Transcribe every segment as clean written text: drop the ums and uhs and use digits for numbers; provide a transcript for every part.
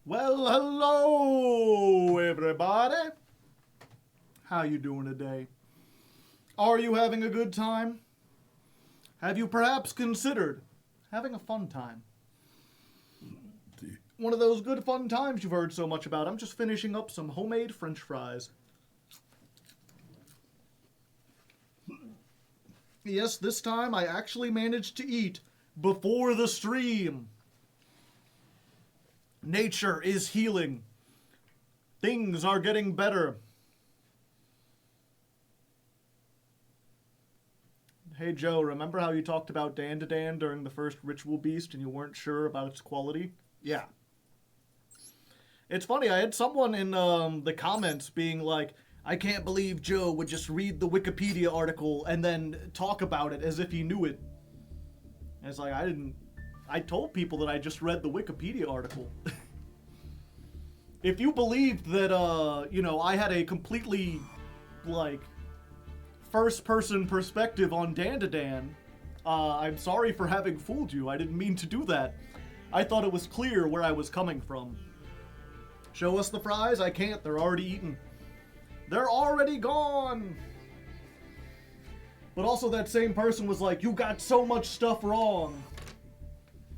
Well, hello, everybody. How you doing today? Are you having a good time? Have you perhaps considered having a fun time? One of those good fun times you've heard so much about. I'm just finishing up some homemade French fries. Yes, this time I actually managed to eat before the stream. Nature is healing. Things are getting better. Hey Joe, remember how you talked about Dan during the first Ritual Beast and you weren't sure about its quality? Yeah. It's funny, I had someone in the comments being like, I can't believe Joe would just read the Wikipedia article and then talk about it as if he knew it. And it's like, I told people that I just read the Wikipedia article. If you believed that, I had a completely, first-person perspective on Dan, I'm sorry for having fooled you. I didn't mean to do that. I thought it was clear where I was coming from. Show us the fries? I can't. They're already eaten. They're already gone! But also that same person was like, you got so much stuff wrong.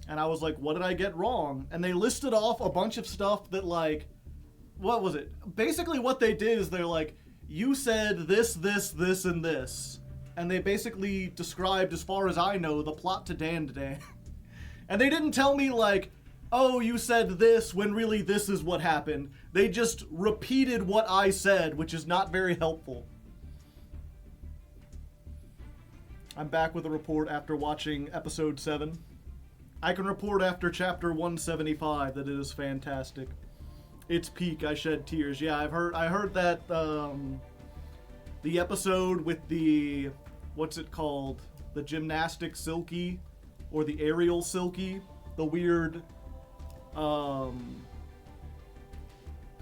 And I was like, what did I get wrong? And they listed off a bunch of stuff that, what was it? Basically what they did is they're like, you said this, and this. And they basically described, as far as I know, the plot to Dan. And they didn't tell me, oh, you said this, when really this is what happened. They just repeated what I said, which is not very helpful. I'm back with a report after watching episode 7. I can report after chapter 175 that it is fantastic. It's peak, I shed tears. Yeah, I heard that the episode with the, what's it called? The gymnastic Silky, or the aerial Silky, the weird, I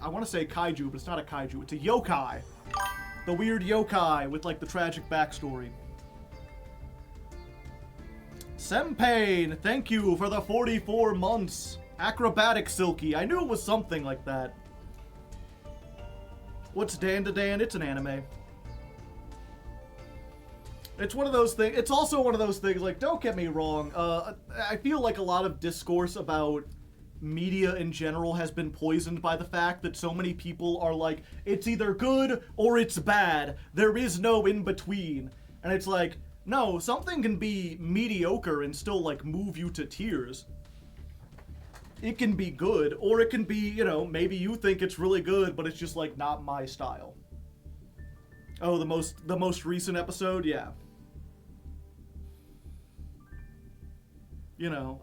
want to say kaiju, but it's not a kaiju, it's a yokai. The weird yokai with the tragic backstory. Senpain, thank you for the 44 months. Acrobatic Silky. I knew it was something like that. What's Dan? It's an anime. It's one of those things. It's also one of those things, don't get me wrong. I feel like a lot of discourse about media in general has been poisoned by the fact that so many people are like, it's either good or it's bad. There is no in between. And it's like, no, something can be mediocre and still, move you to tears. It can be good, or it can be, maybe you think it's really good, but it's just, not my style. Oh, the most recent episode? Yeah.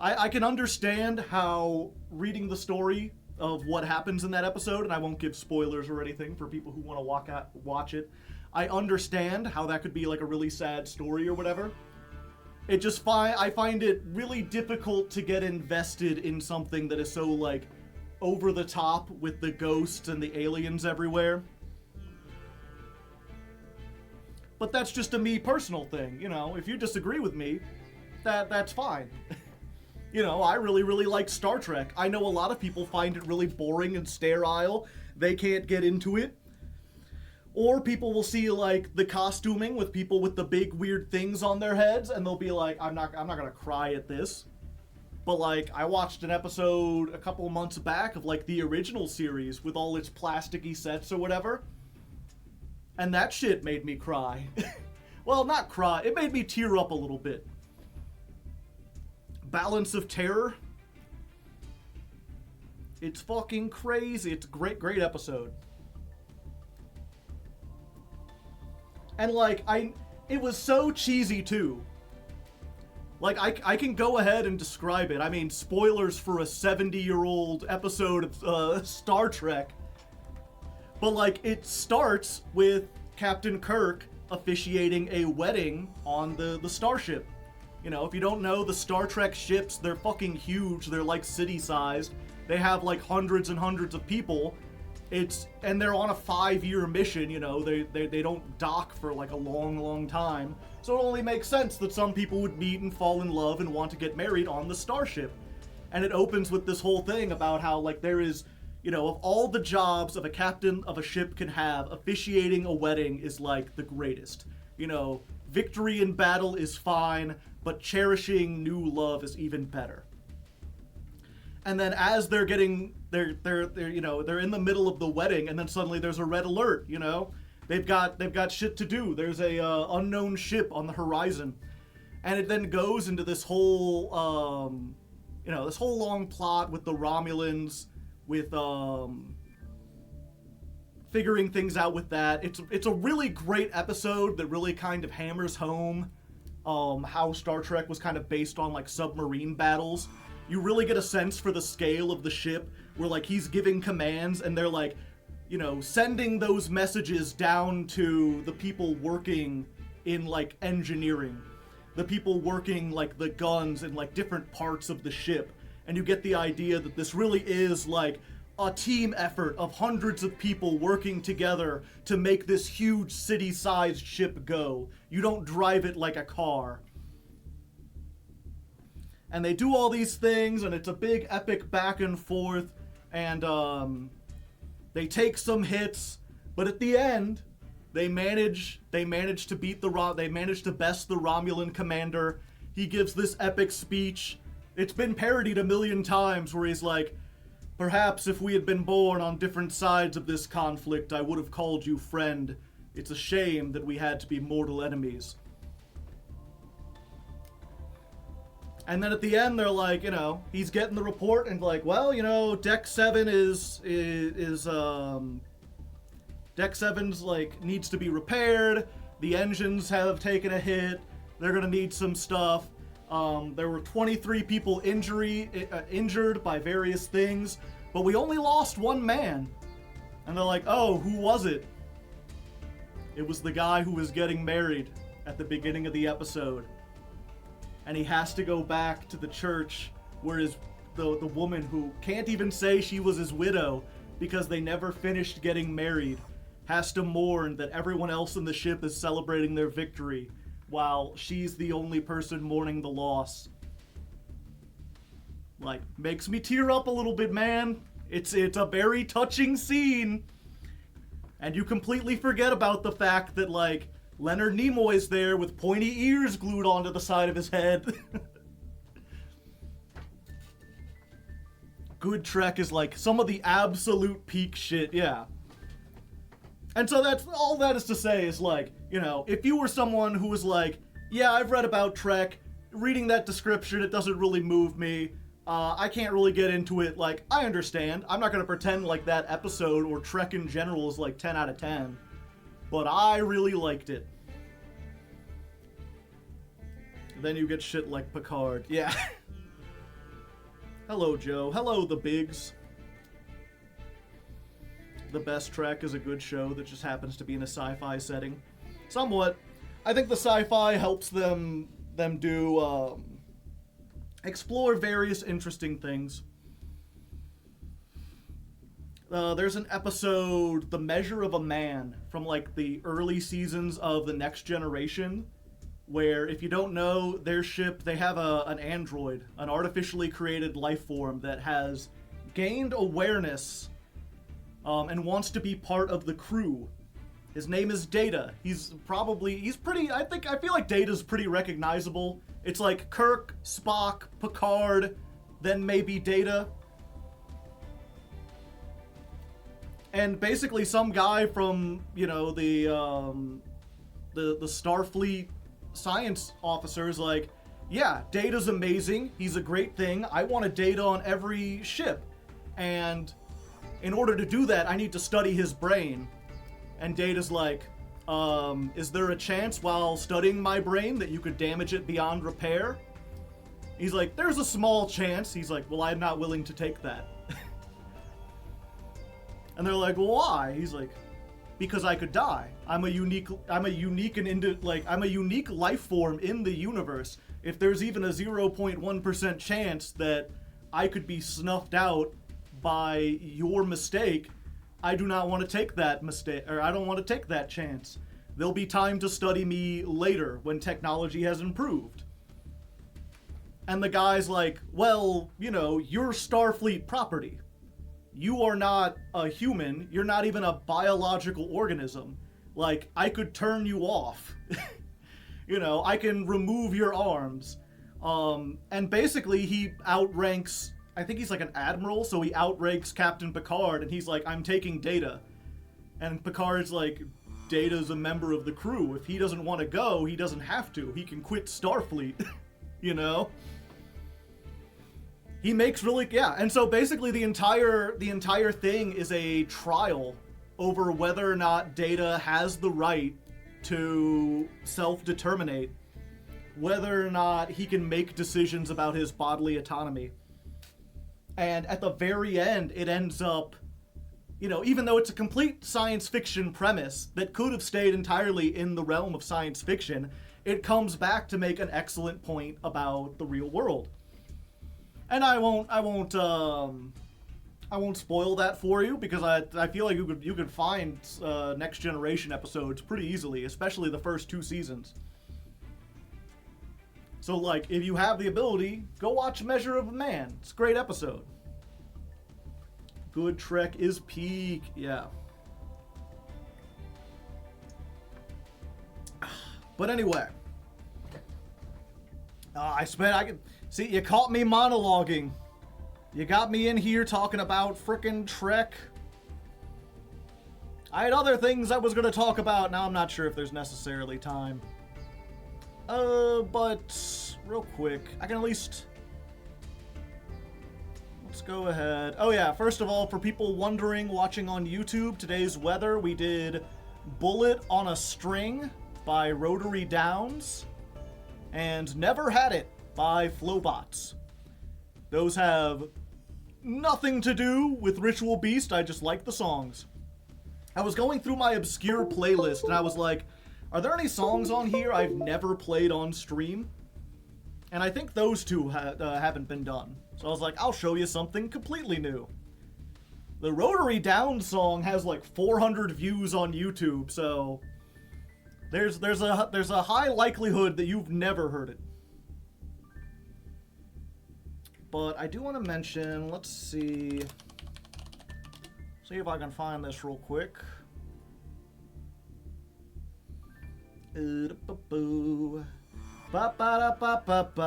I can understand how reading the story of what happens in that episode, and I won't give spoilers or anything for people who want to watch it. I understand how that could be a really sad story or whatever. It just I find it really difficult to get invested in something that is so over the top with the ghosts and the aliens everywhere. But that's just a me personal thing, if you disagree with me, that's fine. I really like Star Trek. I know a lot of people find it really boring and sterile. They can't get into it. Or people will see the costuming with people with the big weird things on their heads, and they'll be like, I'm not gonna cry at this. But I watched an episode a couple of months back of the original series with all its plasticky sets or whatever. And that shit made me cry. Well, not cry, it made me tear up a little bit. Balance of Terror. It's fucking crazy. It's a great episode. And it was so cheesy too. I can go ahead and describe it. I mean, spoilers for a 70-year-old episode of Star Trek. But it starts with Captain Kirk officiating a wedding on the starship. If you don't know, the Star Trek ships, they're fucking huge. They're city-sized. They have hundreds and hundreds of people. And they're on a 5-year mission, they don't dock for a long time. So it only makes sense that some people would meet and fall in love and want to get married on the starship. And it opens with this whole thing about how, like, there is, you know, of all the jobs of a captain of a ship can have, officiating a wedding is, like, the greatest. You know, victory in battle is fine, but cherishing new love is even better. And then as they're getting, they're you know, they're in the middle of the wedding, and then suddenly there's a red alert, you know? They've got shit to do. There's a unknown ship on the horizon. And it then goes into this whole, you know, this whole long plot with the Romulans, with figuring things out with that. It's a really great episode that really kind of hammers home how Star Trek was kind of based on, like, submarine battles. You really get a sense for the scale of the ship, where, like, he's giving commands and they're, like, you know, sending those messages down to the people working in, like, engineering. The people working, like, the guns and, like, different parts of the ship. And you get the idea that this really is, like, a team effort of hundreds of people working together to make this huge city-sized ship go. You don't drive it like a car. And they do all these things, and it's a big epic back and forth, and they take some hits, but at the end, they manage to beat they manage to best the Romulan commander. He gives this epic speech. It's been parodied a million times, where he's like, "Perhaps if we had been born on different sides of this conflict, I would have called you friend. It's a shame that we had to be mortal enemies." And then at the end, they're like, you know, he's getting the report and like, well, you know, Deck 7 Deck 7's like needs to be repaired. The engines have taken a hit. They're gonna need some stuff. There were 23 people injured by various things, but we only lost one man. And they're like, oh, who was it? It was the guy who was getting married at the beginning of the episode. And he has to go back to the church where the woman who can't even say she was his widow because they never finished getting married has to mourn that everyone else in the ship is celebrating their victory while she's the only person mourning the loss. Like, makes me tear up a little bit, man. It's a very touching scene. And you completely forget about the fact that, like, Leonard Nimoy's there with pointy ears glued onto the side of his head. Good Trek is like some of the absolute peak shit, yeah. And so that's all that is to say is like, you know, if you were someone who was like, yeah, I've read about Trek, reading that description, it doesn't really move me, I can't really get into it, like, I understand. I'm not going to pretend like that episode or Trek in general is like 10 out of 10. But I really liked it. Then you get shit like Picard. Yeah. Hello, Joe. Hello, the Bigs. The Best Trek is a good show that just happens to be in a sci-fi setting. Somewhat. I think the sci-fi helps them do, explore various interesting things. There's an episode, The Measure of a Man, from like the early seasons of The Next Generation, where, if you don't know, their ship, they have an android, an artificially created life form that has gained awareness and wants to be part of the crew. His name is Data. I feel like Data's pretty recognizable. It's like Kirk, Spock, Picard, then maybe Data. And basically some guy from, you know, the Starfleet science officer is like, yeah, Data's amazing. He's a great thing. I want a Data on every ship. And in order to do that, I need to study his brain. And Data's like, is there a chance while studying my brain that you could damage it beyond repair? He's like, there's a small chance. He's like, well, I'm not willing to take that. And they're like, well, why? He's like, because I could die. I'm a unique life form in the universe. If there's even a 0.1% chance that I could be snuffed out by your mistake, I do not want to take that mistake, or I don't want to take that chance. There'll be time to study me later when technology has improved. And the guy's like, well, you know, you're Starfleet property. You are not a human. You're not even a biological organism. Like, I could turn you off. You know, I can remove your arms. And basically he outranks, I think he's like an admiral, so he outranks Captain Picard, and he's like, I'm taking Data. And Picard's like, Data's a member of the crew. If he doesn't want to go, he doesn't have to. He can quit Starfleet. You know? He makes really, yeah, and so basically the entire thing is a trial over whether or not Data has the right to self-determinate, whether or not he can make decisions about his bodily autonomy. And at the very end, it ends up, you know, even though it's a complete science fiction premise that could have stayed entirely in the realm of science fiction, it comes back to make an excellent point about the real world. And I won't spoil that for you, because I feel like you could find Next Generation episodes pretty easily, especially the first 2 seasons. So, like, if you have the ability, go watch Measure of a Man. It's a great episode. Good Trek is peak, yeah. But anyway, see, you caught me monologuing. You got me in here talking about frickin' Trek. I had other things I was gonna talk about. Now I'm not sure if there's necessarily time. But real quick, I can at least... Let's go ahead. Oh yeah, first of all, for people wondering, watching on YouTube, today's weather, we did Bullet on a String by Rotary Downs, and Never Had It by Flowbots. Those have nothing to do with Ritual Beast, I just like the songs. I was going through my obscure playlist and I was like, are there any songs on here I've never played on stream? And I think those two haven't been done. So I was like, I'll show you something completely new. The Rotary Down song has like 400 views on YouTube, so there's a high likelihood that you've never heard it. But I do want to mention, let's see if I can find this real quick. Ba-ba-da-ba-ba-ba.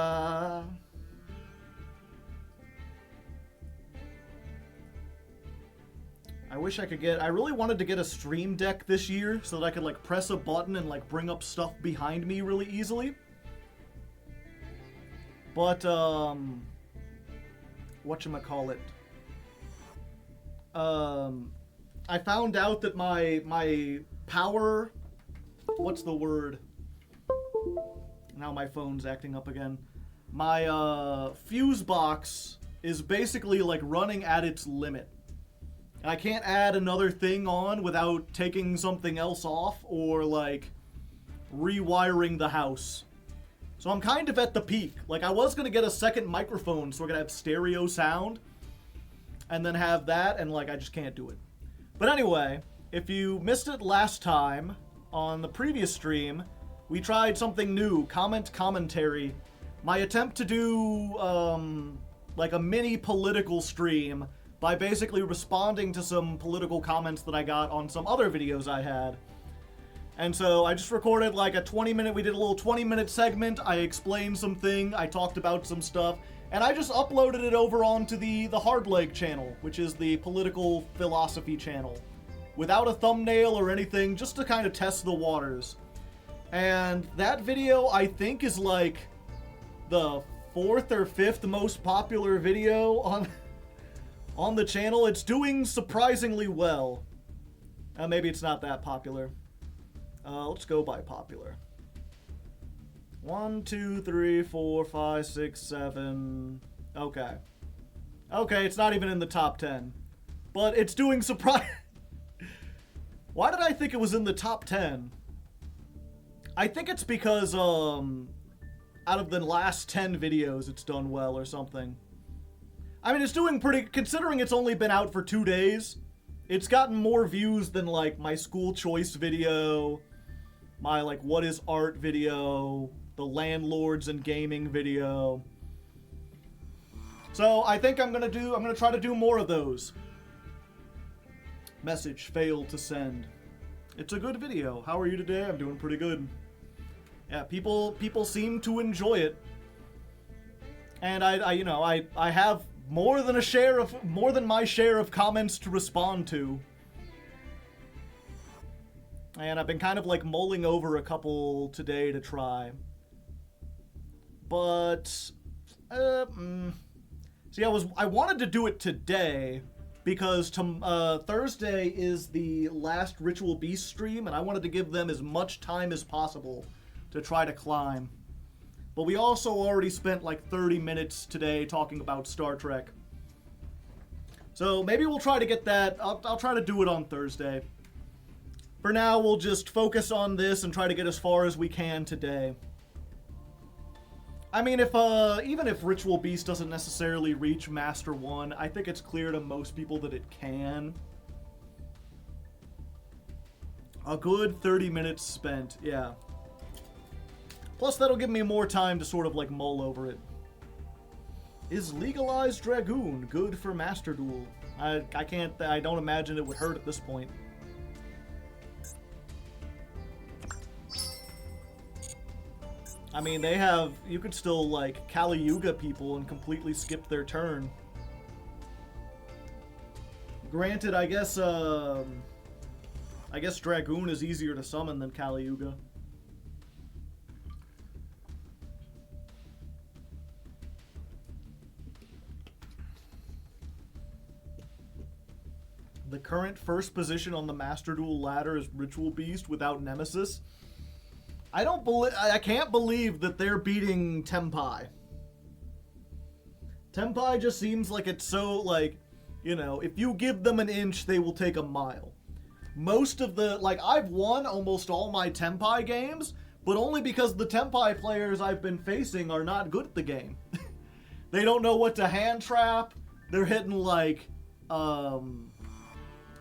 I wish I could I really wanted to get a stream deck this year so that I could like press a button and like bring up stuff behind me really easily. But, whatchamacallit. I found out that my power, what's the word? Now my phone's acting up again. My fuse box is basically like running at its limit. I can't add another thing on without taking something else off or like rewiring the house. So I'm kind of at the peak. Like, I was going to get a second microphone so we're going to have stereo sound and then have that, and like I just can't do it. But anyway, if you missed it last time on the previous stream, we tried something new, commentary. My attempt to do like a mini political stream by basically responding to some political comments that I got on some other videos I had. And so I just recorded like a 20-minute, we did a little 20-minute segment, I explained something, I talked about some stuff, and I just uploaded it over onto the Hardleg channel, which is the political philosophy channel, without a thumbnail or anything, just to kind of test the waters. And that video, I think, is like the 4th or 5th most popular video on the channel. It's doing surprisingly well. Maybe it's not that popular. Let's go by popular. 1, 2, 3, 4, 5, 6, 7. Okay. Okay, it's not even in the top 10. But it's doing Why did I think it was in the top 10? I think it's because, out of the last 10 videos, it's done well or something. I mean, it's doing pretty, considering it's only been out for 2 days, it's gotten more views than, like, my school choice video, my, like, what is art video, the landlords and gaming video. So I think I'm gonna try to do more of those. Message failed to send. It's a good video. How are you today? I'm doing pretty good. Yeah, people seem to enjoy it. And I have more than my share of comments to respond to. And I've been kind of like mulling over a couple today to try. But see, I wanted to do it today because Thursday is the last Ritual Beast stream, and I wanted to give them as much time as possible to try to climb. But we also already spent like 30 minutes today talking about Star Trek. So maybe we'll try to get that. I'll try to do it on Thursday. For now, we'll just focus on this and try to get as far as we can today. I mean, even if Ritual Beast doesn't necessarily reach Master 1, I think it's clear to most people that it can. A good 30 minutes spent, yeah. Plus, that'll give me more time to sort of, like, mull over it. Is Legalized Dragoon good for Master Duel? I don't imagine it would hurt at this point. I mean, you could still, like, Kali Yuga people and completely skip their turn. Granted, I guess Dragoon is easier to summon than Kali Yuga. The current first position on the Master Duel ladder is Ritual Beast without Nemesis. I can't believe that they're beating Tenpai. Tenpai just seems like it's so, like, you know, if you give them an inch, they will take a mile. Most of the, like, I've won almost all my Tenpai games, but only because the Tenpai players I've been facing are not good at the game. They don't know what to hand trap. They're hitting, like,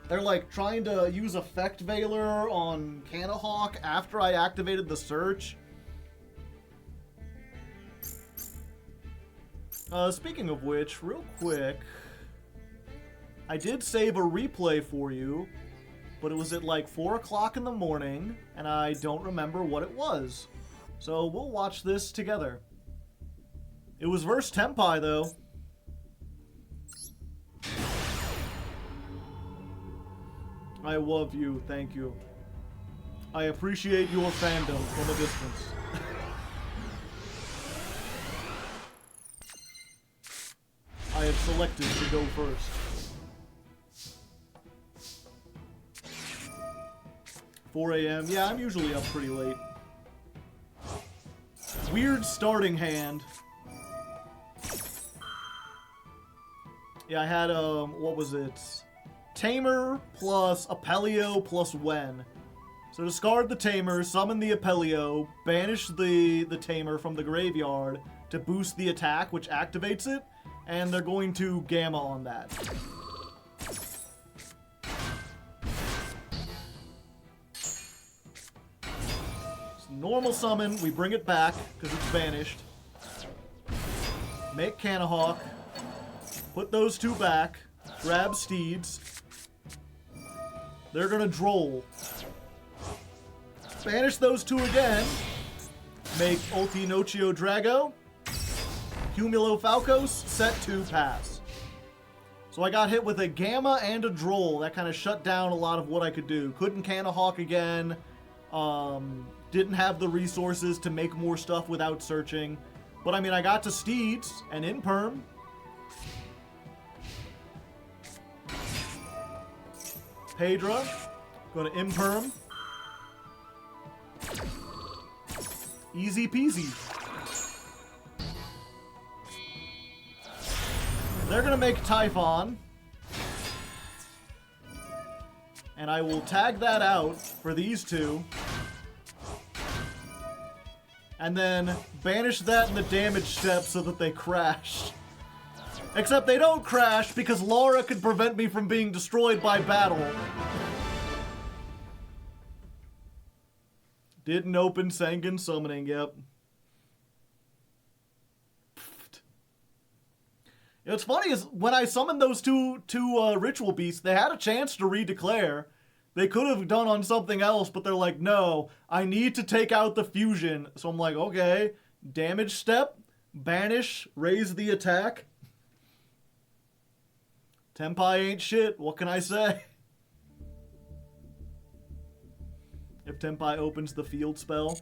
they're like trying to use Effect Veiler on Canahawk after I activated the search. Speaking of which, real quick, I did save a replay for you, but it was at like 4 o'clock in the morning, and I don't remember what it was. So we'll watch this together. It was versus Tenpai, though. I love you, thank you. I appreciate your fandom from a distance. I have selected to go first. 4 a.m. Yeah, I'm usually up pretty late. Weird starting hand. Yeah, I had, what was it? Tamer plus Apelio plus Wen. So discard the Tamer, summon the Apelio, banish the Tamer from the graveyard to boost the attack, which activates it, and they're going to Gamma on that. Normal summon, we bring it back, because it's banished. Make Canahawk. Put those two back. Grab Steeds. They're gonna Droll. Banish those two again. Make Ulti Nocio Drago. Cumulo Falcos, set 2, pass. So I got hit with a Gamma and a Droll. That kind of shut down a lot of what I could do. Couldn't Canahawk again. Didn't have the resources to make more stuff without searching. But I mean, I got to Steeds and Imperm. Pedra, going to Imperm. Easy peasy. They're going to make Typhon. And I will tag that out for these two. And then banish that in the damage step so that they crash. Except they don't crash because Laura could prevent me from being destroyed by battle. Didn't open Sengen summoning, yep. What's funny is when I summoned those two ritual beasts, they had a chance to redeclare. They could have done on something else, but they're like, no, I need to take out the fusion. So I'm like, okay, damage step, banish, raise the attack. Tenpai ain't shit, what can I say? If Tenpai opens the field spell.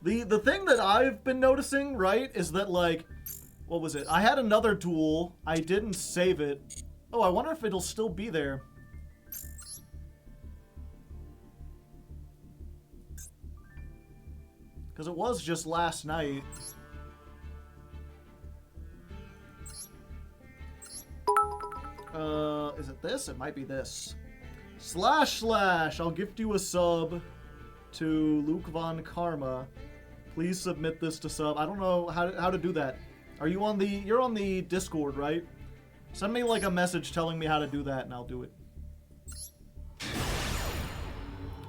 The thing that I've been noticing, right, is that, like, what was it? I had another tool. I didn't save it. Oh, I wonder if it'll still be there. Because it was just last night. Is it this? It might be this. / I'll gift you a sub to Luke Von Karma. Please submit this to sub. I don't know how to do that. Are you on the... You're on the Discord, right? Send me, like, a message telling me how to do that, and I'll do it.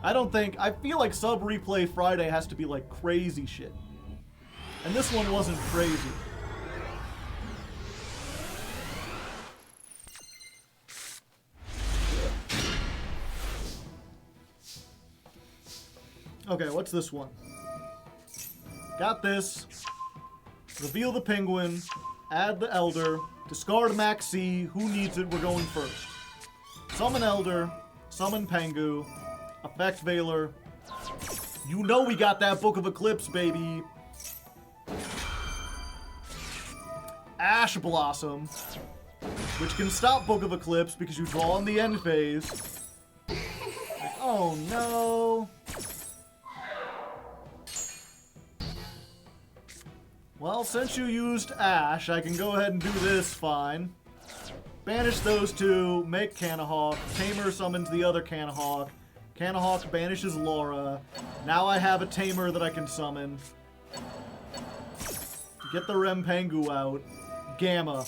I don't think... I feel like Sub Replay Friday has to be, like, crazy shit. And this one wasn't crazy. Okay, what's this one? Got this. Reveal the penguin. Add the elder. Discard Maxi. Who needs it? We're going first. Summon elder. Summon Pengu. Effect Veiler. You know we got that Book of Eclipse, baby. Ash Blossom. Which can stop Book of Eclipse because you draw in the end phase. Oh no. Well, since you used Ash, I can go ahead and do this fine. Banish those two, make Canahawk. Tamer summons the other Canahawk. Canahawk banishes Laura. Now I have a Tamer that I can summon. Get the Rempengu out. Gamma.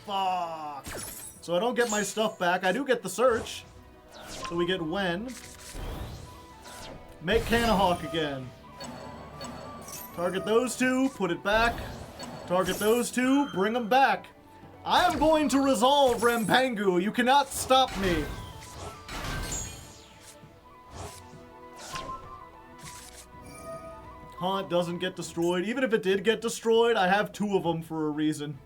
Fuck. So I don't get my stuff back. I do get the search. So we get Wen. Make Canahawk again. Target those two, put it back. Target those two, bring them back. I am going to resolve Rempengu. You cannot stop me. Haunt doesn't get destroyed. Even if it did get destroyed, I have two of them for a reason.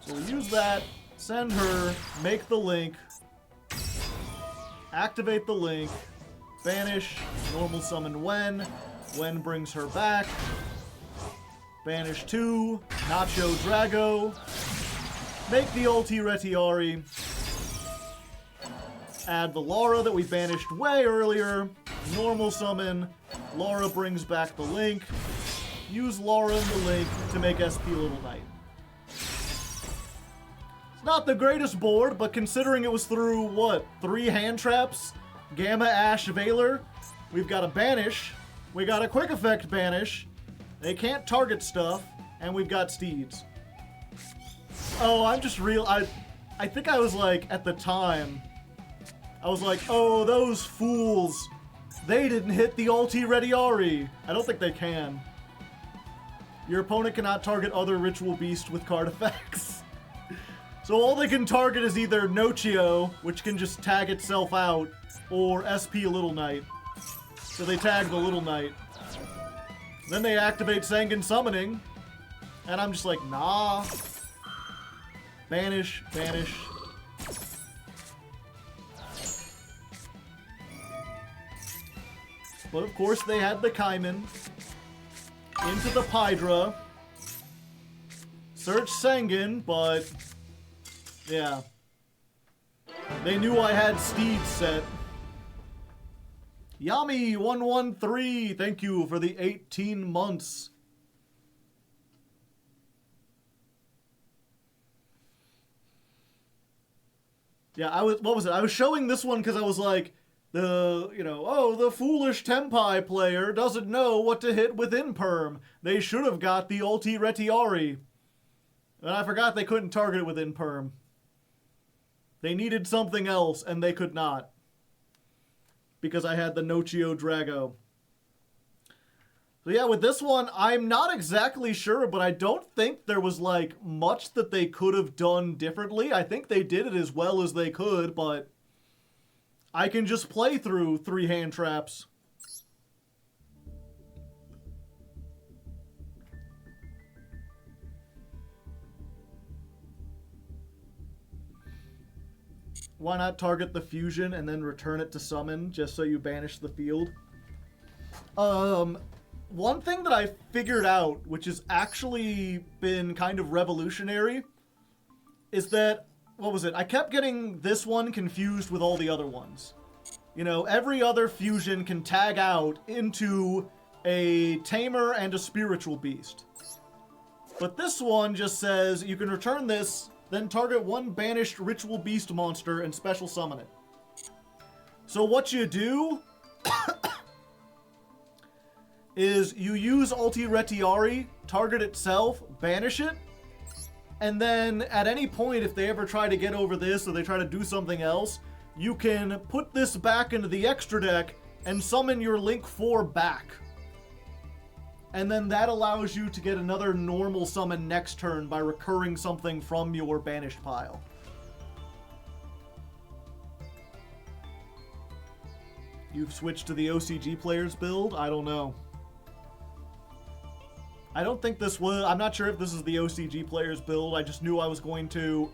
So we use that, send her, make the link, activate the link, banish, normal summon Wen, Wen brings her back, banish 2, Nacho Drago, make the ulti Retiari, add the Lara that we banished way earlier, normal summon, Lara brings back the link, use Lara in the link to make SP Little Knight. Not the greatest board, but considering it was through, what, 3 hand traps? Gamma, Ash, Veiler. We've got a banish. We got a quick effect banish. They can't target stuff. And we've got steeds. Oh, I'm just real. I think I was like, at the time, I was like, oh, those fools. They didn't hit the ulti Retiari. I don't think they can. Your opponent cannot target other ritual beast with card effects. So all they can target is either Nochio, which can just tag itself out, or SP Little Knight. So they tag the Little Knight. Then they activate Sangan Summoning, and I'm just like, nah. Banish, banish. But of course they had the Kaiman. Into the Pydra. Search Sangan, but... yeah. They knew I had Steed set. Yami113, thank you for the 18 months. Yeah, what was it? I was showing this one because I was like, the foolish Tenpai player doesn't know what to hit with Imperm. They should have got the ulti Retiari. And I forgot they couldn't target it with Imperm. They needed something else, and they could not. because I had the Nochio Drago. So yeah, with this one, I'm not exactly sure, but I don't think there was, like, much that they could have done differently. I think they did it as well as they could, but I can just play through 3 hand traps. Why not target the fusion and then return it to summon just so you banish the field? One thing that I figured out, which has actually been kind of revolutionary, is that, what was it? I kept getting this one confused with all the other ones. You know, every other fusion can tag out into a tamer and a spiritual beast. But this one just says you can return this, then target one banished ritual beast monster and special summon it. So what you do is you use Ulti Retiari, target itself, banish it, and then at any point if they ever try to get over this or they try to do something else, you can put this back into the extra deck and summon your Link 4 back. And then that allows you to get another normal summon next turn by recurring something from your banished pile. You've switched to the OCG players build? I don't know. I don't think this was... I'm not sure if this is the OCG players build. I just knew I was going to...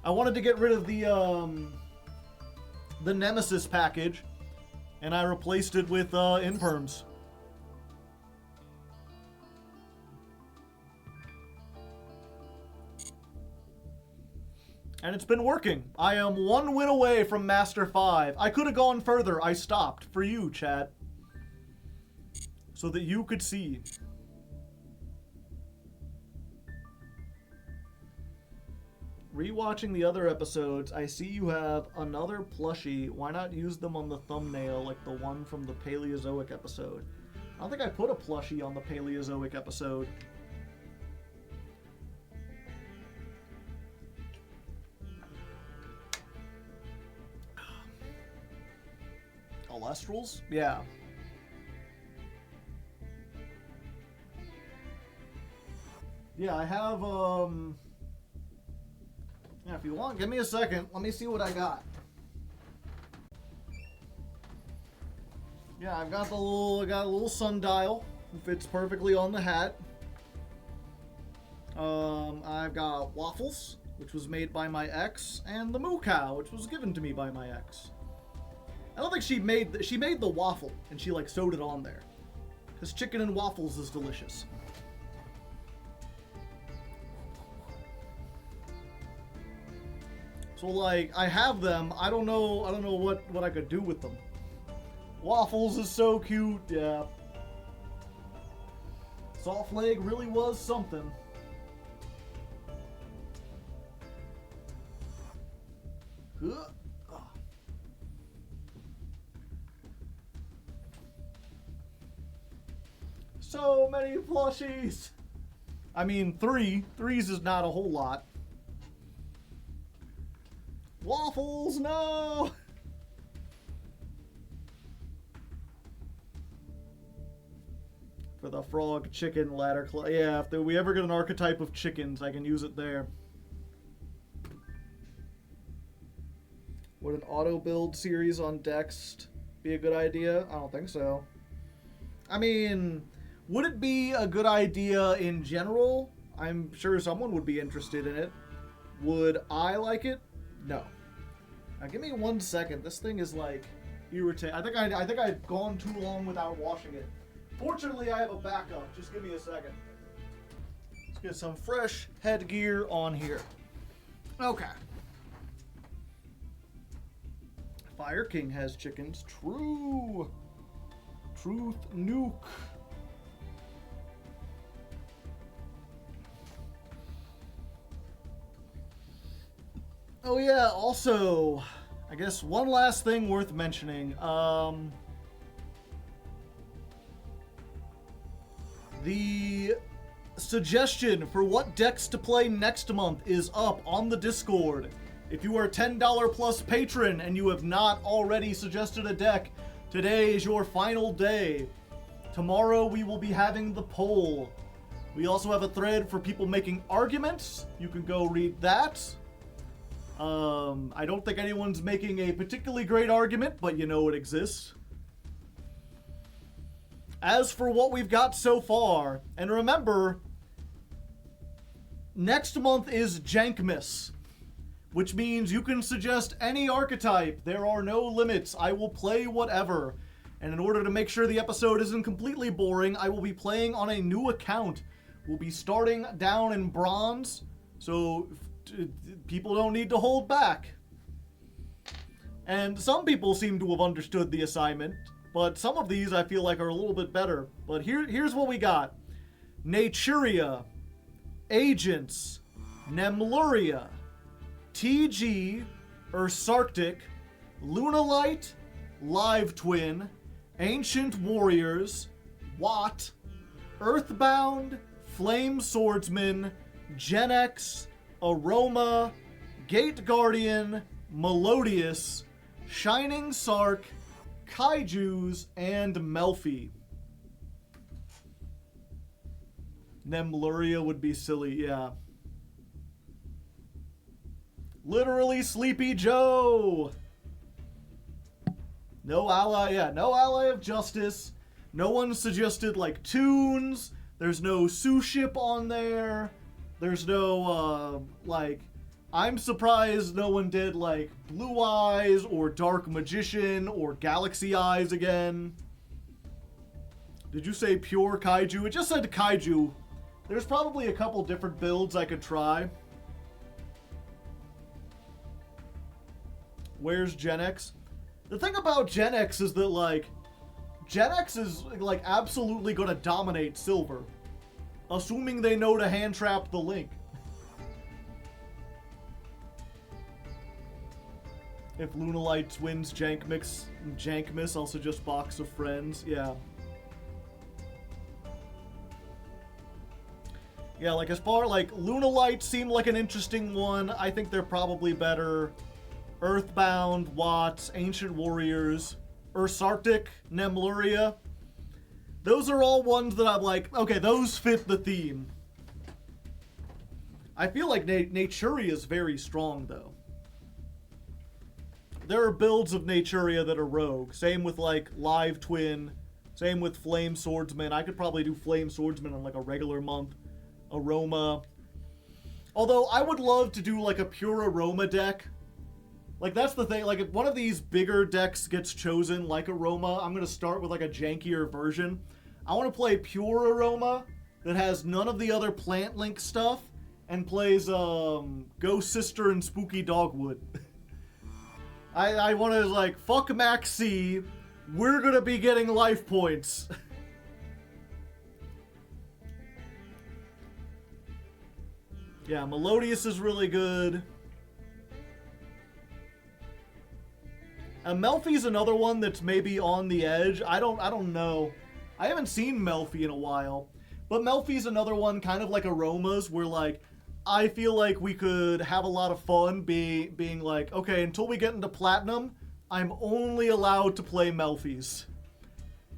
I wanted to get rid of the Nemesis package, and I replaced it with Imperms. And it's been working. I am 1 win away from Master 5. I could have gone further. I stopped. For you, chat. So that you could see. Rewatching the other episodes, I see you have another plushie. Why not use them on the thumbnail like the one from the Paleozoic episode? I don't think I put a plushie on the Paleozoic episode. Alestrals? Yeah. Yeah, I have, yeah, if you want, give me a second. Let me see what I got. Yeah, I've got I got a little sundial. It fits perfectly on the hat. I've got Waffles, which was made by my ex, and the Moo Cow, which was given to me by my ex. I don't think she made the waffle, and she, like, sewed it on there. Because chicken and waffles is delicious. So, like, I have them. I don't know what I could do with them. Waffles is so cute, yeah. Soft leg really was something. So many plushies. I mean, 3. 3s is not a whole lot. Waffles, no! For the frog chicken ladder yeah, if we ever get an archetype of chickens, I can use it there. Would an auto build series on Dext be a good idea? I don't think so. I mean, would it be a good idea in general? I'm sure someone would be interested in it. Would I like it? No. Now give me 1 second. This thing is like irritating. I think I've gone too long without washing it. Fortunately, I have a backup. Just give me a second. Let's get some fresh headgear on here. Okay. Fire King has chickens. True. Truth Nuke. Oh yeah, also, I guess one last thing worth mentioning. The suggestion for what decks to play next month is up on the Discord. If you are a $10 plus patron and you have not already suggested a deck, today is your final day. Tomorrow we will be having the poll. We also have a thread for people making arguments. You can go read that. I don't think anyone's making a particularly great argument, but you know it exists. As for what we've got so far, and remember, next month is Jankmas, which means you can suggest any archetype. There are no limits. I will play whatever. And in order to make sure the episode isn't completely boring, I will be playing on a new account. We'll be starting down in bronze, so people don't need to hold back. And some people seem to have understood the assignment, but some of these I feel like are a little bit better. But here's what we got. Naturia, Agents, Nemluria, TG, Ursarctic, Lunalight, Live Twin, Ancient Warriors, Watt, Earthbound, Flame Swordsman, Gen X, Aroma, Gate Guardian, Melodious, Shining Sark, Kaijus, and Melfi. Nemluria would be silly, yeah. Literally Sleepy Joe! No ally, yeah, no ally of justice. No one suggested, like, tunes. There's no Sue-ship on there. There's no, like... I'm surprised no one did, like, Blue Eyes or Dark Magician or Galaxy Eyes again. Did you say pure Kaiju? It just said Kaiju. There's probably a couple different builds I could try. Where's Gen X? The thing about Gen X is that, like, Gen X is, like, absolutely gonna dominate Silver. Assuming they know to hand trap the Link. If Lunalight wins Jankmas, I'll suggest Box of Friends. Yeah. Yeah, like, as far, like, Lunalight seemed like an interesting one. I think they're probably better. Earthbound, Watts, Ancient Warriors, Ursarctic, Nemluria. Those are all ones that I'm like, okay, those fit the theme. I feel like Naturia is very strong, though. There are builds of Naturia that are rogue. Same with, like, Live Twin. Same with Flame Swordsman. I could probably do Flame Swordsman on, like, a regular month. Aroma. Although, I would love to do, like, a pure Aroma deck. Like, that's the thing. Like, if one of these bigger decks gets chosen, like Aroma, I'm going to start with, like, a jankier version. I want to play pure Aroma that has none of the other Plant Link stuff and plays, Ghost Sister and Spooky Dogwood. I want to, like, fuck Maxi. We're going to be getting life points. Yeah, Melodious is really good. Melfi's another one that's maybe on the edge. I don't know. I haven't seen Melfi in a while. But Melfi's another one, kind of like Aromas, where, like, I feel like we could have a lot of fun being like, okay, until we get into Platinum, I'm only allowed to play Melfis.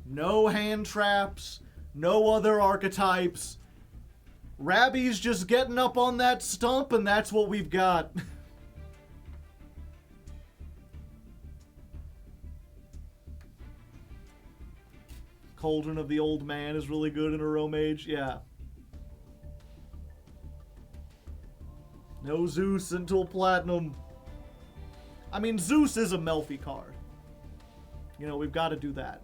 No hand traps, no other archetypes. Rabby's just getting up on that stump, and that's what we've got. Cauldron of the Old Man is really good in a Romage, yeah. No Zeus until Platinum. I mean, Zeus is a Melfi card. You know, we've got to do that.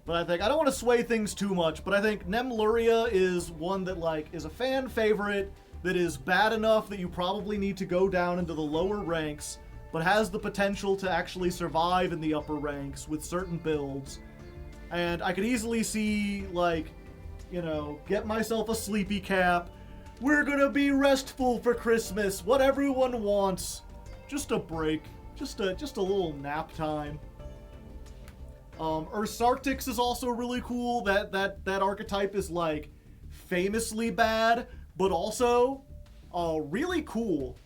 But I think, I don't want to sway things too much, but I think Nemluria is one that, like, is a fan favorite, that is bad enough that you probably need to go down into the lower ranks, but has the potential to actually survive in the upper ranks with certain builds. And I could easily see, like, you know, get myself a sleepy cap. We're gonna be restful for Christmas. What everyone wants. Just a break. Just a little nap time. Ursarctic is also really cool. That archetype is, like, famously bad, but also really cool.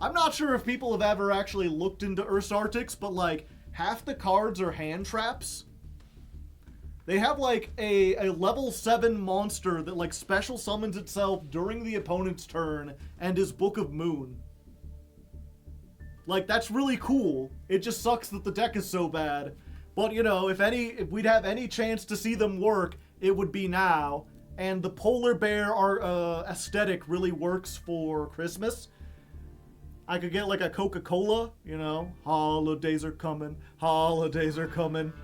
I'm not sure if people have ever actually looked into Ursartics, but like half the cards are hand traps. They have like a level 7 monster that like special summons itself during the opponent's turn and is Book of Moon. Like, that's really cool. It just sucks that the deck is so bad. But, you know, if we'd have any chance to see them work, it would be now. And the polar bear aesthetic really works for Christmas. I could get like a Coca-Cola, you know. Holidays are coming. Holidays are coming.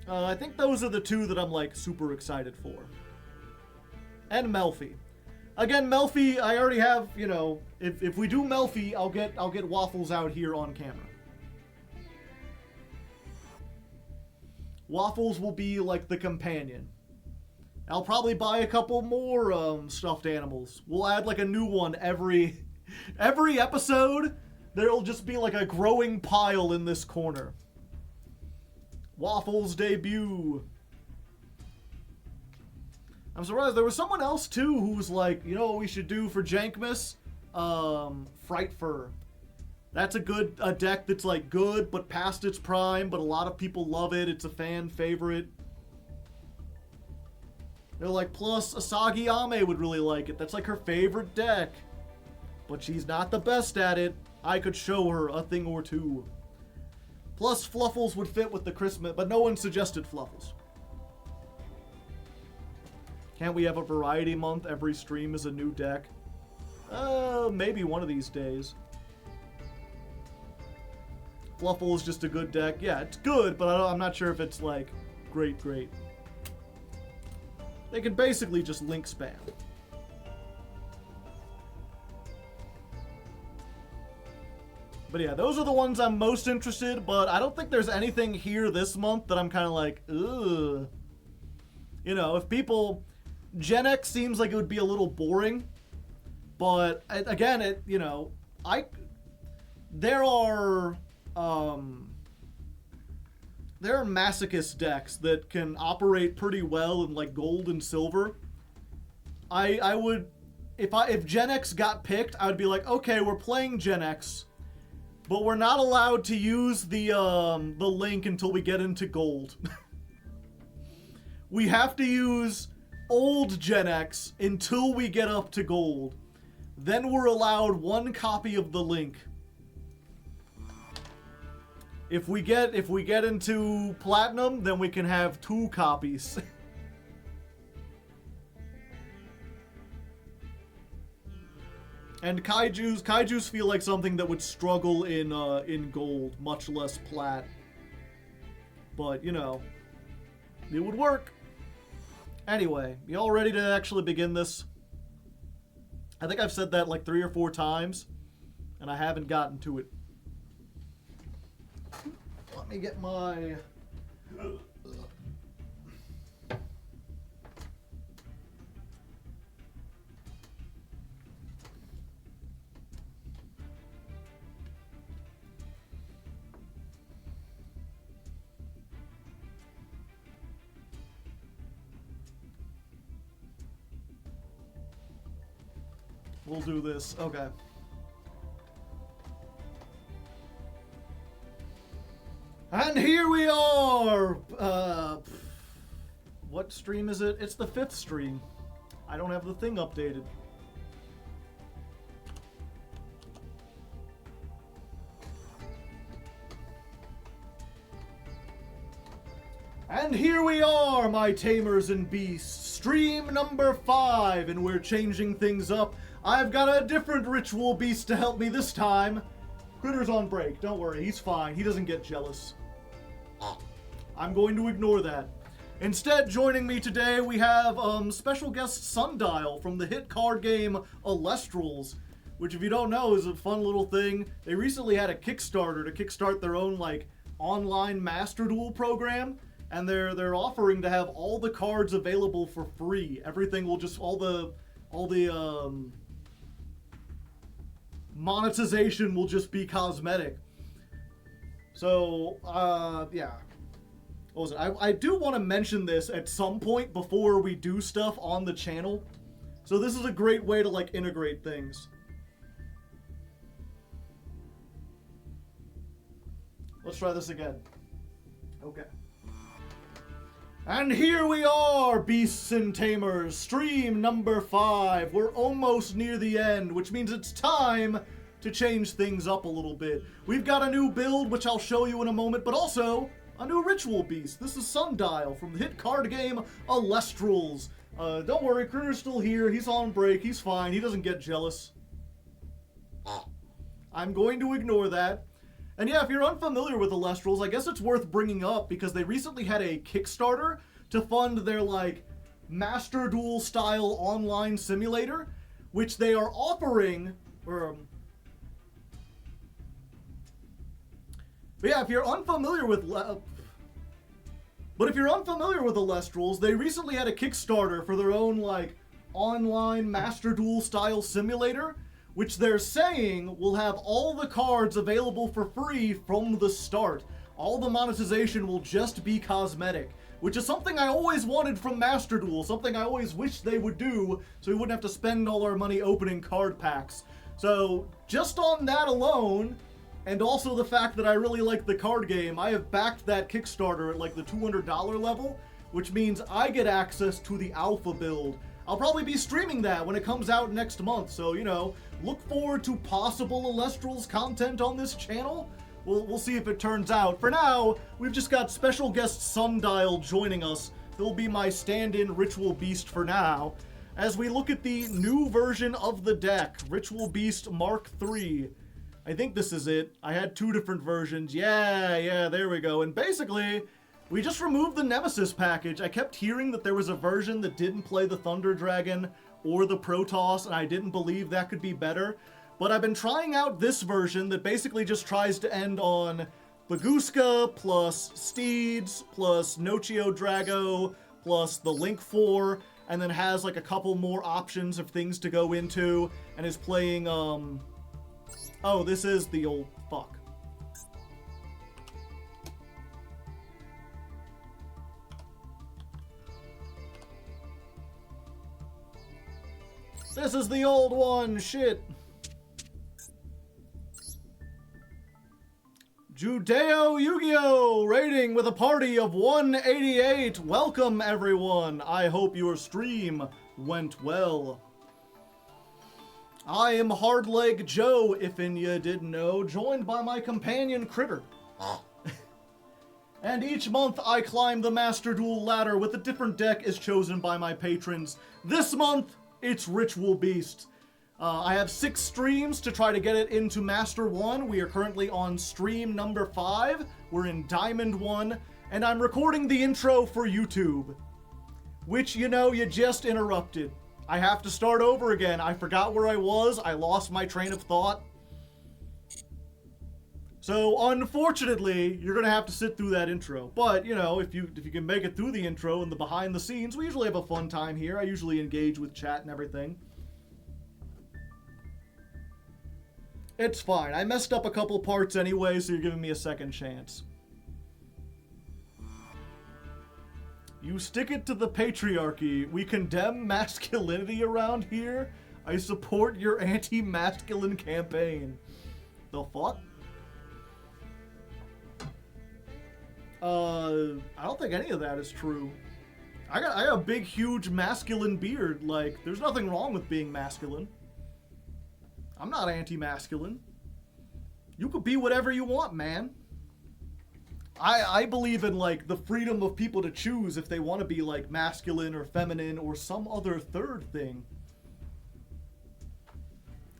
I think those are the two that I'm like super excited for. And Melfi. Again, Melfi, I already have, you know, if we do Melfi, I'll get Waffles out here on camera. Waffles will be like the companion. I'll probably buy a couple more stuffed animals. We'll add like a new one every episode. There'll just be like a growing pile in this corner. Waffles debut. I'm surprised there was someone else too who was like, you know what we should do for Jankmas? Fright Fur. That's a deck that's like good but past its prime, but a lot of people love it. It's a fan favorite. They're like, plus Asagi Ame would really like it. That's like her favorite deck. But she's not the best at it. I could show her a thing or two. Plus Fluffles would fit with the Christmas, but no one suggested Fluffles. Can't we have a variety month? Every stream is a new deck. Maybe one of these days. Fluffle is just a good deck. Yeah, it's good, but I'm not sure if it's like great. They can basically just link spam. But yeah, those are the ones I'm most interested, but I don't think there's anything here this month that I'm kind of like, ugh. You know, if people... Gen X seems like it would be a little boring, but again, you know, there are masochist decks that can operate pretty well in like gold and silver. I would, if Gen X got picked, I would be like, okay, we're playing Gen X, but we're not allowed to use the link until we get into gold. We have to use old Gen X until we get up to gold. Then we're allowed one copy of the link. If we get into platinum, then we can have 2 copies. And kaijus feel like something that would struggle in gold, much less plat. But you know, it would work. Anyway, y'all ready to actually begin this? I think I've said that like 3 or 4 times, and I haven't gotten to it. Let me get my... We'll do this. Okay. And here we are! What stream is it? It's the 5th stream. I don't have the thing updated. And here we are, my tamers and beasts. Stream number 5, and we're changing things up. I've got a different ritual beast to help me this time. Critter's on break. Don't worry, he's fine. He doesn't get jealous. I'm going to ignore that. Instead, joining me today, we have special guest Sundial from the hit card game Alestrals, which, if you don't know, is a fun little thing. They recently had a Kickstarter to kickstart their own like online Master Duel program, and they're offering to have all the cards available for free. Everything will just all the monetization will just be cosmetic. So, yeah. what was it? I do want to mention this at some point before we do stuff on the channel. So this is a great way to, like, integrate things. Let's try this again. Okay. And here we are, Beasts and Tamers, stream number 5. We're almost near the end, which means it's time to change things up a little bit. We've got a new build, which I'll show you in a moment, but also a new ritual beast. This is Sundial from the hit card game Alestrals. Don't worry, Critter's still here. He's on break. He's fine. He doesn't get jealous. I'm going to ignore that. And yeah, if you're unfamiliar with Alestrals, I guess it's worth bringing up because they recently had a Kickstarter to fund their, like, Master Duel style online simulator, which they are offering, but yeah, if you're unfamiliar with Alestrals, they recently had a Kickstarter for their own, like, online Master Duel style simulator, which they're saying will have all the cards available for free from the start. All the monetization will just be cosmetic, which is something I always wanted from Master Duel, something I always wished they would do, so we wouldn't have to spend all our money opening card packs. So, just on that alone, and also the fact that I really like the card game, I have backed that Kickstarter at like the $200 level, which means I get access to the alpha build. I'll probably be streaming that when it comes out next month, so, you know, look forward to possible Alestrals content on this channel. We'll see if it turns out. For now, we've just got special guest Sundial joining us. He'll be my stand-in Ritual Beast for now, as we look at the new version of the deck, Ritual Beast Mark III. I think this is it. I had 2 different versions. Yeah, there we go. And basically, we just removed the Nemesis package. I kept hearing that there was a version that didn't play the Thunder Dragon or the Protoss, and I didn't believe that could be better. But I've been trying out this version that basically just tries to end on Baguska plus Steeds plus Nochio Drago plus the Link 4, and then has like a couple more options of things to go into, and is playing, oh, this is the old fuck. This is the old one, shit. Judeo Yu-Gi-Oh! Rating with a party of 188. Welcome, everyone. I hope your stream went well. I am Hardleg Joe, if ya didn't know, joined by my companion Critter. And each month I climb the Master Duel ladder with a different deck as chosen by my patrons. This month, it's Ritual Beast. I have 6 streams to try to get it into Master 1. We are currently on stream number 5. We're in Diamond 1. And I'm recording the intro for YouTube. Which, you know, you just interrupted. I have to start over again. I forgot where I was. I lost my train of thought. So, unfortunately, you're gonna have to sit through that intro. But, you know, if you can make it through the intro and the behind the scenes, we usually have a fun time here. I usually engage with chat and everything. It's fine. I messed up a couple parts anyway, so you're giving me a second chance. You stick it to the patriarchy. We condemn masculinity around here. I support your anti-masculine campaign. The fuck? I don't think any of that is true. I got a big, huge masculine beard. Like, there's nothing wrong with being masculine. I'm not anti-masculine. You could be whatever you want, man. I believe in, like, the freedom of people to choose if they want to be, like, masculine or feminine or some other third thing.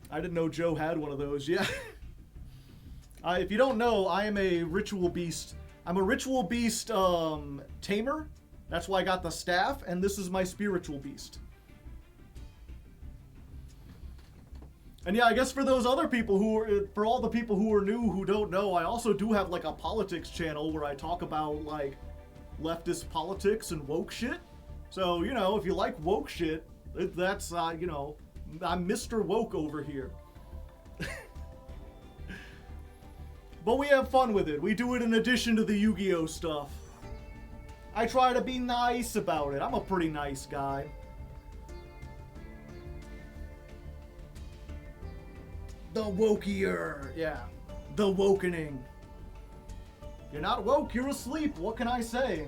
I didn't know Joe had one of those. Yeah. If you don't know, I am a Ritual Beast. I'm a Ritual Beast tamer. That's why I got the staff, and this is my Spiritual Beast. And yeah, I guess for those other people for all the people who are new who don't know, I also do have like a politics channel where I talk about like leftist politics and woke shit. So, you know, if you like woke shit, that's, you know, I'm Mr. Woke over here. But we have fun with it. We do it in addition to the Yu-Gi-Oh stuff. I try to be nice about it. I'm a pretty nice guy. The wokier. Yeah. The wokening. You're not woke, you're asleep. What can I say?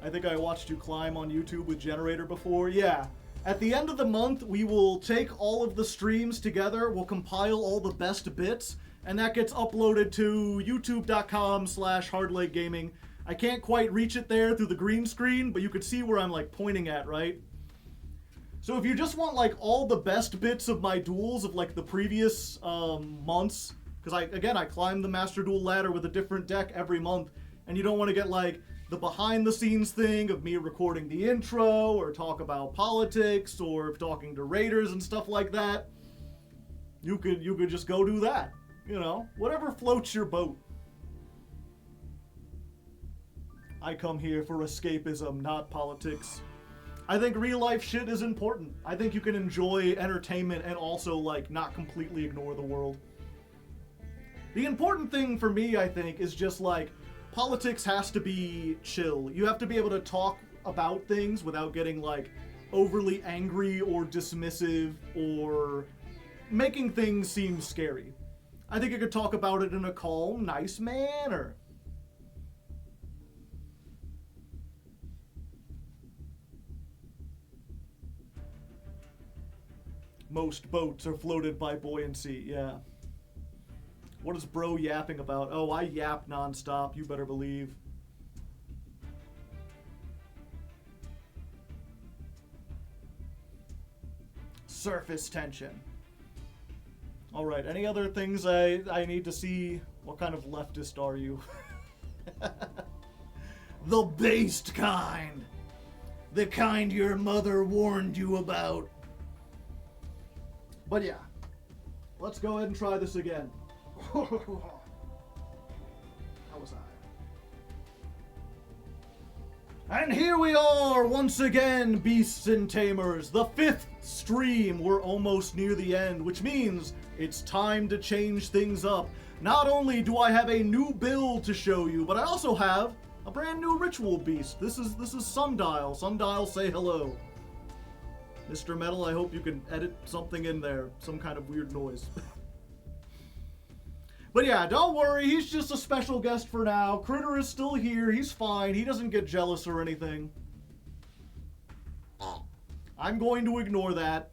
I think I watched you climb on YouTube with Generator before. Yeah. At the end of the month, we will take all of the streams together. We'll compile all the best bits. And that gets uploaded to youtube.com/Hardleg Gaming. I can't quite reach it there through the green screen, but you could see where I'm like pointing at, right? So if you just want like all the best bits of my duels of like the previous months, because I climb the Master Duel ladder with a different deck every month, and you don't want to get like the behind the scenes thing of me recording the intro or talk about politics or talking to raiders and stuff like that, you could just go do that. You know, whatever floats your boat. I come here for escapism, not politics. I think real life shit is important. I think you can enjoy entertainment and also like not completely ignore the world. The important thing for me, I think, is just like politics has to be chill. You have to be able to talk about things without getting like overly angry or dismissive or making things seem scary. I think you could talk about it in a calm, nice manner. Most boats are floated by buoyancy, yeah. What is bro yapping about? Oh, I yap nonstop, you better believe. Surface tension. Alright, any other things I need to see? What kind of leftist are you? The based kind. The kind your mother warned you about. But yeah, let's go ahead and try this again. How was I? And here we are once again, beasts and tamers. The 5th stream. We're almost near the end, which means it's time to change things up. Not only do I have a new build to show you, but I also have a brand new ritual beast. This is Sundial. Sundial, say hello. Mr. Metal, I hope you can edit something in there. Some kind of weird noise. But yeah, don't worry. He's just a special guest for now. Critter is still here. He's fine. He doesn't get jealous or anything. I'm going to ignore that.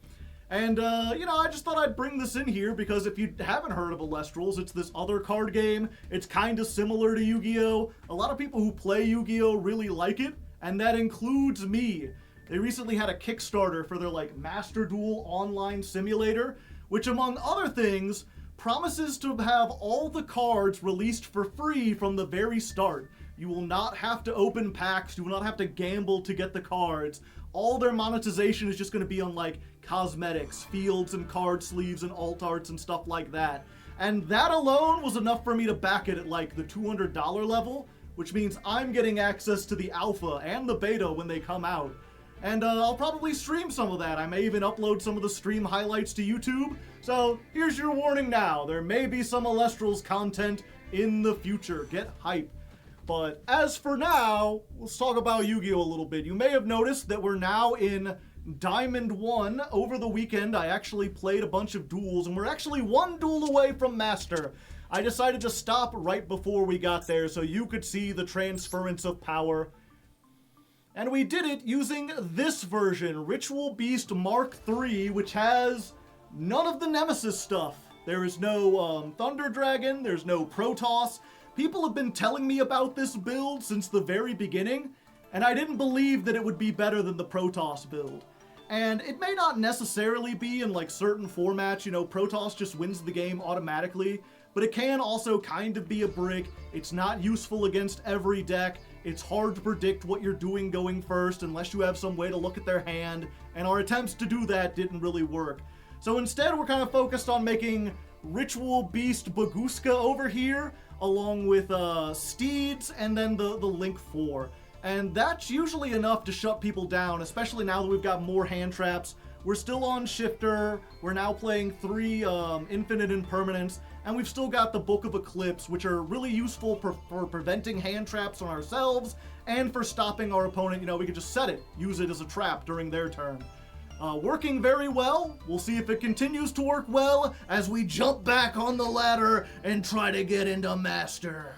And, I just thought I'd bring this in here because if you haven't heard of Alestrals, it's this other card game. It's kind of similar to Yu-Gi-Oh! A lot of people who play Yu-Gi-Oh! Really like it, and that includes me. They recently had a Kickstarter for their, Master Duel online simulator, which, among other things, promises to have all the cards released for free from the very start. You will not have to open packs, you will not have to gamble to get the cards. All their monetization is just going to be on, cosmetics, fields and card sleeves and alt arts and stuff like that. And that alone was enough for me to back it at, the $200 level, which means I'm getting access to the alpha and the beta when they come out. And I'll probably stream some of that. I may even upload some of the stream highlights to YouTube. So here's your warning now. There may be some Alestrals content in the future. Get hype. But as for now, let's talk about Yu-Gi-Oh! A little bit. You may have noticed that we're now in Diamond 1. Over the weekend, I actually played a bunch of duels, and we're actually one duel away from Master. I decided to stop right before we got there so you could see the transference of power. And we did it using this version, Ritual Beast Mark III, which has none of the Nemesis stuff. There is no Thunder Dragon, there's no Protoss. People have been telling me about this build since the very beginning, and I didn't believe that it would be better than the Protoss build. And it may not necessarily be in certain formats, Protoss just wins the game automatically, but it can also kind of be a brick. It's not useful against every deck. It's hard to predict what you're doing going first unless you have some way to look at their hand, and our attempts to do that didn't really work. So instead, we're kind of focused on making Ritual Beast Baguska over here, along with Steeds, and then the Link 4. And that's usually enough to shut people down, especially now that we've got more hand traps. We're still on Shifter. We're now playing 3 Infinite Impermanence, and we've still got the Book of Eclipse, which are really useful for preventing hand traps on ourselves and for stopping our opponent. You know, we could just set it, use it as a trap during their turn. Working very well. We'll see if it continues to work well as we jump back on the ladder and try to get into Master.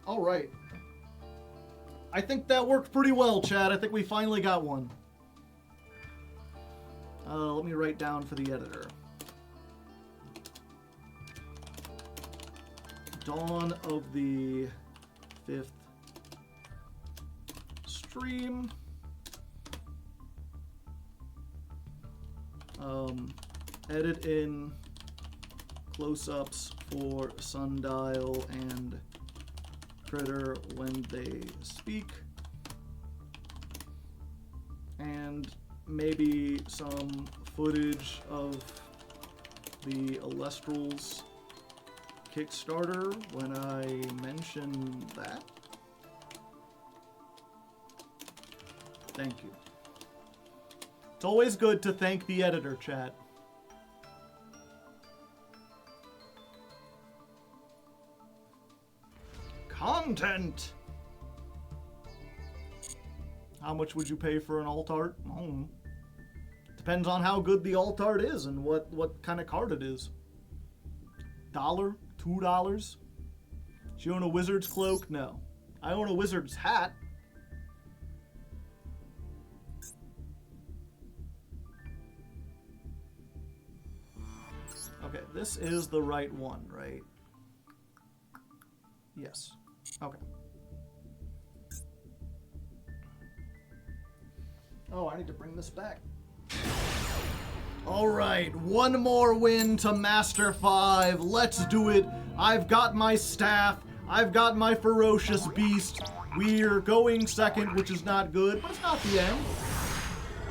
All right. I think that worked pretty well, Chad. I think we finally got one. Let me write down for the editor. Dawn of the 5th stream. Edit in close-ups for Sundial and Critter when they speak. And maybe some footage of the Alestrals Kickstarter when I mention that. Thank you. It's always good to thank the editor, chat. Content! How much would you pay for an alt art? Depends on how good the alt art is and what kind of card it is. $1? $2? Do you own a wizard's cloak? No. I own a wizard's hat. Okay, this is the right one, right? Yes. Okay. Oh, I need to bring this back. All right, one more win to Master 5. Let's do it. I've got my staff. I've got my ferocious beast. We're going second, which is not good, but it's not the end.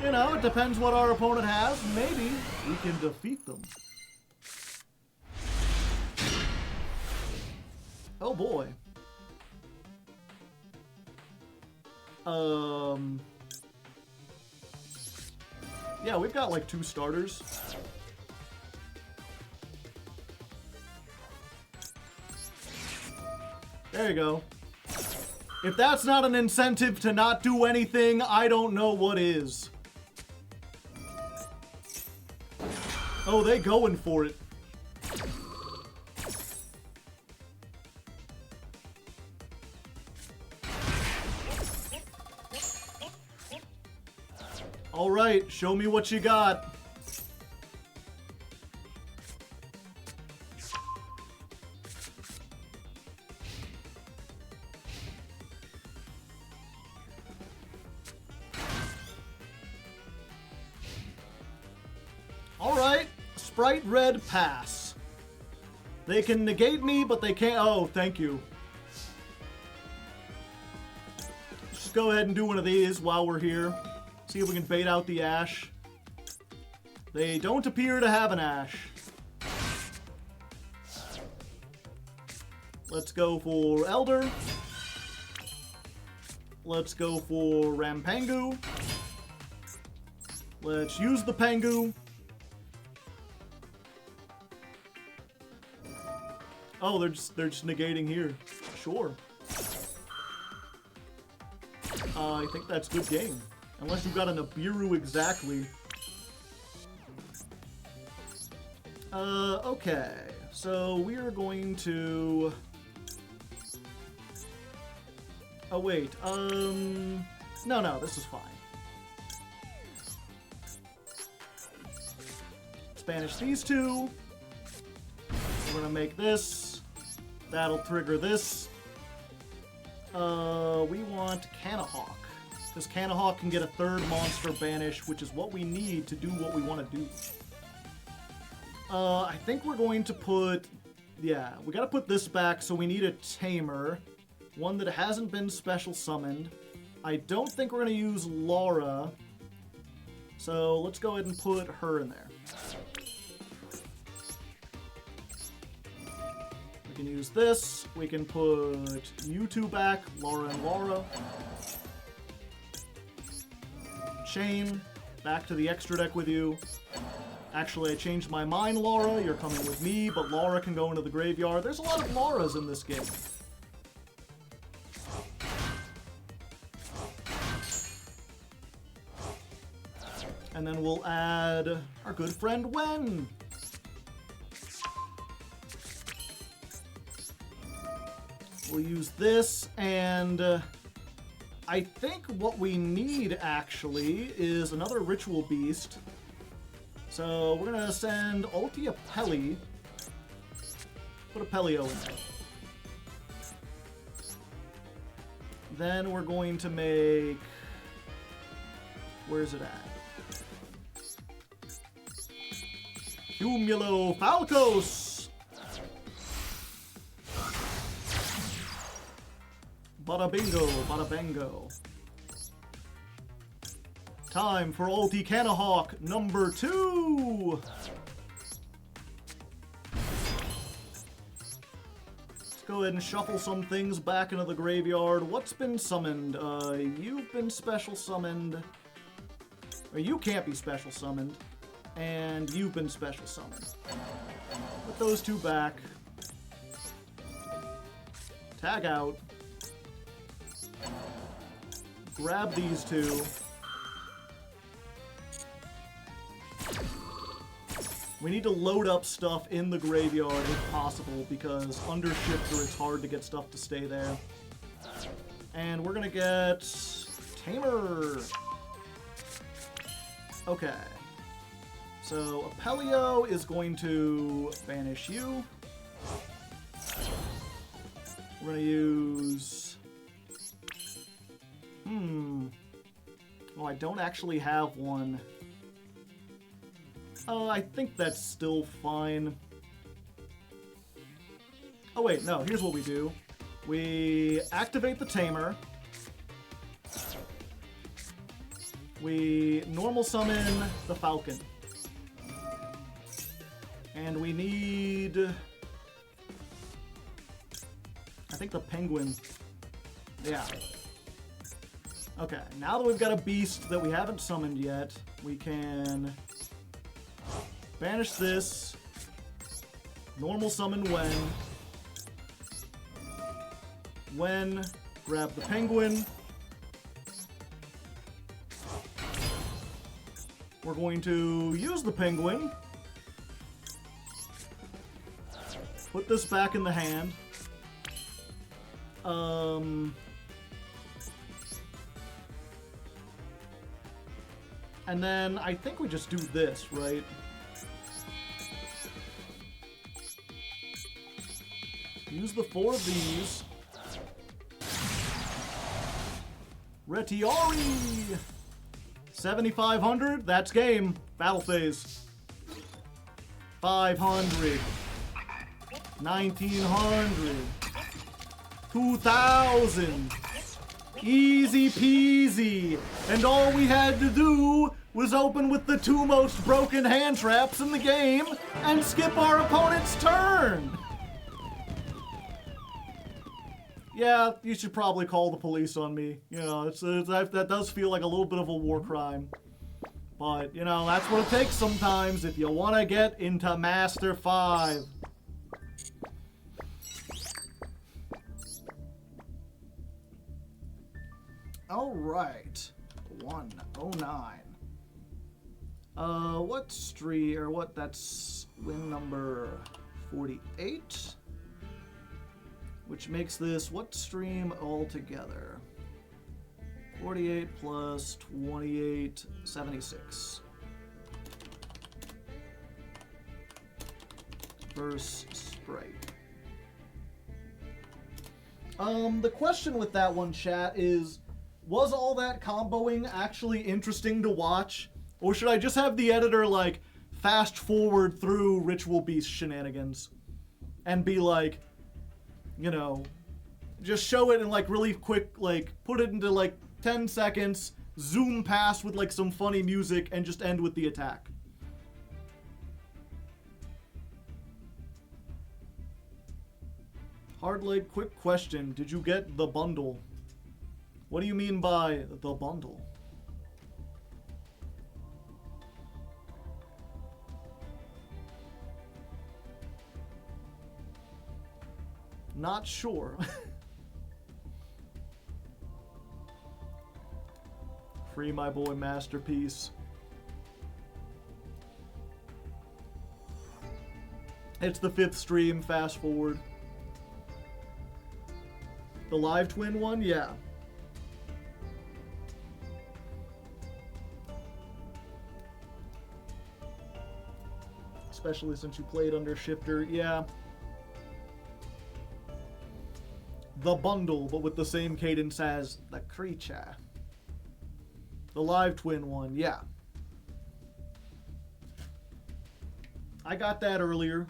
You know, it depends what our opponent has. Maybe we can defeat them. Oh boy. Yeah, we've got like 2 starters. There you go. If that's not an incentive to not do anything, I don't know what is. Oh, they going for it. All right, show me what you got. All right, Sprite Red pass. They can negate me, but they can't. Oh, thank you. Just go ahead and do one of these while we're here. See if we can bait out the Ash. They don't appear to have an Ash. Let's go for Elder. Let's go for Rampangu. Let's use the Pangu. Oh, they're just negating here. Sure. I think that's good game. Unless you've got a Nibiru exactly. Okay. So we are going to... Oh, wait. No, this is fine. Spanish these 2. We're gonna make this. That'll trigger this. We want Canahawk. Because Canahawk can get a 3rd monster banish, which is what we need to do what we want to do. I think we're going to put... Yeah, we gotta put this back, so we need a Tamer. One that hasn't been special summoned. I don't think we're gonna use Laura. So let's go ahead and put her in there. We can use this. We can put you 2 back, Laura and Laura. Chain. back to the extra deck with you. Actually, I changed my mind, Laura. You're coming with me, but Laura can go into the graveyard. There's a lot of Lauras in this game. And then we'll add our good friend Wen. We'll use this, and I think what we need, actually, is another Ritual Beast. So we're going to send Ulti a Peli. Put a Pelio in there. Then we're going to make... Where's it at? Cumulo Falcos! Bada bingo, bada bango. Time for Ulti Canahawk number 2! Let's go ahead and shuffle some things back into the graveyard. What's been summoned? You've been special summoned. Or you can't be special summoned. And you've been special summoned. Put those two back. Tag out. Grab these two. We need to load up stuff in the graveyard if possible, because under Shifter it's hard to get stuff to stay there. And we're gonna get Tamer. Okay. So Apelio is going to banish you. We're gonna use... Oh, I don't actually have one. I think that's still fine. Oh wait, no, here's what we do. We activate the Tamer. We normal summon the Falcon. And we need... I think the Penguin. Yeah. Okay, now that we've got a beast that we haven't summoned yet, we can banish this, normal summon Wen, grab the Penguin. We're going to use the Penguin, put this back in the hand. And then I think we just do this, right? Use the 4 of these. Retiari! 7,500, that's game. Battle phase. 500. 1,900. 2,000. Easy peasy. And all we had to do was open with the 2 most broken hand traps in the game and skip our opponent's turn. Yeah, you should probably call the police on me. You know, that does feel like a little bit of a war crime. But, you know, that's what it takes sometimes if you want to get into Master 5. Alright. 109. What street, or what, that's win number 48? Which makes this, what stream altogether? 48 plus 28, 76. Verse Sprite. The question with that one, chat, is, was all that comboing actually interesting to watch? Or should I just have the editor, like, fast forward through Ritual Beast shenanigans? And be like, you know, just show it in, like, really quick, like, put it into, like, 10 seconds, zoom past with, like, some funny music, and just end with the attack. Hardleg, quick question. Did you get the bundle? What do you mean by the bundle? Not sure. Free my boy Masterpiece. It's the 5th stream, fast forward. The live twin one? Yeah. Especially since you played under Shifter, yeah. The bundle, but with the same cadence as the creature. The live twin one, yeah. I got that earlier.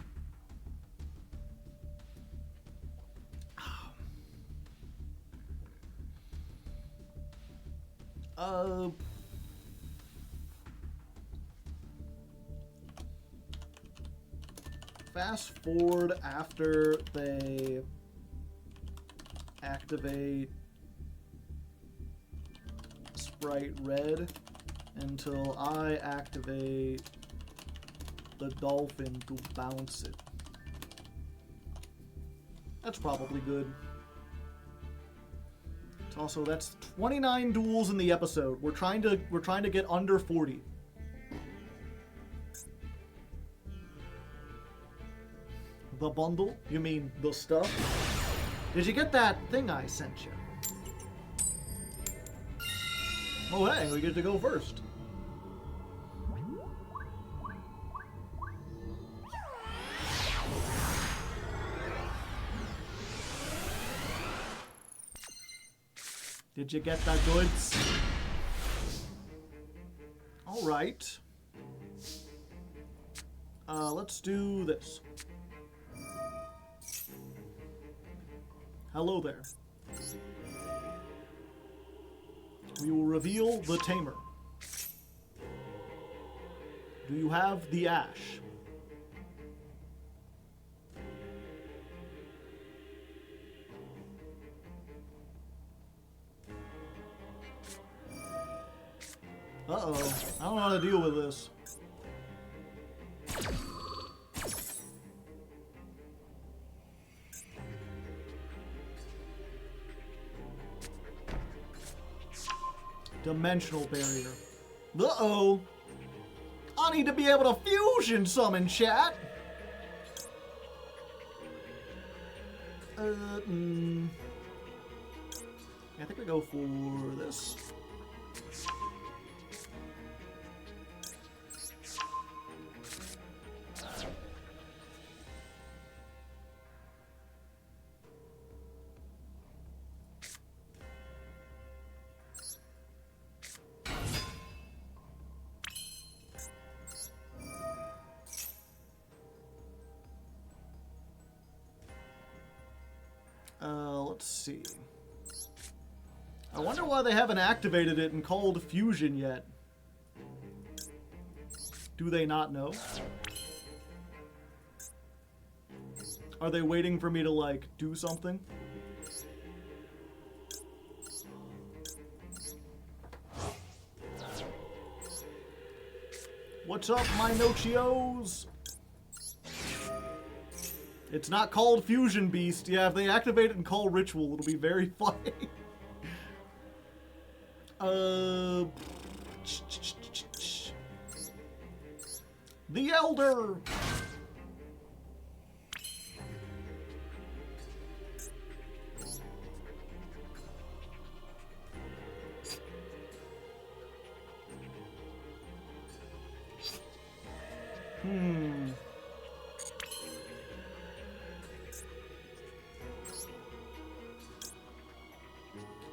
Fast forward after they activate Sprite Red until I activate the dolphin to bounce it. That's probably good. It's also, that's 29 duels in the episode. We're trying to get under 40. The bundle? You mean the stuff? Did you get that thing I sent you? Oh hey, we get to go first. Did you get the goods? Alright. Let's do this. Hello there. We will reveal the Tamer. Do you have the Ash? Uh-oh. I don't know how to deal with this. Dimensional barrier. Uh-oh. I need to be able to fusion summon, chat. I think we go for this. Let's see. I wonder why they haven't activated it and called Fusion yet. Do they not know? Are they waiting for me to, like, do something? What's up, my Nochios? It's not called Fusion Beast. Yeah, if they activate it and call Ritual, it'll be very funny. The Elder!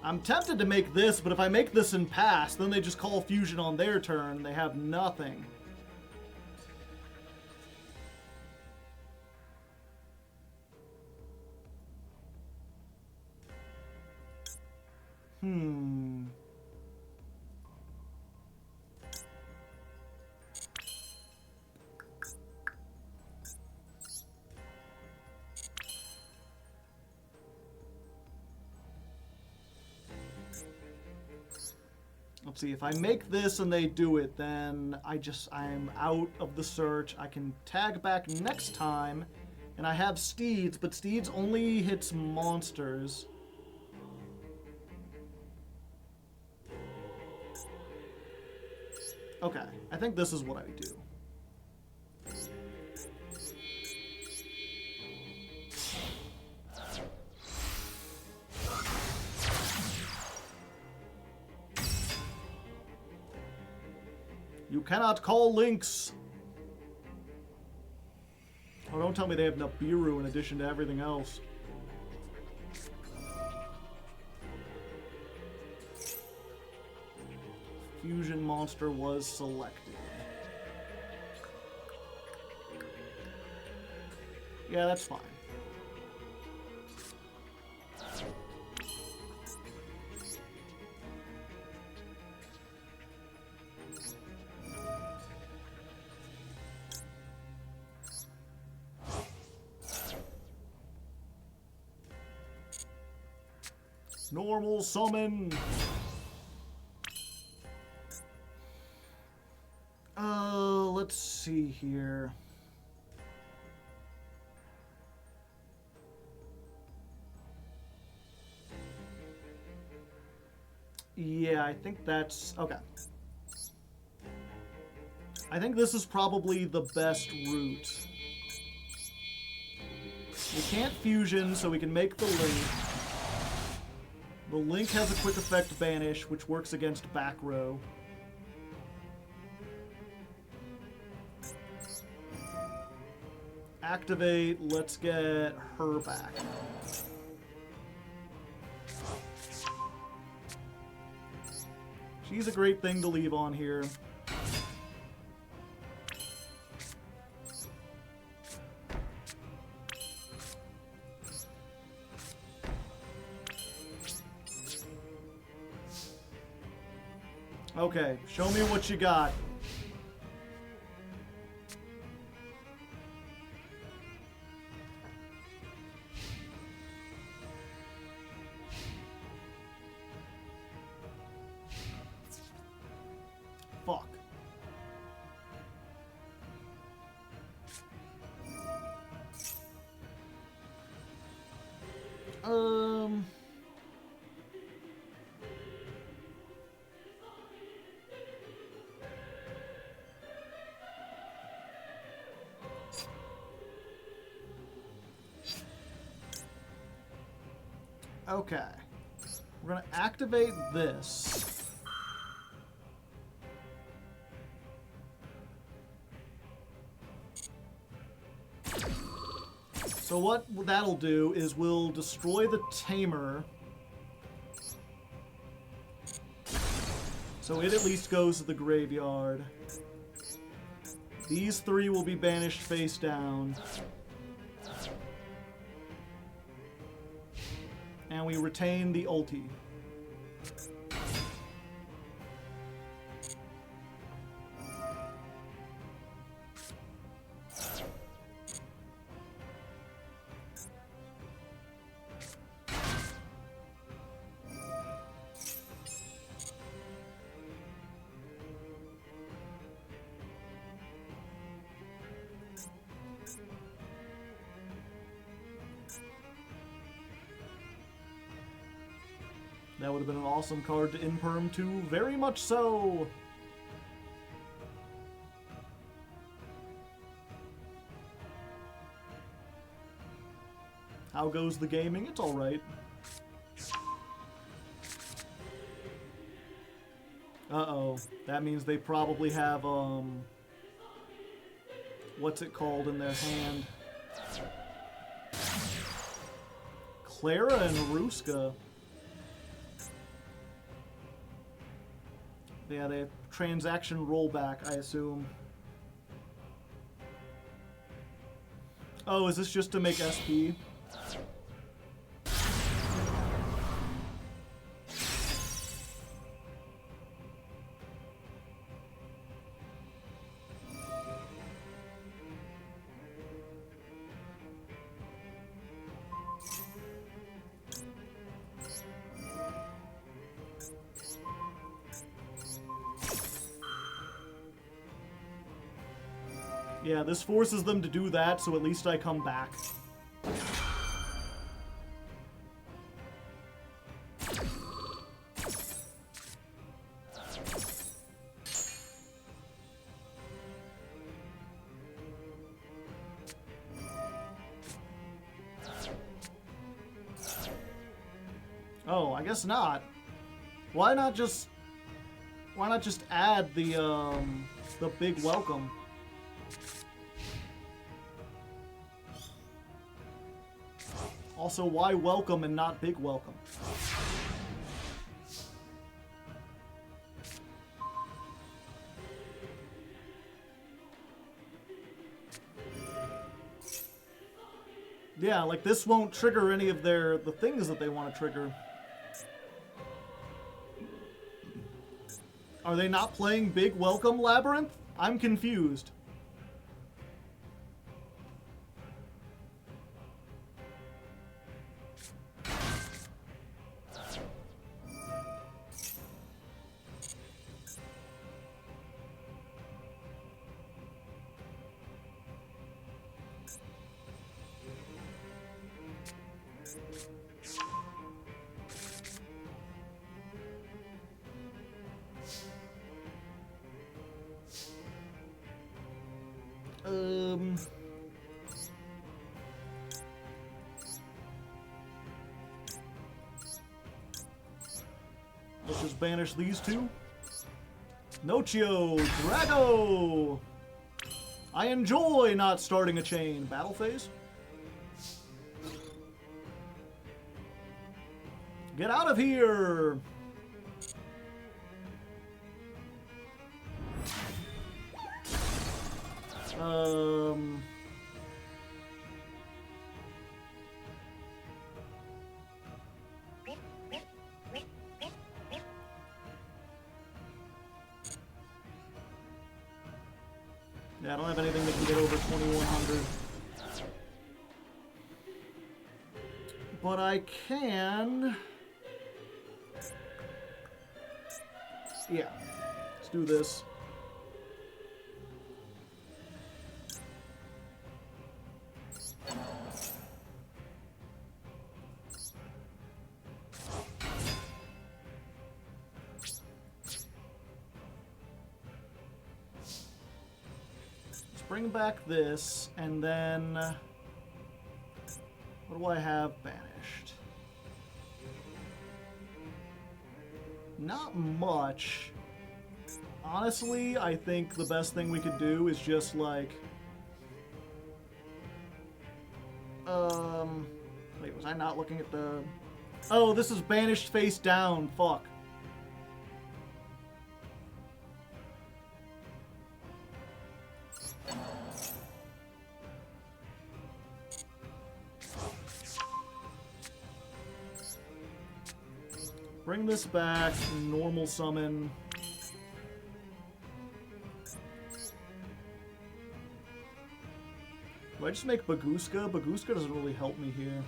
I'm tempted to make this, but if I make this and pass, then they just call Fusion on their turn. They have nothing. Let's see, if I make this and they do it, then I'm out of the search. I can tag back next time And I have Steeds, but Steeds only hits monsters. Okay, I think this is what I would do. You cannot call links. Oh, don't tell me they have Nibiru in addition to everything else. Fusion monster was selected. Yeah, that's fine. Normal summon. Let's see here. Yeah, I think that's okay. I think this is probably the best route. We can't fusion, so we can make the link. The link has a quick effect banish, which works against back row. Activate, let's get her back. She's a great thing to leave on here. Okay, show me what you got. Fuck. Okay. We're gonna activate this. So what that'll do is we'll destroy the Tamer. So it at least goes to the graveyard. These three will be banished face down. And we retain the ulti. That would have been an awesome card to imperm to, very much so. How goes the gaming? It's alright. Uh-oh. That means they probably have, what's it called in their hand? Clara and Ruska. Yeah, they have transaction rollback, I assume. Oh, is this just to make SP? Yeah, this forces them to do that, so at least I come back. Oh, I guess not. Why not just add the big welcome? Also, why welcome and not big welcome? Yeah, like this won't trigger any of the things that they want to trigger. Are they not playing Big Welcome Labyrinth? I'm confused. Let's just banish these two. Nocio, Drago! I enjoy not starting a chain. Battle phase? Get out of here! Yeah, I don't have anything that can get over 2100. But I can... Yeah. Let's do this. Bring back this, and then what do I have banished? Not much. Honestly, I think the best thing we could do is just like wait, was I not looking at the... Oh, this is banished face down. Fuck. Bring this back, normal summon. Do I just make Baguska? Baguska doesn't really help me here.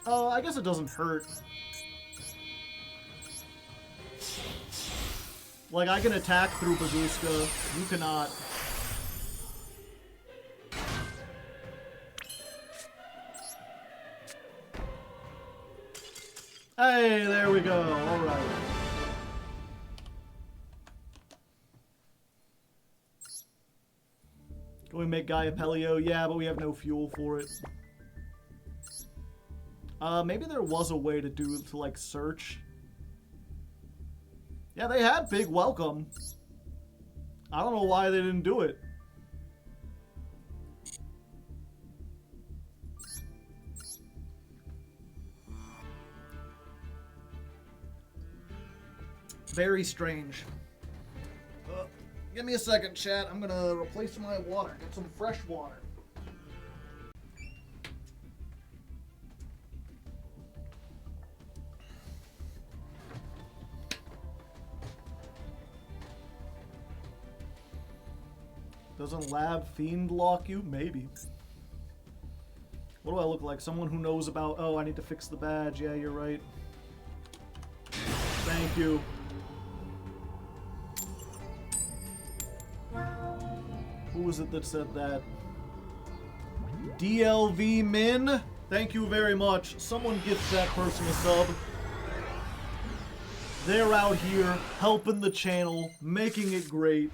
I guess it doesn't hurt. Like, I can attack through Baguska. You cannot. Hey, there we go. All right. Can we make Gaia Pelio? Yeah, but we have no fuel for it. Maybe there was a way to like, search. Yeah, they had Big Welcome. I don't know why they didn't do it. Very strange. Give me a second, chat. I'm gonna replace my water. Get some fresh water. Doesn't Lab Fiend lock you? Maybe. What do I look like? Someone who knows about... Oh, I need to fix the badge. Yeah, you're right. Thank you. Who was it that said that? DLV Min? Thank you very much. Someone gifts that person a sub. They're out here helping the channel, making it great.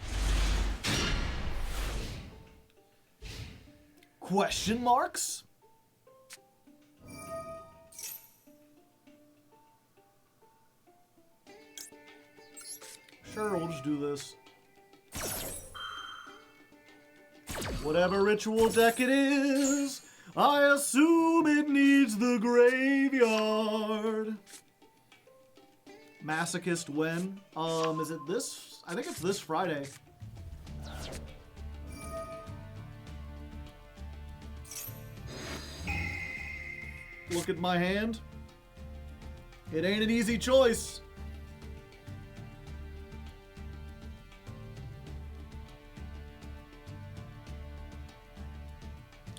Question marks? Sure, we'll just do this. Whatever ritual deck it is, I assume it needs the graveyard. Masochist when? Is it this? I think it's this Friday. Look at my hand. It ain't an easy choice.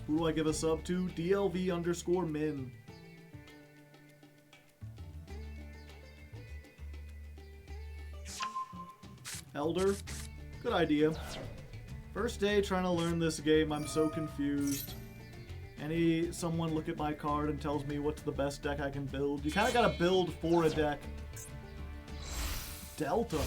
Who do I give a sub to? DLV_min. Elder? Good idea. First day trying to learn this game, I'm so confused. Someone look at my card and tells me what's the best deck I can build. You kind of gotta build for a deck. Delta.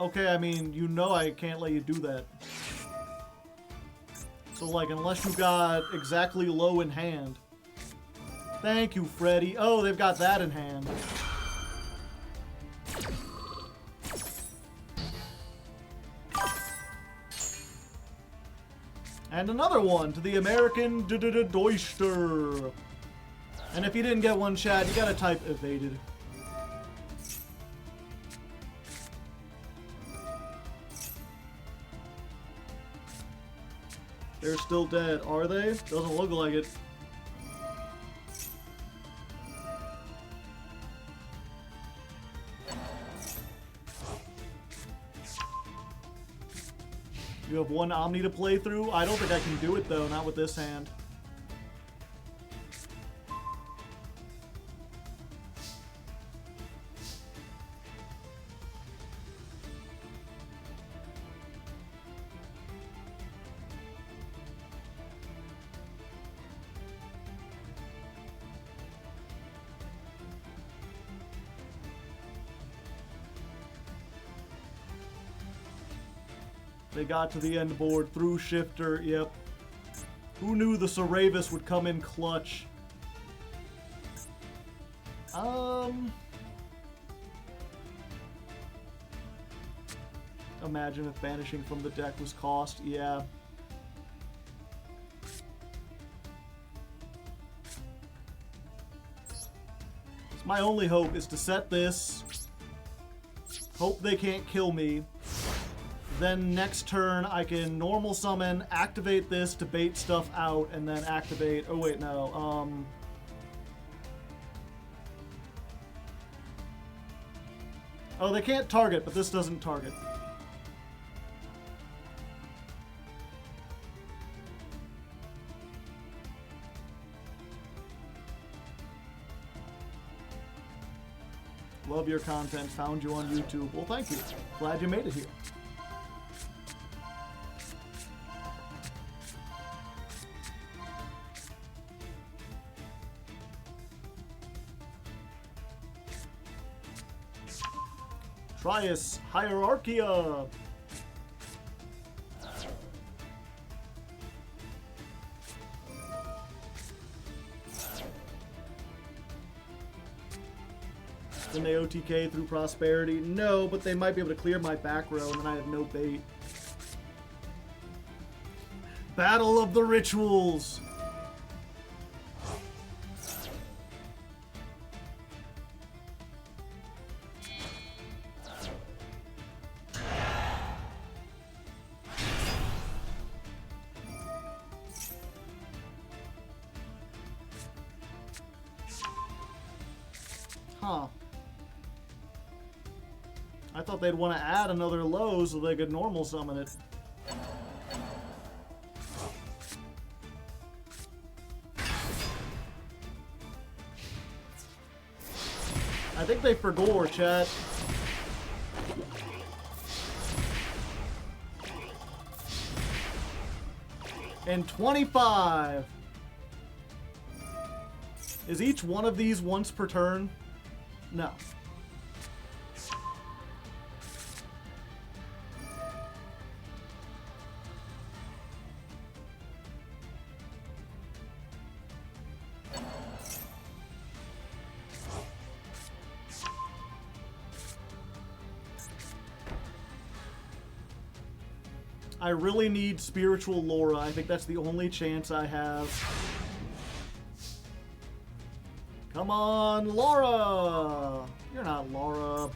Okay, I mean, you know I can't let you do that. So, like, unless you got exactly low in hand. Thank you, Freddy. Oh, they've got that in hand. And another one to the American Deutscher. And if you didn't get one, Chad, you gotta type evaded. They're still dead, are they? Doesn't look like it. You have one Omni to play through? I don't think I can do it though, not with this hand. They got to the end board through Shifter, yep. Who knew the Saravis would come in clutch? Imagine if banishing from the deck was cost, yeah. So my only hope is to set this, hope they can't kill me. Then next turn, I can normal summon, activate this to bait stuff out, and then activate... Oh, wait, no. Oh, they can't target, but this doesn't target. Love your content. Found you on YouTube. Well, thank you. Glad you made it here. Trias Hierarchia. Can they OTK through Prosperity? No, but they might be able to clear my back row and then I have no bait. Battle of the Rituals. Huh. I thought they'd want to add another low so they could normal summon it. I think they forgot, chat. And 25. Is each one of these once per turn? No. I really need Spiritual Laura. I think that's the only chance I have. Come on, Laura! You're not Laura.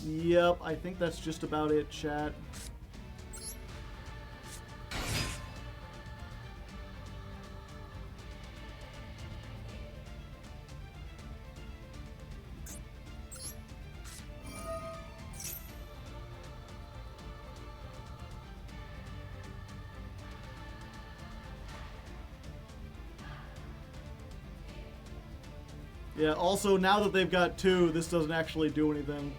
Yep, I think that's just about it, chat. Yeah, also, now that they've got 2, this doesn't actually do anything.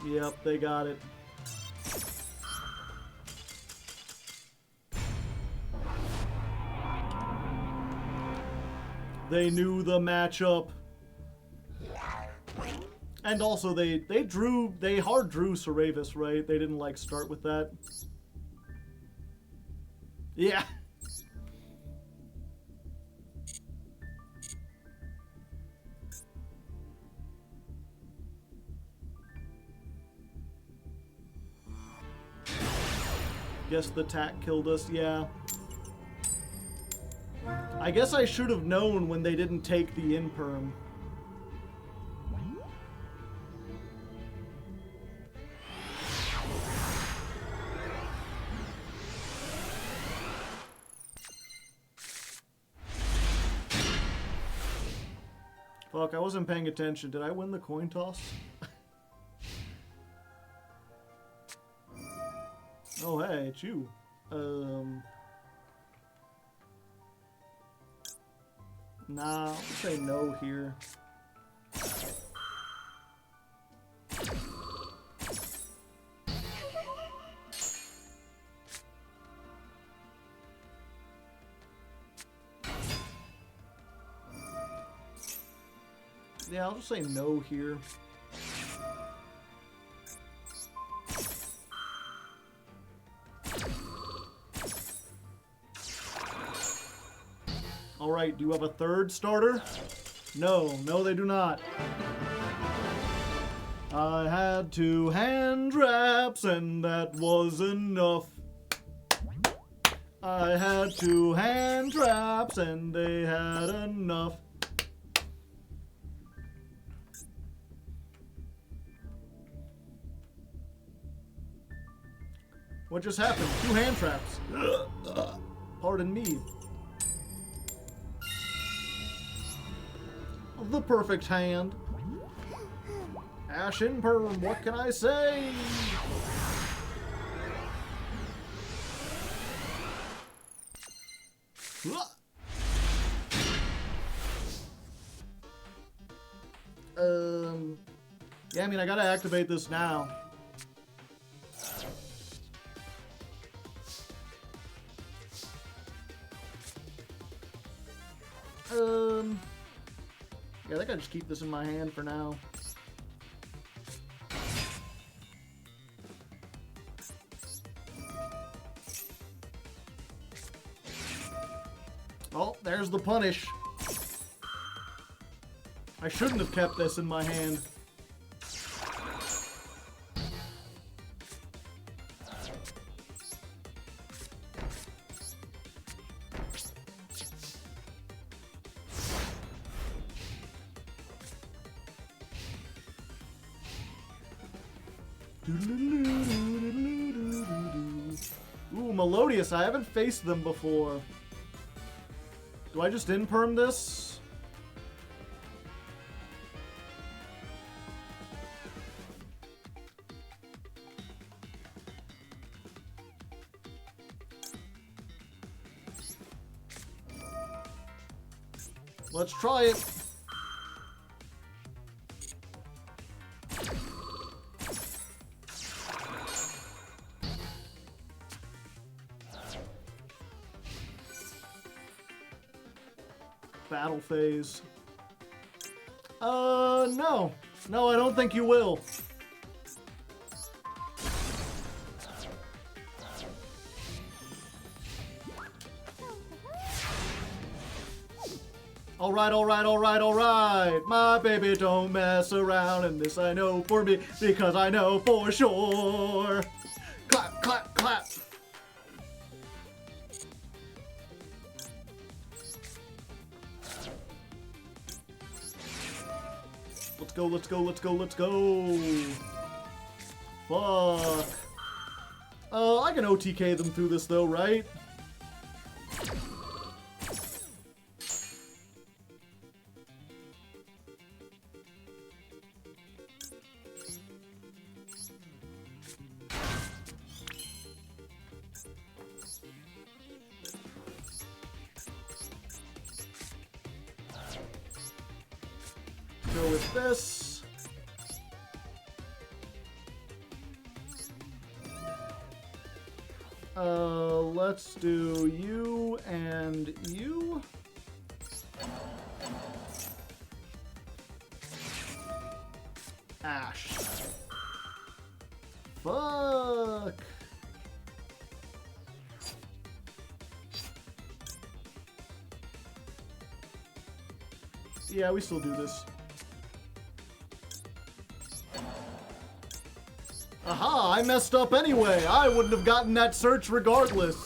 Yep, they got it. They knew the matchup. And also, they hard drew Saravis, right? They didn't, like, start with that. Yeah. Guess the tack killed us, yeah. I guess I should have known when they didn't take the imperm. Fuck, I wasn't paying attention. Did I win the coin toss? Oh, hey, it's you. Nah, I'll say no here. Yeah, I'll just say no here. Alright, do you have a third starter? No, no they do not. I had 2 hand traps and that was enough. I had 2 hand traps and they had enough. What just happened? 2 hand traps. Pardon me. The perfect hand. Ash in perm, what can I say? Yeah, I mean, I gotta activate this now. Yeah, I think I just keep this in my hand for now. Oh, there's the punish. I shouldn't have kept this in my hand. Ooh, Melodious. I haven't faced them before. Do I just in-perm this? Let's try it. Battle phase. No. No, I don't think you will. Alright, alright, alright, alright. My baby don't mess around, and this I know for me, because I know for sure. Clap, clap, clap. Let's go, let's go, let's go, let's go. Fuck. I can OTK them through this though, right? Go with this. Let's do you and you. Ash. Fuck. Yeah, we still do this. Aha, I messed up anyway. I wouldn't have gotten that search regardless.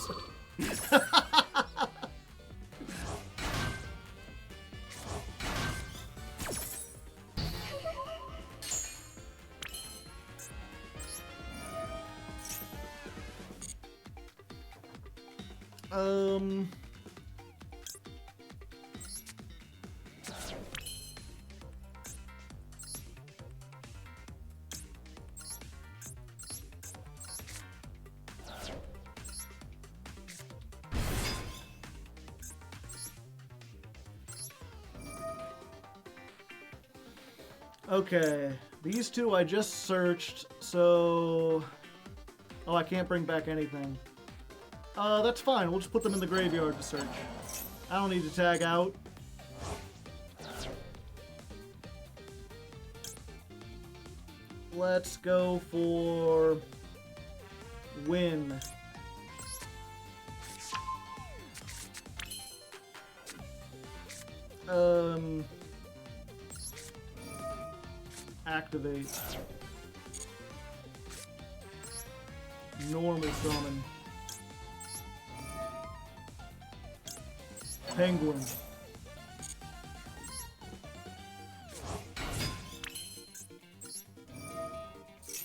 Okay, these two I just searched, so... Oh, I can't bring back anything. That's fine, we'll just put them in the graveyard to search. I don't need to tag out. Let's go for... Win. Activate. Normal summon. Penguin.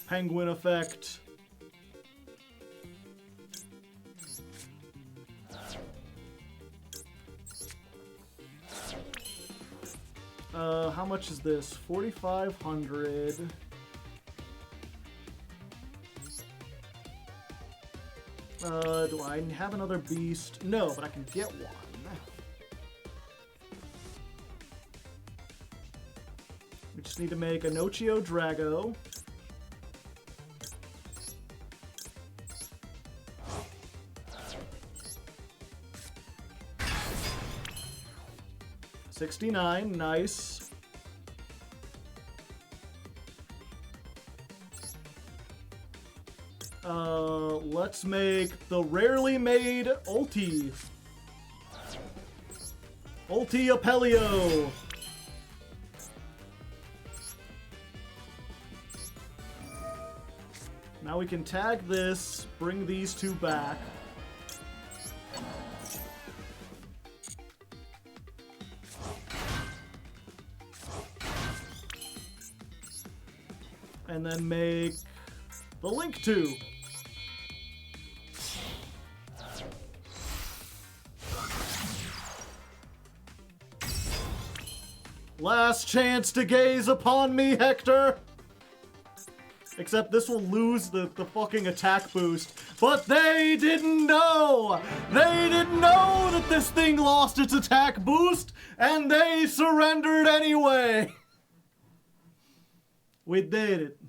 Penguin effect. How much is this? 4,500. Do I have another beast? No, but I can get one. We just need to make a Nochio Drago. $69, nice. Let's make the rarely made Ulti. Ulti Apelio. Now we can tag this, bring these two back. And then make the link to. Last chance to gaze upon me, Hector! Except this will lose the fucking attack boost. But they didn't know! They didn't know that this thing lost its attack boost, and they surrendered anyway! We did it.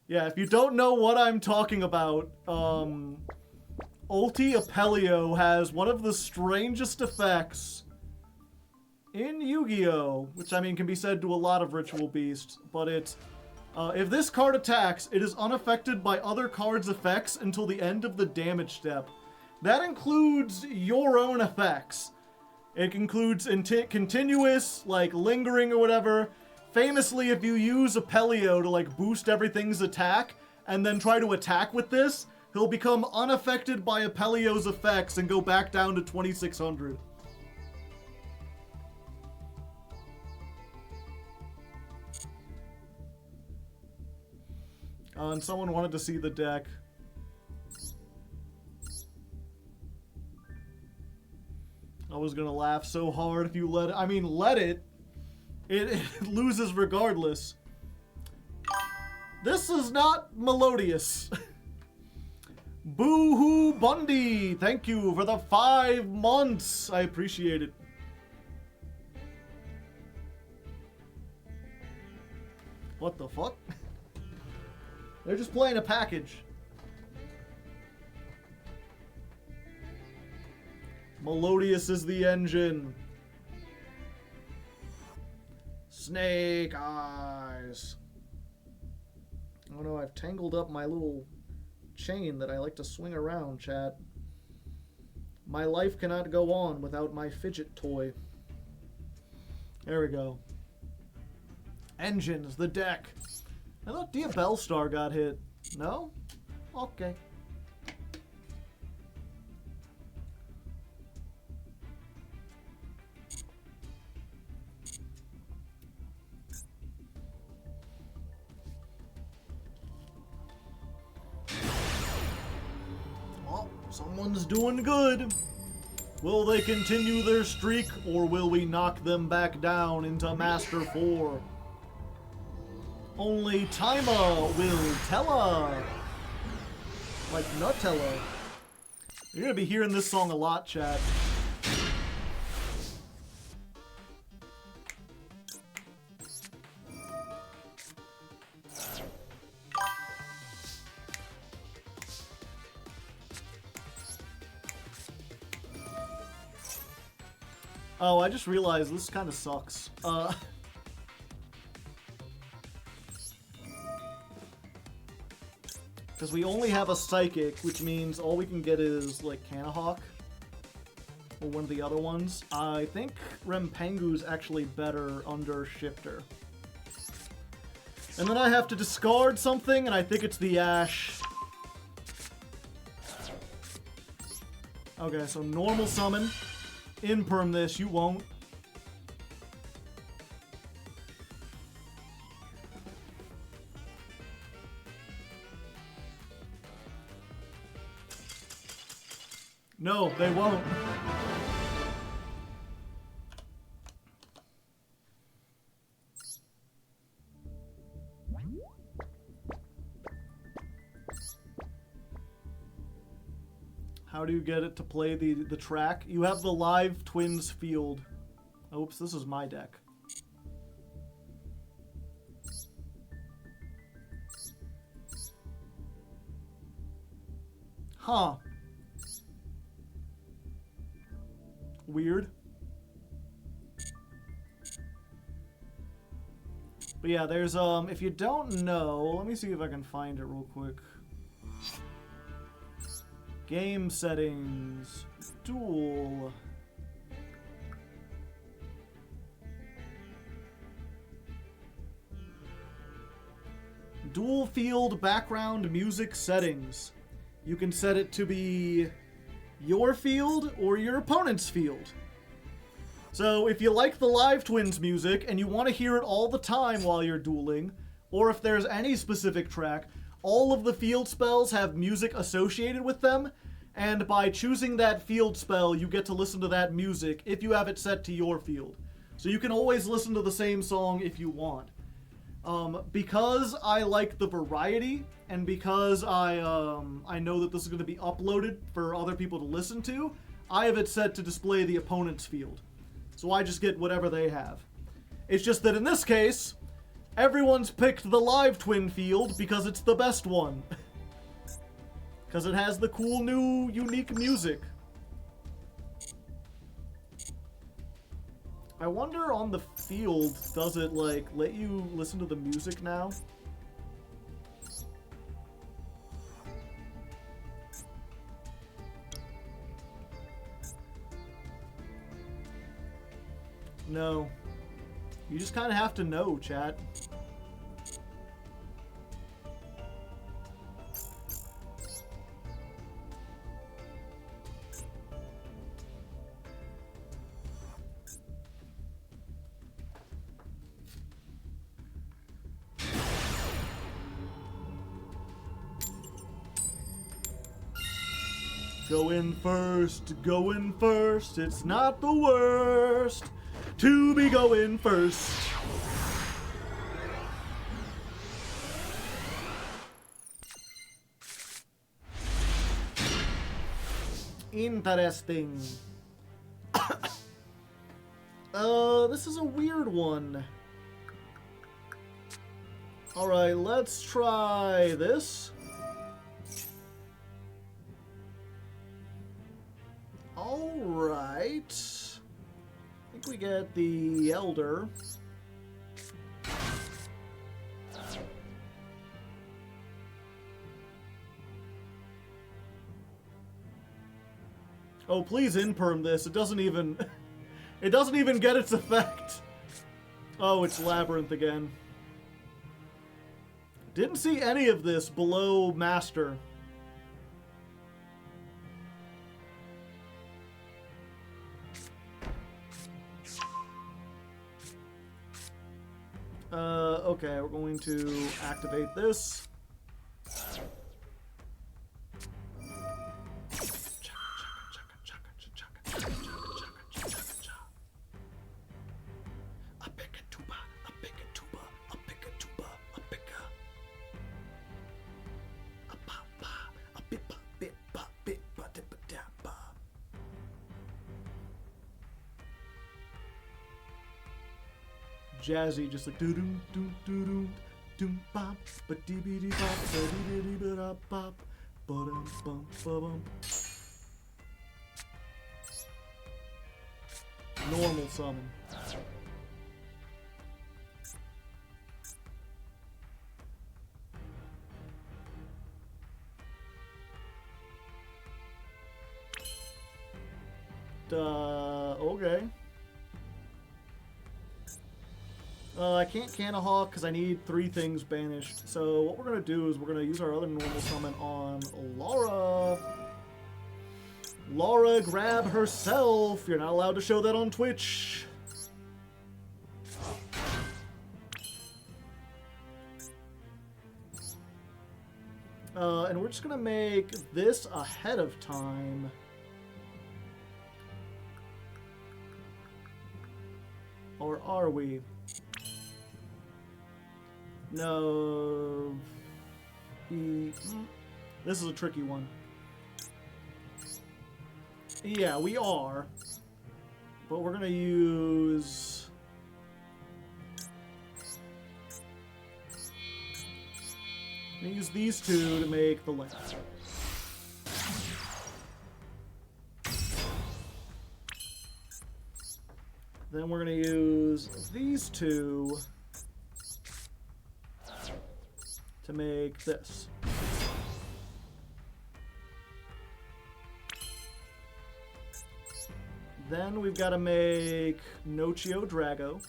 Yeah, if you don't know what I'm talking about, Ulti Apelio has one of the strangest effects in Yu-Gi-Oh! Which, I mean, can be said to a lot of Ritual Beasts, but it's... if this card attacks, it is unaffected by other cards' effects until the end of the damage step. That includes your own effects. It includes continuous, like, lingering or whatever. Famously, if you use Apelio to, like, boost everything's attack, and then try to attack with this, he'll become unaffected by Apelio's effects and go back down to 2600. And someone wanted to see the deck. I was gonna laugh so hard if you let it. I mean, let it. It loses regardless. This is not melodious. Boo-hoo Bundy, thank you for the 5 months. I appreciate it. What the fuck? They're just playing a package. Melodious is the engine. Snake eyes. Oh no, I've tangled up my little chain that I like to swing around, chat. My life cannot go on without my fidget toy. There we go. Engines, the deck. I thought Diabellstar got hit. No? Okay. Well, someone's doing good. Will they continue their streak, or will we knock them back down into Master 4? Only Tima will tell. Like Nutella. You're gonna be hearing this song a lot, chat. Oh, I just realized this kind of sucks. Because we only have a Psychic, which means all we can get is, like, Kanahawk. Or one of the other ones. I think Rempengu's actually better under Shifter. And then I have to discard something, and I think it's the Ash. Okay, so normal summon. Imperm this, you won't. No, they won't. How do you get it to play the track? You have the Live Twins field. Oops, this is my deck. Huh. Weird. But yeah, there's, if you don't know, let me see if I can find it real quick. Game settings, duel. Dual field background music settings. You can set it to be your field or your opponent's field. So if you like the Live Twins music and you want to hear it all the time while you're dueling, or if there's any specific track, all of the field spells have music associated with them, and by choosing that field spell, you get to listen to that music if you have it set to your field. So you can always listen to the same song if you want. Because I like the variety, and because I know that this is going to be uploaded for other people to listen to, I have it set to display the opponent's field. So I just get whatever they have. It's just that in this case, everyone's picked the live twin field because it's the best one. Because it has the cool new unique music. I wonder on the field, does it like let you listen to the music now? No. You just kind of have to know, chat. Go in first, it's not the worst to be going first. Interesting. This is a weird one. Alright, let's try this. Alright. I think we get the Elder. Oh, please imperm this. It doesn't even... It doesn't even get its effect. Oh, it's Labyrinth again. Didn't see any of this below Master. Okay, we're going to activate this. Jazzy, just like doo-doo, doo-doo, doom bop, ba dee bee dee bop, ba dee dee dee ba bop, ba dum bum ba bum. Normal summon. Okay. I can't Canahawk because I need 3 things banished. So what we're going to do is we're going to use our other normal summon on Laura. Laura, grab herself. You're not allowed to show that on Twitch. And we're just going to make this ahead of time. Or are we? No. This is a tricky one. Yeah, we are. But we're gonna use... these 2 to make the link. Then we're gonna use these 2 to make this. Then we've got to make Nochio Drago.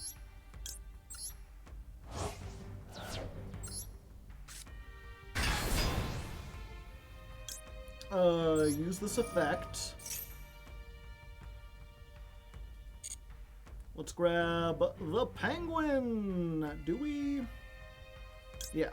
Use this effect. Let's grab the penguin. Do we? Yeah.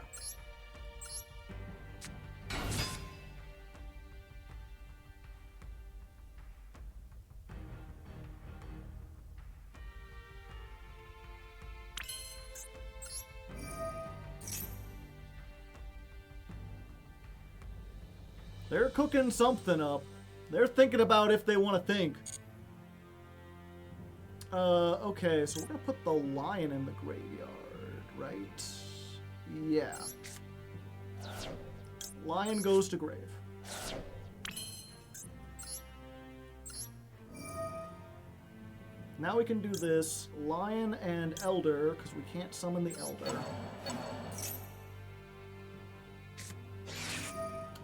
They're cooking something up. They're thinking about if they want to think. Okay, so we're gonna put the lion in the graveyard, right? Yeah. Lion goes to grave. Now we can do this. Lion and Elder, because we can't summon the Elder.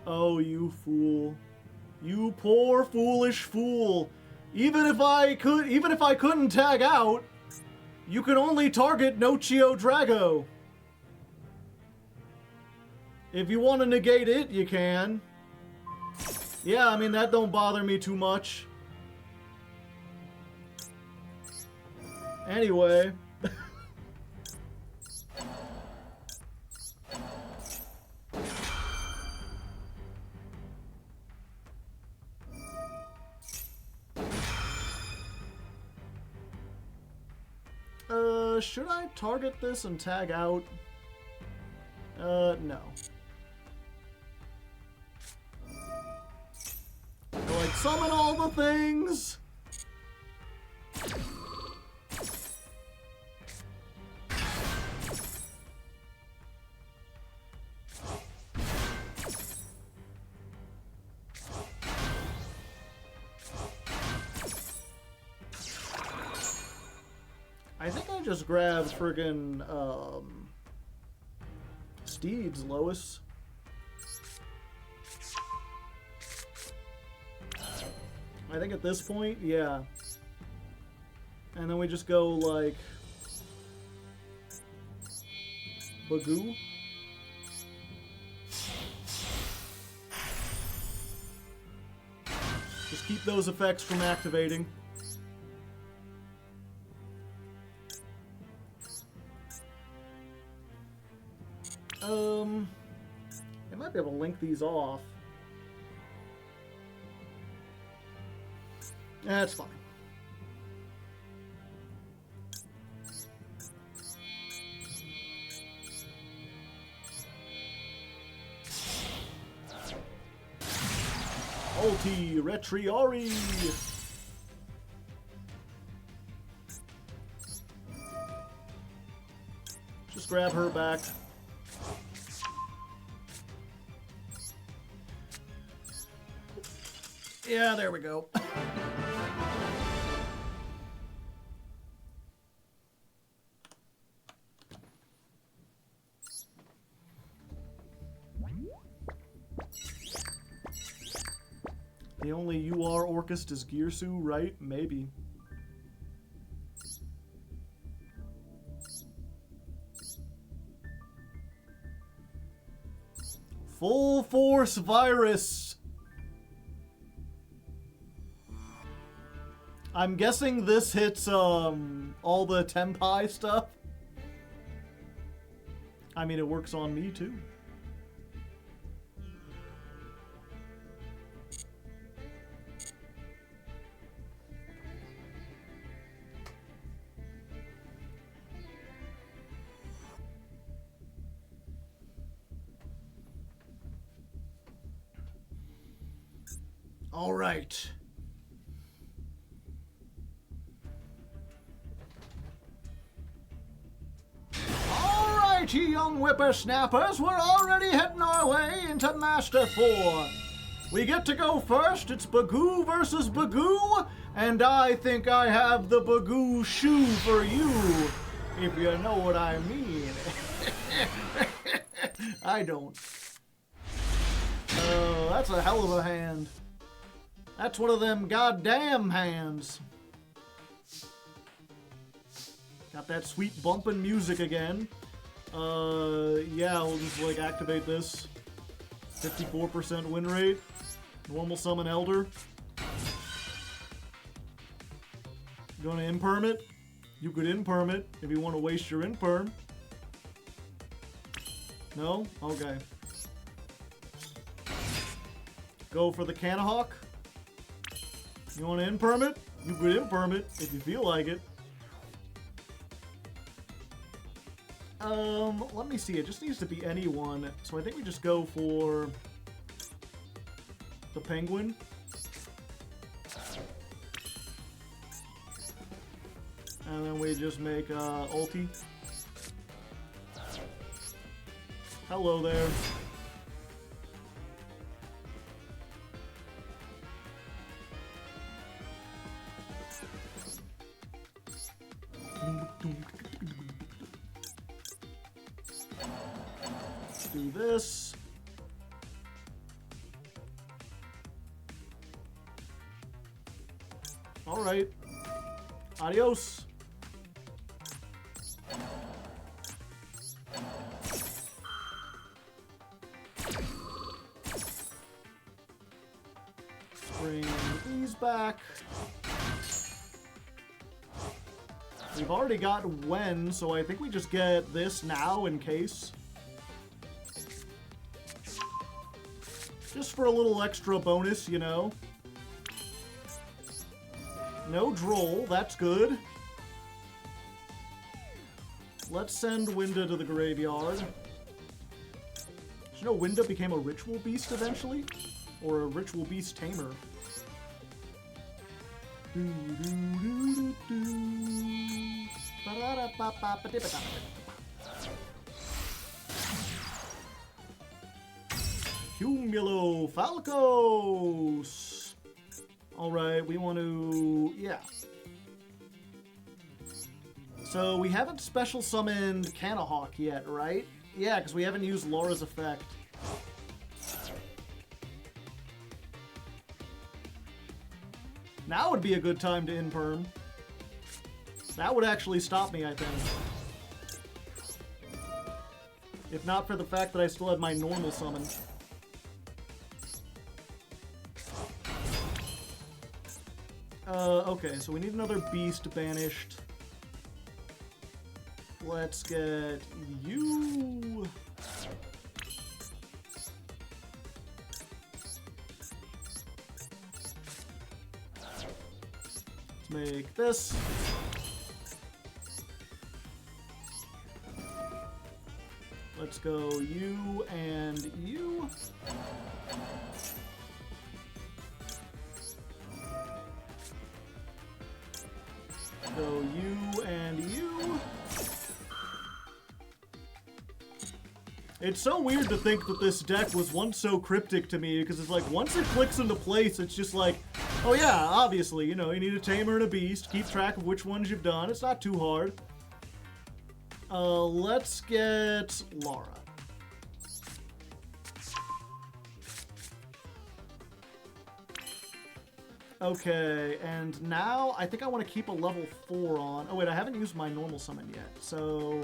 Oh, you fool. You poor foolish fool. Even if I couldn't tag out, you can only target Nochio Drago. If you want to negate it, you can. Yeah, I mean, that don't bother me too much. Anyway. Should I target this and tag out? No. Like, summon all the things! I think I just grabbed friggin' Steeds, Lois. I think at this point, yeah. And then we just go like Bagoo. Just keep those effects from activating. I might be able to link these off. That's fine. Ulti Retriari. Just grab her back. Yeah, there we go. The only UR Orcust is Gearsu, right? Maybe. Full Force Virus! I'm guessing this hits, all the Tenpai stuff. I mean, it works on me, too. All right. You young whippersnappers, we're already heading our way into Master 4. We get to go first. It's Bagoo versus Bagoo, and I think I have the Bagoo shoe for you, if you know what I mean. I don't. Oh, that's a hell of a hand. That's one of them goddamn hands. Got that sweet bumpin' music again. Yeah, we'll just, like, activate this. 54% win rate. Normal summon Elder. You gonna imperm it? You could imperm it if you want to waste your imperm. No? Okay. Go for the Canahawk. You want to imperm it? You could imperm it if you feel like it. Let me see. It just needs to be anyone. So I think we just go for the Penguin. And then we just make ulti. Hello there. Do this. All right. Adios. Bring these back. We've already got Wen, so I think we just get this now in case. Just for a little extra bonus, you know. No Droll, that's good. Let's send Winda to the graveyard. Did you know Winda became a Ritual Beast eventually? Or a Ritual Beast Tamer? Cumulo Falcos! Alright, we want to... yeah. So, we haven't special summoned Canahawk yet, right? Yeah, because we haven't used Laura's effect. Now would be a good time to imperm. That would actually stop me, I think. If not for the fact that I still had my normal summon. Okay, so we need another beast banished. Let's get you. Let's make this. Let's go you and you. Go you and you. It's so weird to think that this deck was once so cryptic to me, because it's like, once it clicks into place, it's just like, oh yeah, obviously, you know, you need a Tamer and a Beast, keep track of which ones you've done, it's not too hard. Let's get Lara. Okay, and now I think I want to keep a level 4 on. Oh wait, I haven't used my normal summon yet, so...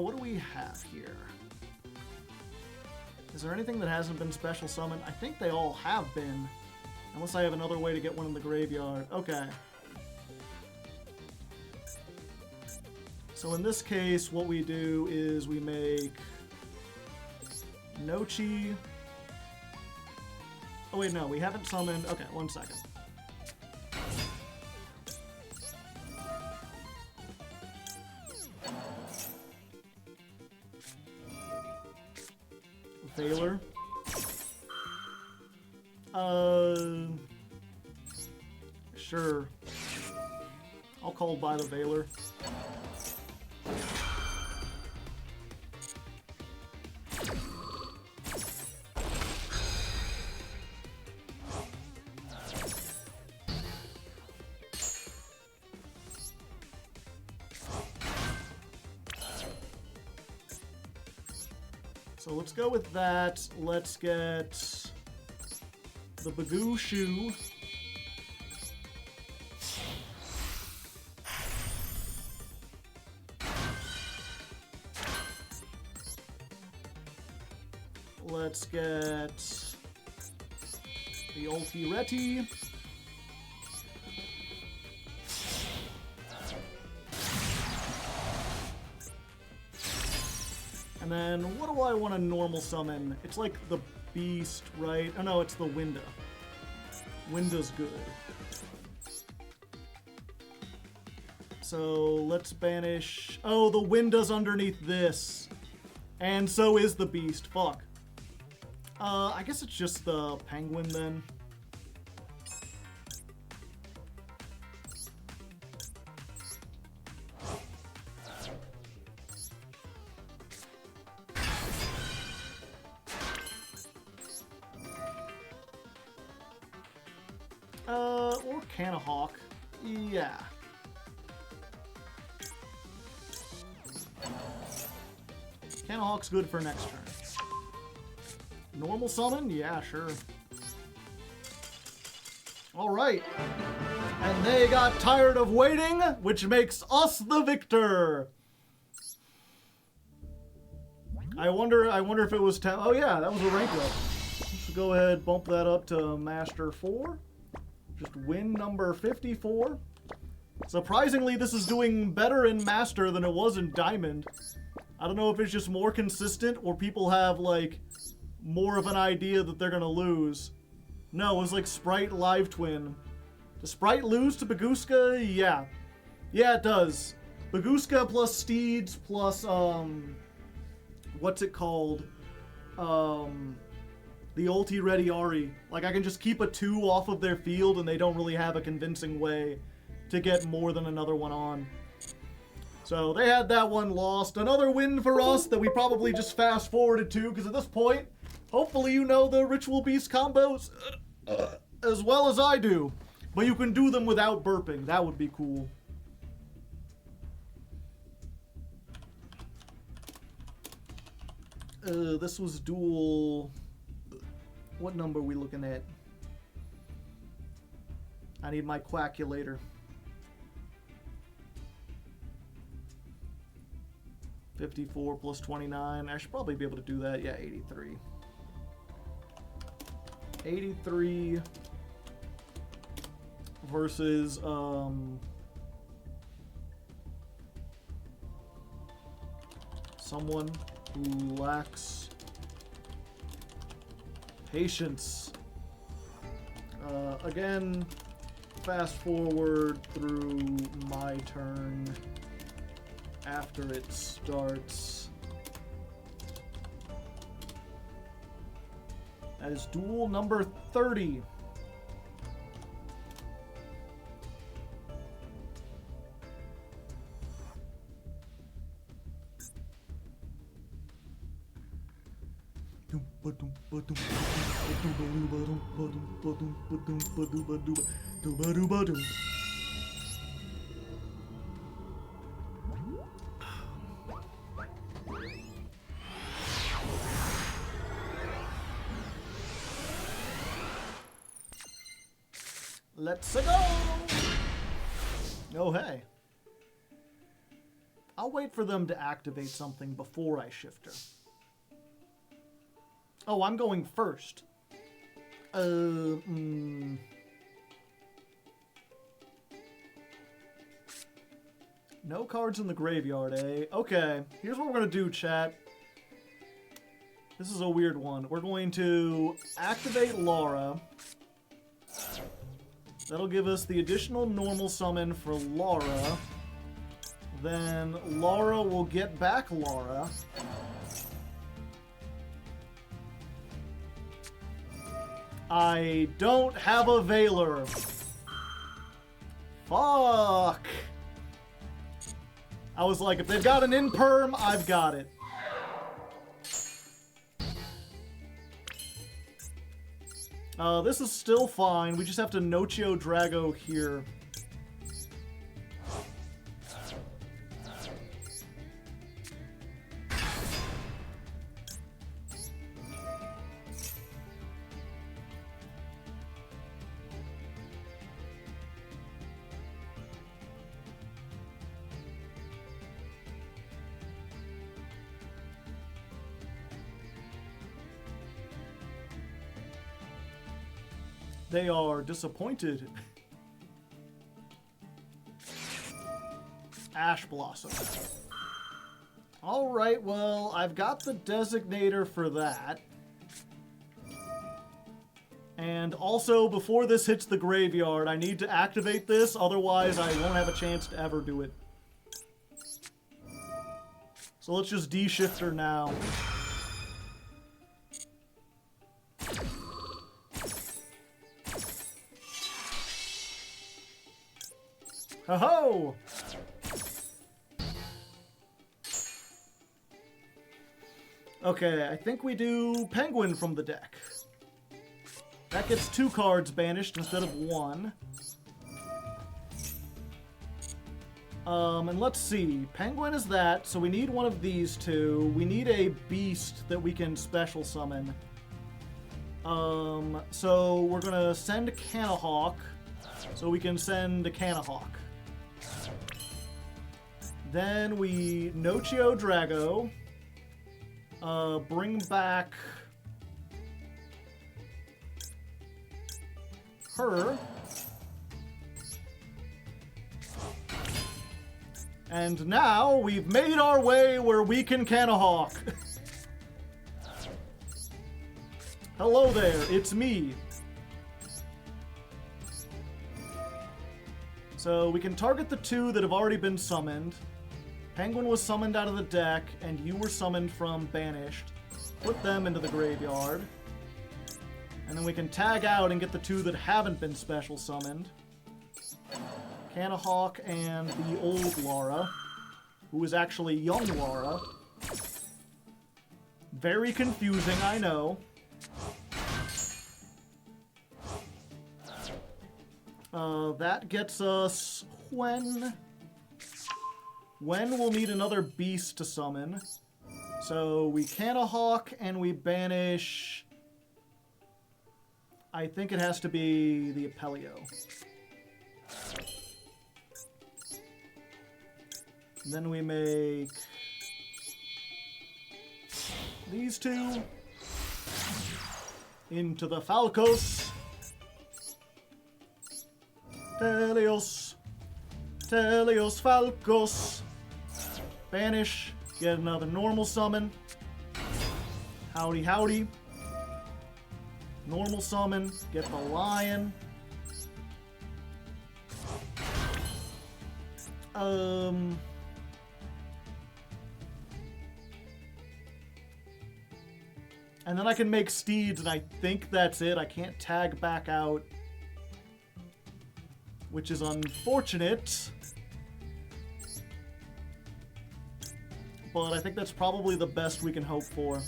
what do we have here? Is there anything that hasn't been special summoned? I think they all have been. Unless I have another way to get one in the graveyard. Okay. So in this case, what we do is we make Nochi. Oh wait, no, we haven't summoned. Okay, 1 second. Veiler. Sure. I'll call by the Veiler. So let's go with that. Let's get the Bagoo Shoe. Let's get the Ulti Reti. And then, what do I want to normal summon? It's like the Beast, right? Oh no, it's the Winda. Winda's good. So, let's banish... Oh, the Winda's underneath this. And so is the Beast. Fuck. I guess it's just the Penguin then. Or Canahawk. Yeah. Canahawk's good for next turn. Normal summon? Yeah, sure. Alright. And they got tired of waiting, which makes us the victor. I wonder if it was 10. Oh yeah, that was a rank up. Let's go ahead, bump that up to Master 4. Just win number 54. Surprisingly, this is doing better in Master than it was in Diamond. I don't know if it's just more consistent or people have, like, more of an idea that they're gonna lose. No, it was like Sprite Live Twin. Does Sprite lose to Bagooska? Yeah. Yeah, it does. Bagooska plus Steeds plus, what's it called? The ulti ready Ari. Like, I can just keep a 2 off of their field and they don't really have a convincing way to get more than another one on. So they had that one lost. Another win for us that we probably just fast forwarded to, because at this point, hopefully you know the Ritual Beast combos as well as I do. But you can do them without burping. That would be cool. This was duel... What number are we looking at? I need my quackulator. 54 plus 29. I should probably be able to do that. Yeah, 83. 83 versus someone who lacks patience. Again, fast forward through my turn after it starts. That is duel number 30. Let's go! Oh, hey. I'll wait for them to activate something before I shift her. Oh, I'm going first. No cards in the graveyard, eh? Okay, here's what we're gonna do, chat. This is a weird one. We're going to activate Laura. That'll give us the additional normal summon for Laura. Then Laura will get back Laura. I don't have a Veiler. Fuck. I was like, if they've got an Imperm, I've got it. This is still fine. We just have to Nochio Drago here. They are disappointed. Ash Blossom. Alright, well, I've got the designator for that. And also, before this hits the graveyard, I need to activate this, otherwise I won't have a chance to ever do it. So let's just D-shift her now. Ho-ho! Okay, I think we do Penguin from the deck. That gets 2 cards banished instead of 1. And let's see. Penguin is that, so we need one of these 2. We need a beast that we can special summon. So we're gonna send Canahawk, so we can send a Canahawk. Then we Nochio Drago. Bring back her. And now we've made our way where we can Canahawk. Hello there, it's me. So we can target the 2 that have already been summoned. Penguin was summoned out of the deck, and you were summoned from Banished. Put them into the graveyard. And then we can tag out and get the 2 that haven't been special summoned. Canahawk and the old Lara, who is actually young Lara. Very confusing, I know. That gets us when we'll need another beast to summon. So we Canahawk and we banish. I think it has to be the Apelio. Then we make these 2 into the Falcos. Telios Falcos. Banish, get another normal summon. Howdy, howdy. Normal summon, get the lion. And then I can make steeds, and I think that's it. I can't tag back out, which is unfortunate. But I think that's probably the best we can hope for.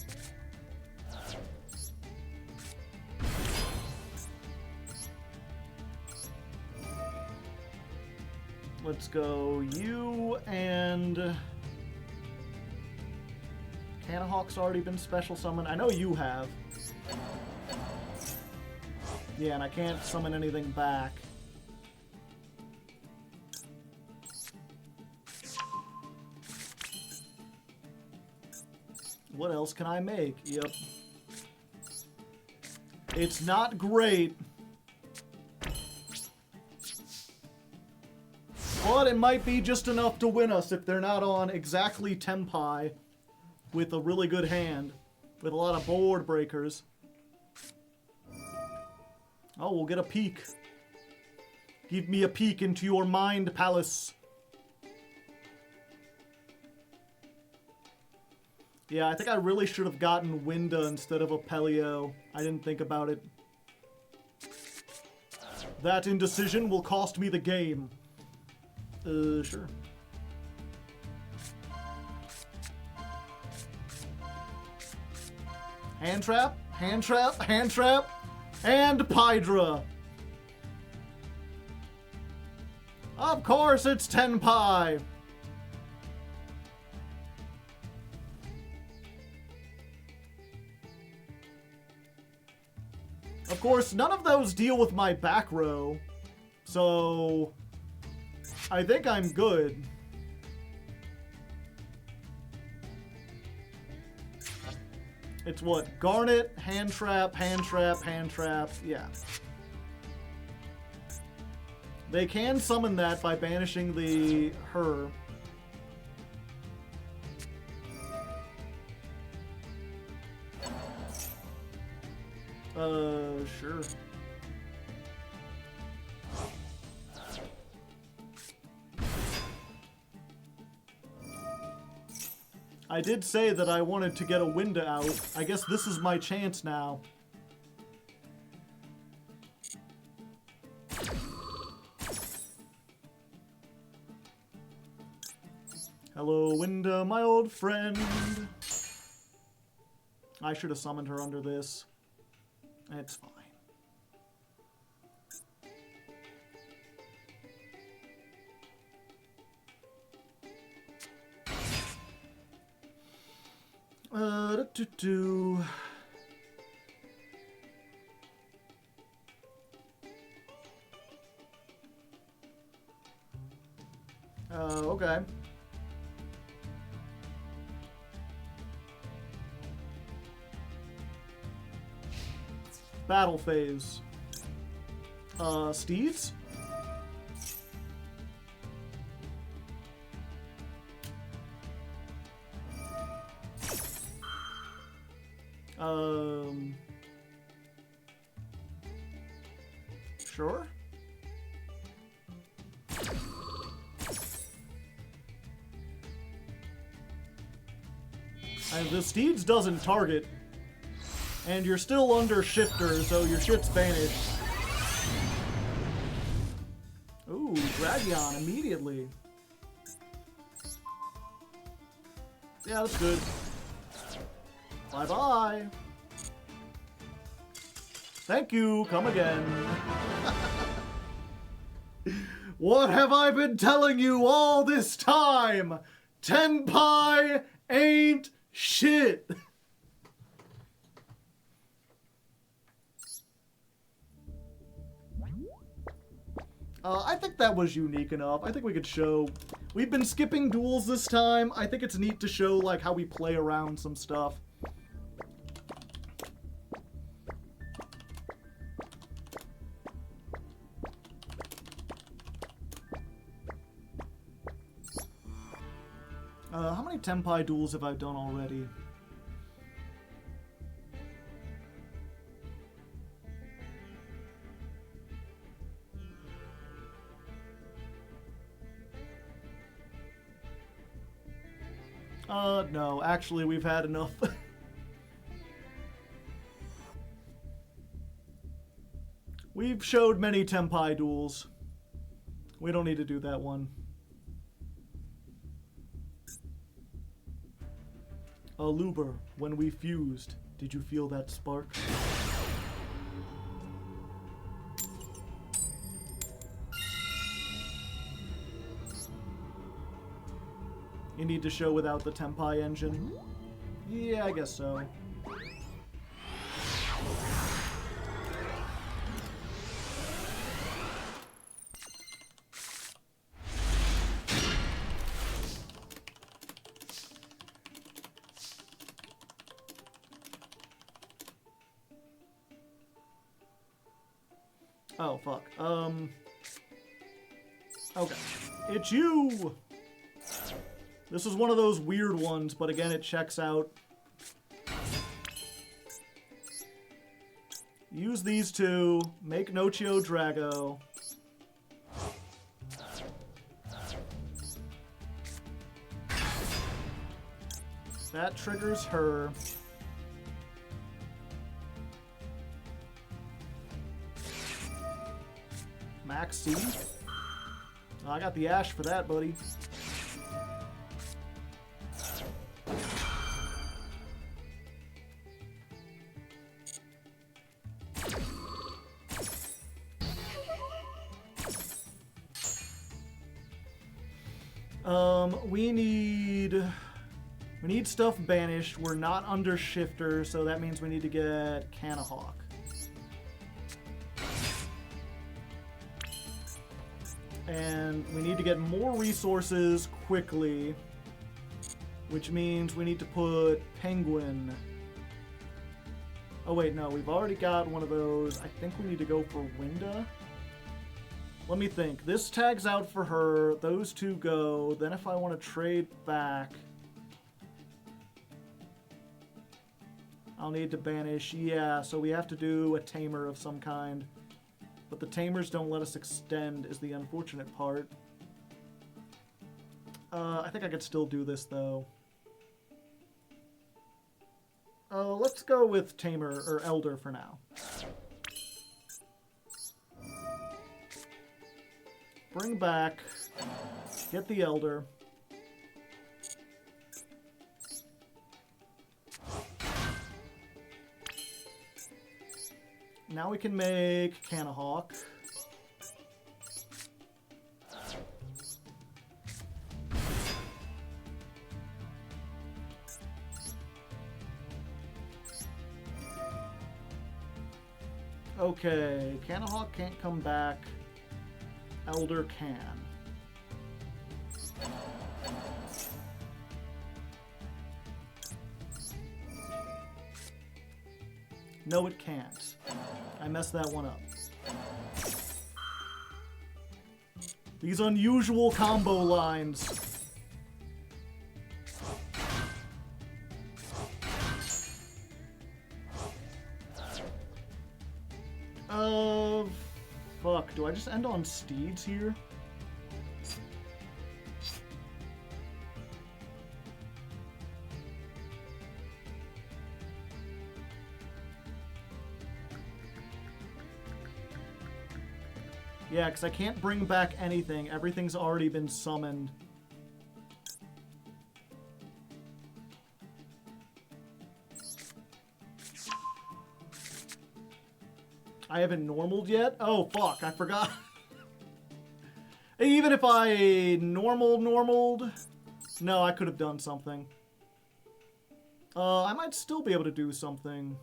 Let's go you and... Canahawk's already been special summoned. I know you have. Yeah, and I can't summon anything back. What else can I make? Yep. It's not great. But it might be just enough to win us if they're not on exactly Tempai with a really good hand, with a lot of board breakers. Oh, we'll get a peek. Give me a peek into your mind palace. Yeah, I think I really should have gotten Winda instead of Apelio. I didn't think about it. That indecision will cost me the game. Sure. Hand trap, hand trap, hand trap, and Pydra. Of course it's Tenpai. Of course, none of those deal with my back row, so I think I'm good. It's what? Garnet, hand trap, hand trap, hand trap. Yeah. They can summon that by banishing the her. Sure. I did say that I wanted to get a window out. I guess this is my chance now. Hello, Winda, my old friend. I should have summoned her under this. It's fine. Okay. Battle phase. Steeds? Sure. And the Steeds doesn't target. And you're still under shifter, so your shit's banished. Ooh, Dragion immediately. Yeah, that's good. Bye-bye. Thank you, come again. What have I been telling you all this time? Tenpai ain't shit. I think that was unique enough. I think we could show... We've been skipping duels this time. I think it's neat to show, like, how we play around some stuff. How many Tenpai duels have I done already? No, actually, we've had enough. We've showed many Tenpai duels. We don't need to do that one. Luber, when we fused, did you feel that spark? You need to show without the Tenpai engine? Yeah, I guess so. Oh, fuck. Okay. It's you! This is one of those weird ones, but again, it checks out. Use these two. Make Nochio Drago. That triggers her. Max C. Oh, I got the Ash for that, buddy. We need stuff banished. We're not under shifter, so that means we need to get Canahawk. And we need to get more resources quickly, which means we need to put Penguin. Oh wait, no, we've already got one of those. I think we need to go for Winda. Let me think. This tags out for her. Those two go. Then if I want to trade back... I'll need to banish. Yeah, so we have to do a tamer of some kind. But the tamers don't let us extend is the unfortunate part. I think I could still do this, though. Let's go with tamer, or elder for now. Bring back. Get the elder. Now we can make Canahawk. Okay, Canahawk can't come back. Elder can. No, it can't. I messed that one up. These unusual combo lines. Fuck. Do I just end on steeds here? Yeah, because I can't bring back anything. Everything's already been summoned. I haven't normaled yet? Oh, fuck. I forgot. Even if I normaled... No, I could have done something. I might still be able to do something.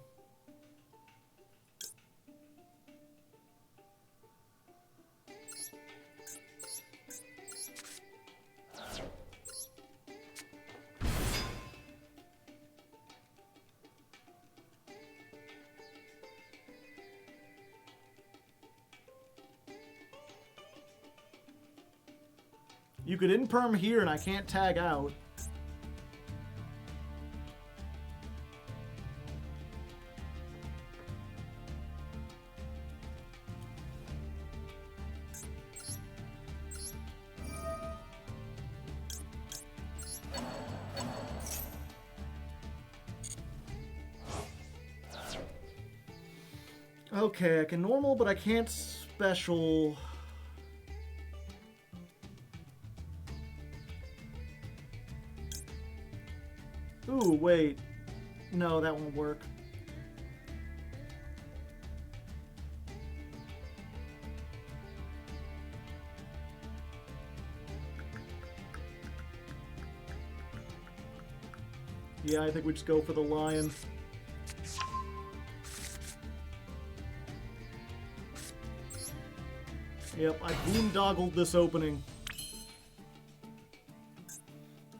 You could in-perm here and I can't tag out. Okay, I can normal, but I can't special... Ooh, wait. No, that won't work. Yeah, I think we just go for the lion. Yep, I boondoggled this opening.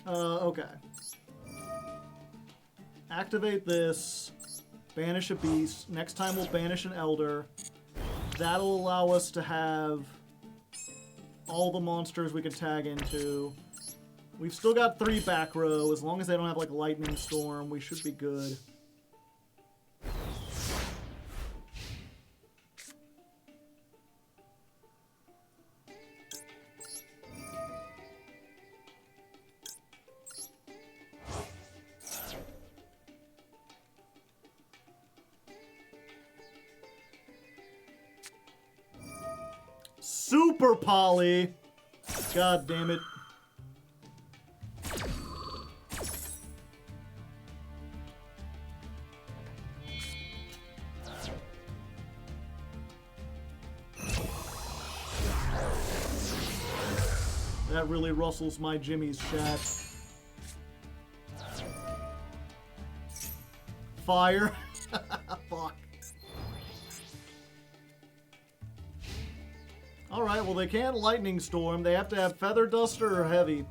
Okay. Activate this, banish a beast. Next time we'll banish an elder. That'll allow us to have all the monsters we can tag into. We've still got 3 back row. As long as they don't have like lightning storm, we should be good. Super Poly! God damn it. That really rustles my Jimmy's chat. Fire. Fuck. Alright, well they can't lightning storm. They have to have feather duster or heavy.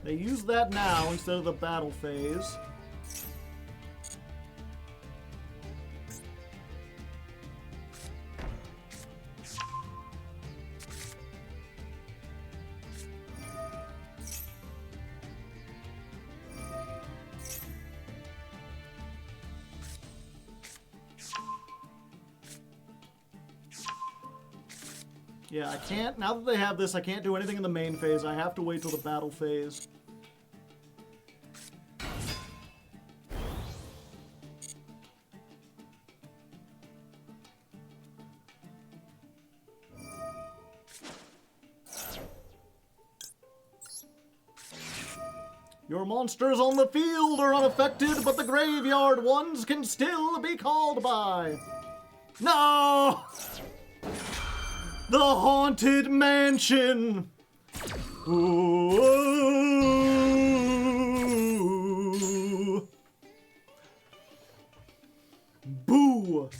They use that now instead of the battle phase. Yeah, I can't, now that they have this, I can't do anything in the main phase. I have to wait till the battle phase. Your monsters on the field are unaffected, but the graveyard ones can still be called by. No! The Haunted Mansion! Ooh. Boo!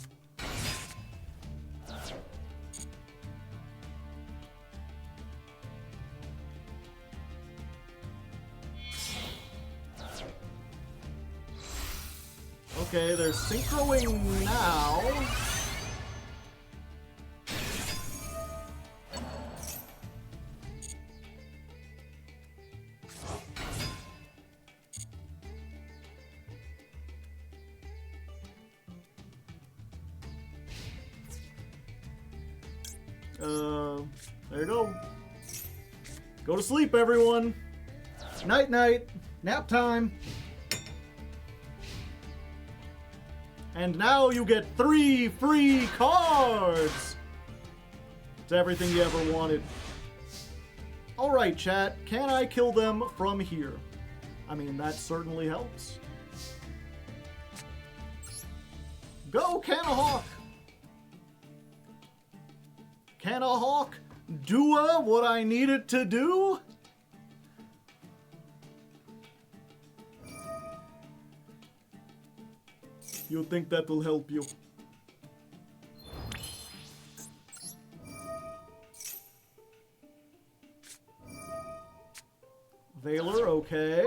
Okay, they're synchroing now. There you go. Go to sleep, everyone. Night, night. Nap time. And now you get 3 free cards! It's everything you ever wanted. Alright, chat. Can I kill them from here? I mean, that certainly helps. Go, Canahawk! Canahawk, do what I need it to do? You think that will help you? Valor, okay.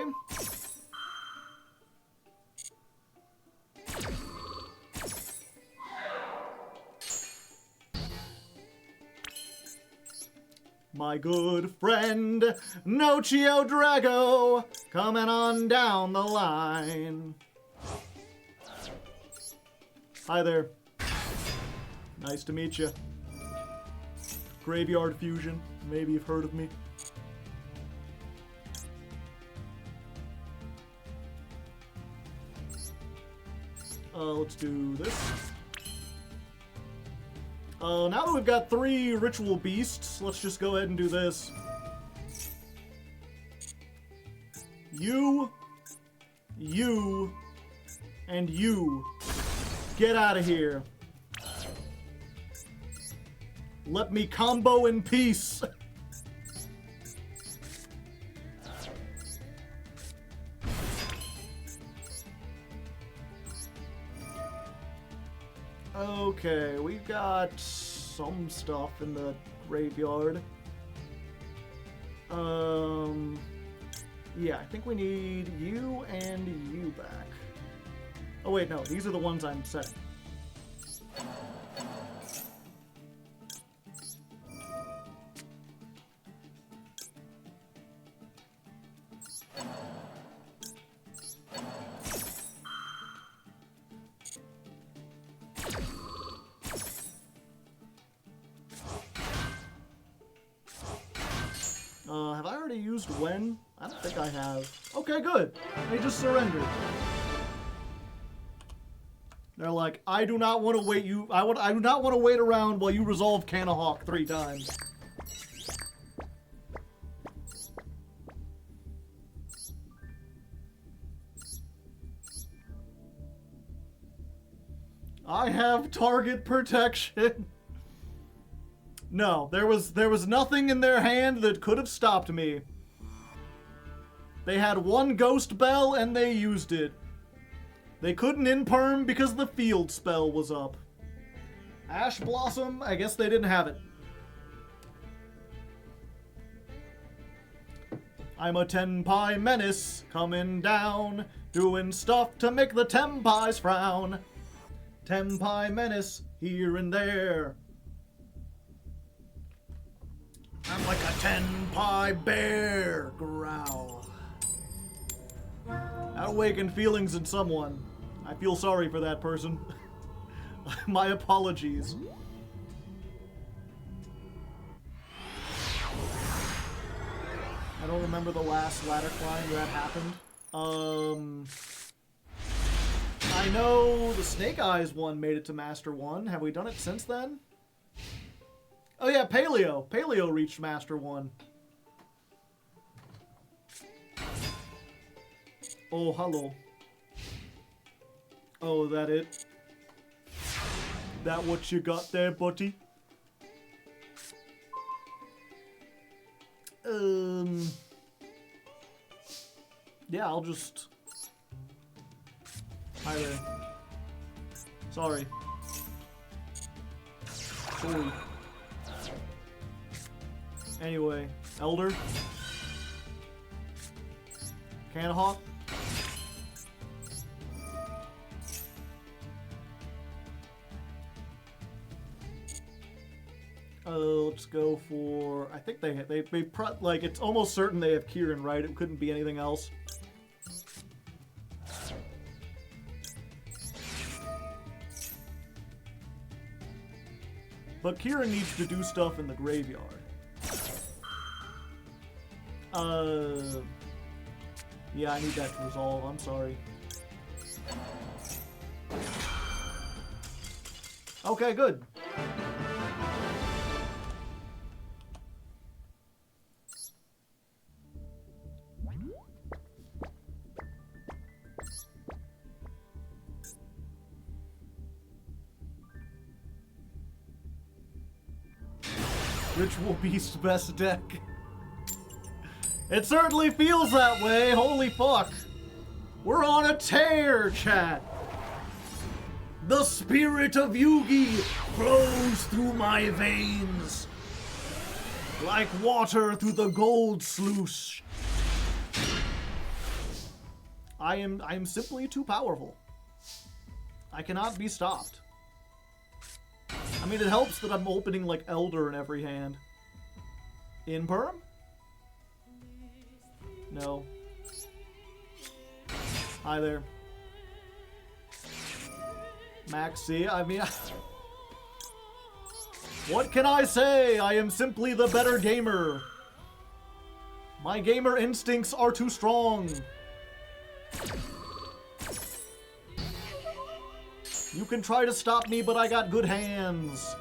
My good friend, Nochio Drago, coming on down the line. Hi there. Nice to meet you. Graveyard Fusion. Maybe you've heard of me. Let's do this. Now that we've got 3 Ritual Beasts, let's just go ahead and do this. You, and you. Get out of here. Let me combo in peace. Okay, we've got some stuff in the graveyard. Yeah, I think we need you and you back. Oh wait, no, these are the ones I'm setting. Have I already used when? I don't think I have. Okay, good. They just surrendered. They're like, I do not want to wait I do not want to wait around while you resolve Canahawk 3 times. I have target protection. No, there was nothing in their hand that could have stopped me. They had 1 ghost bell and they used it. They couldn't imperm because the field spell was up. Ash Blossom, I guess they didn't have it. I'm a Tenpai menace, coming down, doing stuff to make the Tenpais frown. Tenpai menace, here and there. I'm like a Tenpai bear, growl. That awakened feelings in someone. I feel sorry for that person. My apologies. I don't remember the last ladder climb that happened. I know the Snake Eyes one made it to Master 1. Have we done it since then? Oh yeah, Paleo. Paleo reached Master 1. Oh, hello. Oh, that it? That what you got there, buddy? Yeah, I'll just... Hi there. Sorry. Sorry. Anyway, Elder. Canhawk. Let's go for... I think they like, it's almost certain they have Kieran, right? It couldn't be anything else. But Kieran needs to do stuff in the graveyard. Yeah, I need that to resolve. I'm sorry. Okay, good. Ritual Beast best deck. It certainly feels that way, holy fuck. We're on a tear, chat. The spirit of Yugi flows through my veins. Like water through the gold sluice. I am simply too powerful. I cannot be stopped. I mean, it helps that I'm opening, like, Elder in every hand. In perm? No. Hi there. Maxi, I mean... What can I say? I am simply the better gamer. My gamer instincts are too strong. You can try to stop me, but I got good hands.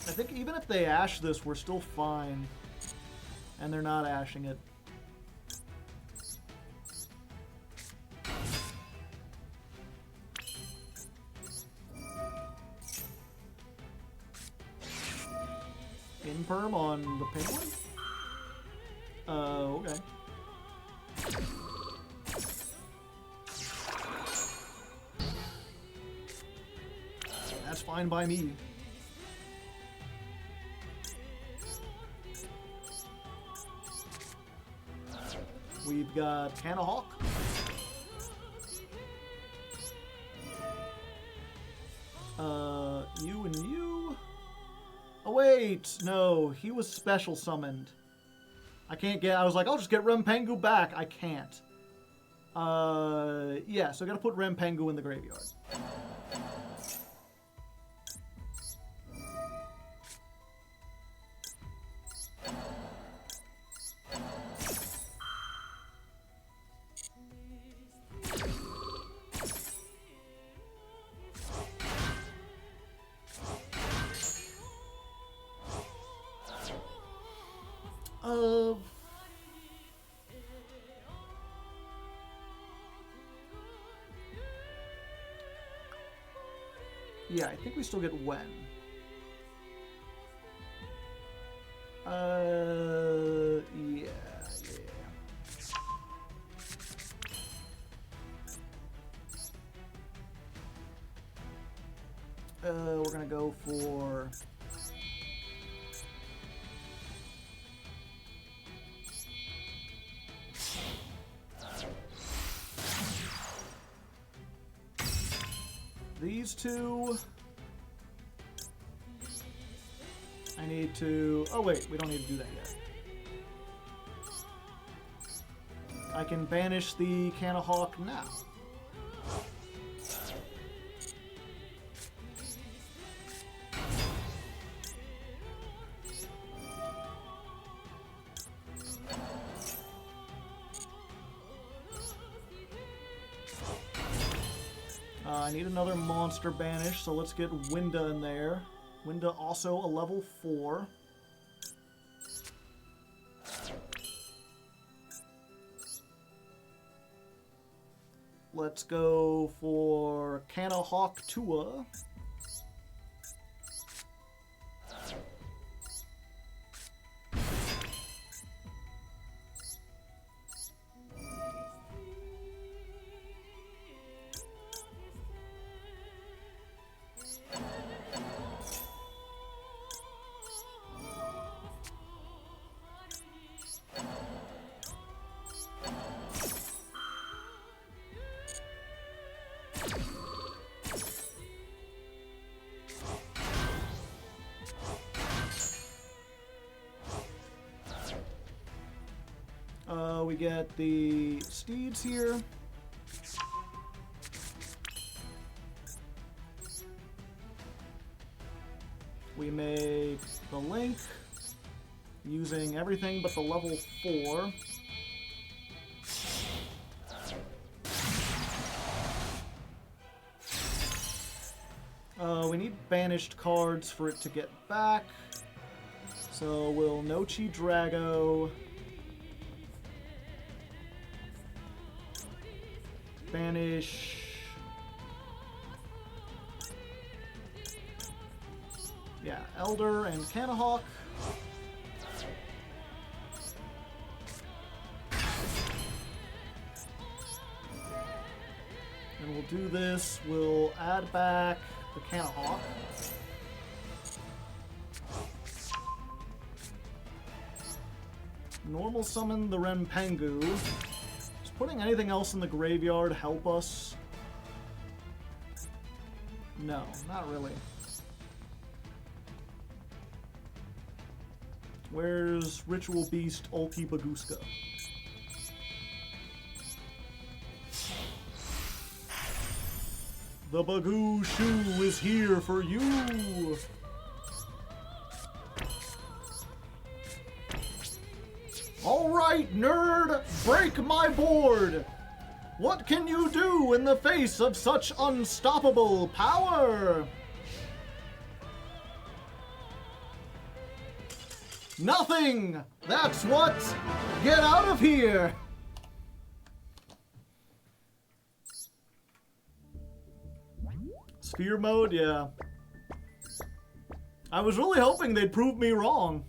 I think even if they ash this, we're still fine. And they're not ashing it. Imperm on the penguin? Okay. That's fine by me. We've got Canahawk. You and you. Oh wait, no, he was special summoned. I can't get, I was like, I'll just get Rempengu back. I can't. Yeah, so I gotta put Rempengu in the graveyard. Yeah, I think we still get Wen. Yeah. We're gonna go for... these two. I need to... oh wait, we don't need to do that yet. I can banish the Canahawk now. I need another monster banish, so let's get Winda in there. Winda also a level 4. Let's go for Canahawk Tua. We get the steeds here. We make the link using everything but the level 4. We need banished cards for it to get back. So we'll Nochi Drago. Banish. Yeah, Elder and Canahawk. And we'll do this. We'll add back the Canahawk. Normal summon the Rempengu. Does putting anything else in the graveyard help us? No, not really. Where's Ritual Beast Ulki Baguska? The Bagoo Shoe is here for you! Alright, nerd! Break my board! What can you do in the face of such unstoppable power? Nothing! That's what! Get out of here! Sphere mode, yeah. I was really hoping they'd prove me wrong.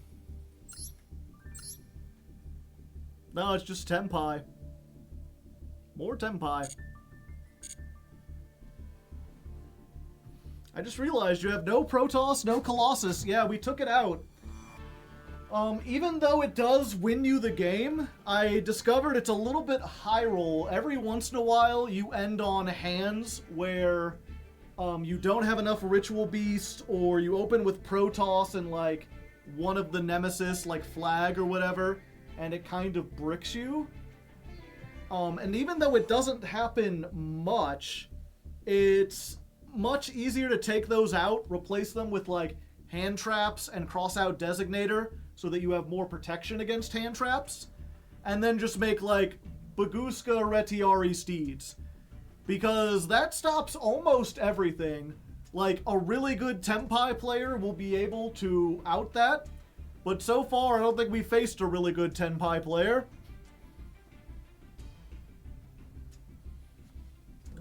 No, it's just Tenpai. More Tenpai. I just realized you have no Protoss, no Colossus. Yeah, we took it out. Even though it does win you the game, I discovered it's a little bit high roll. Every once in a while, you end on hands where you don't have enough Ritual Beast, or you open with Protoss and, like, one of the Nemesis, like Flag or whatever, and it kind of bricks you. And even though it doesn't happen much, it's much easier to take those out, replace them with, like, hand traps and cross out Designator, so that you have more protection against hand traps, and then just make, like, Baguska Retiari Steeds. Because that stops almost everything. Like, a really good Tenpai player will be able to out that, but so far I don't think we faced a really good Tenpai player.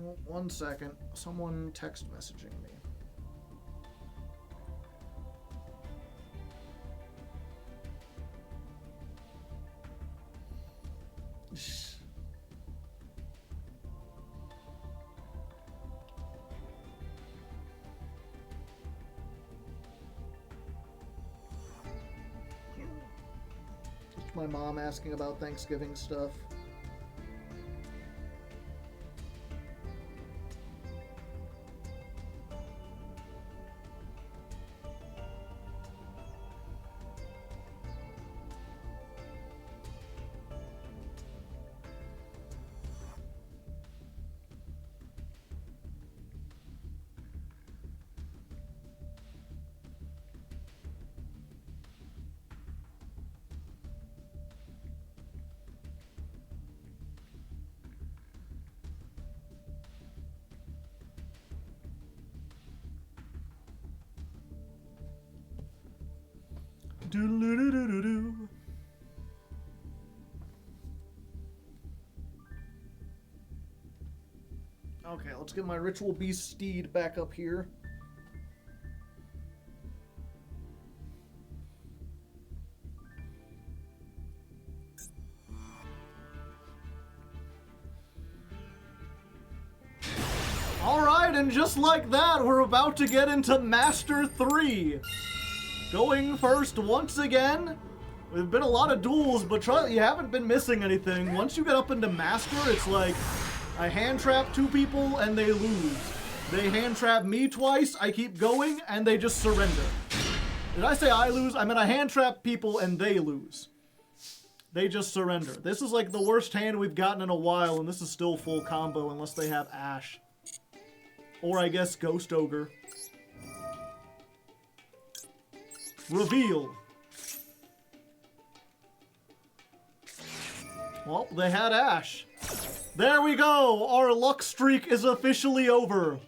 Oh, 1 second. Someone text messaging me. My mom asking about Thanksgiving stuff. Doodle-doo-doo-doo-doo. Okay, let's get my Ritual Beast steed back up here. Alright, and just like that, we're about to get into Master 3. Going first once again. There've been a lot of duels, but you haven't been missing anything. Once you get up into Master, it's like I hand trap 2 people and they lose. They hand trap me twice, I keep going, and they just surrender. Did I say I lose? I meant I hand trap people and they lose. They just surrender. This is like the worst hand we've gotten in a while, and this is still full combo unless they have Ash. Or I guess Ghost Ogre. Reveal. Well, they had Ash. There we go! Our luck streak is officially over.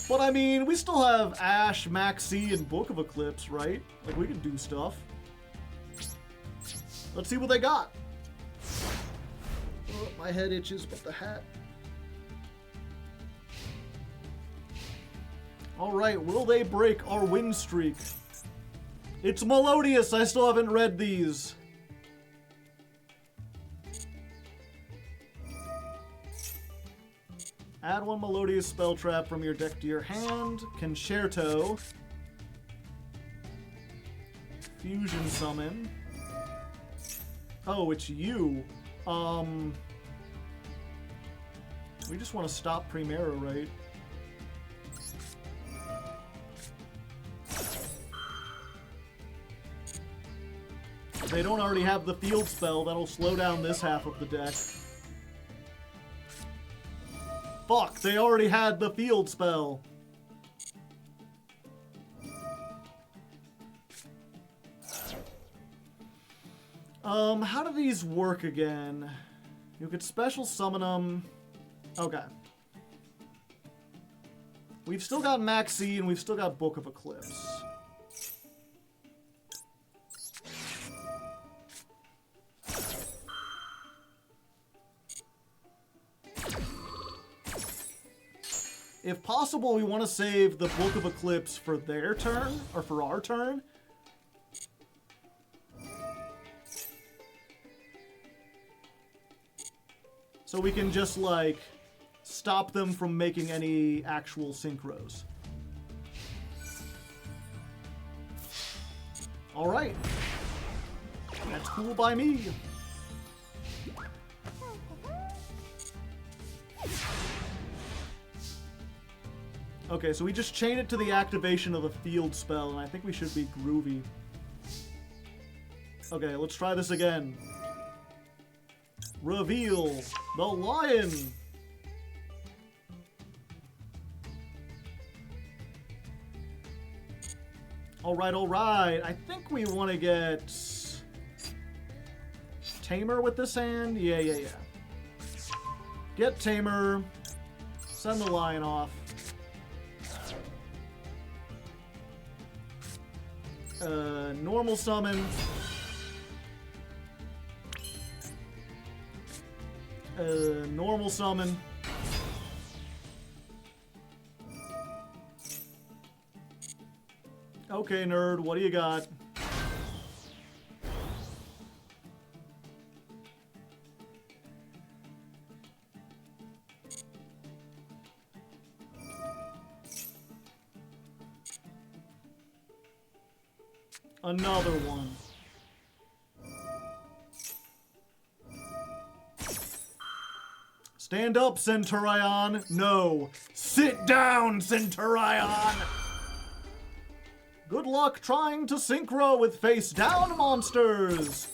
But I mean, we still have Ash, Maxie, and Book of Eclipse, right? Like, we can do stuff. Let's see what they got. Oh, my head itches, but the hat. Alright, will they break our win streak? It's Melodious, I still haven't read these. Add 1 Melodious spell trap from your deck to your hand. Concerto. Fusion summon. Oh, it's you. We just want to stop Primera, right? If they don't already have the field spell, that'll slow down this half of the deck. Fuck, they already had the field spell. How do these work again? You could special summon them. Okay. We've still got Maxie and we've still got Book of Eclipse. If possible, we want to save the Book of Eclipse for their turn, or for our turn. So we can just, like, stop them from making any actual synchros. Alright. That's cool by me. Okay, so we just chain it to the activation of the field spell, and I think we should be groovy. Okay, let's try this again. Reveal the lion! Alright, alright. I think we want to get Tamer with this hand? Yeah. Get Tamer. Send the lion off. Normal summon. Normal summon. Okay, nerd, what do you got? Another one. Stand up, Centurion. No. Sit down, Centurion. Good luck trying to synchro with face-down monsters.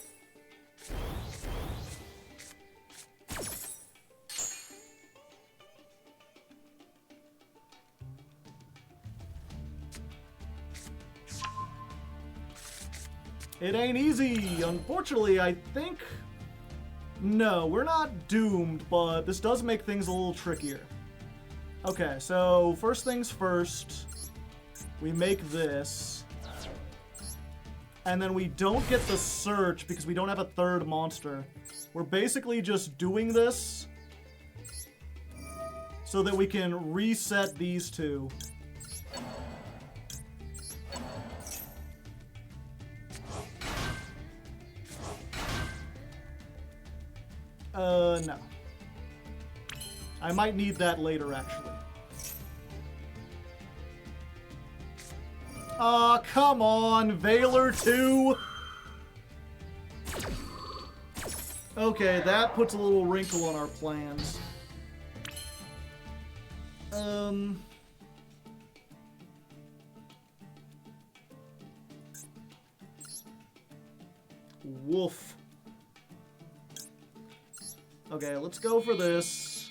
It ain't easy. Unfortunately, I think... No, we're not doomed, but this does make things a little trickier. Okay, so first things first. We make this. And then we don't get the search because we don't have a third monster. We're basically just doing this so that we can reset these two. No. I might need that later, actually. Aw, come on, Valor 2! Okay, that puts a little wrinkle on our plans. Woof. Okay, let's go for this.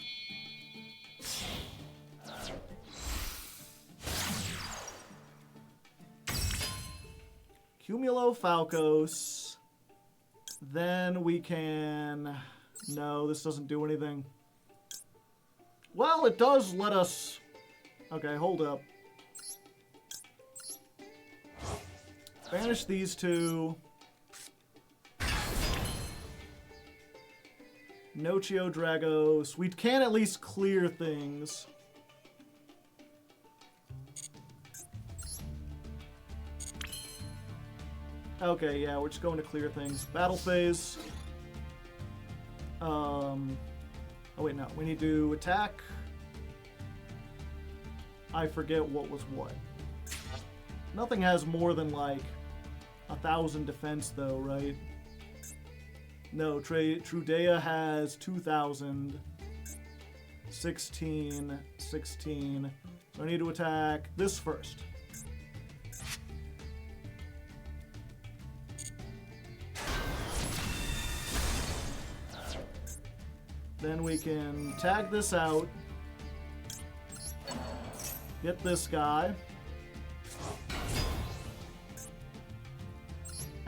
Cumulo Falcos. Then we can... No, this doesn't do anything. Well, it does let us... Okay, hold up. Banish these two. Nocio Dragos. We can at least clear things. Okay, yeah, we're just going to clear things. Battle phase. Oh wait, no. We need to attack. I forget what was what. Nothing has more than like 1,000 defense though, right? No, Trudea has 2,000. 16. So I need to attack this first. Then we can tag this out. Get this guy.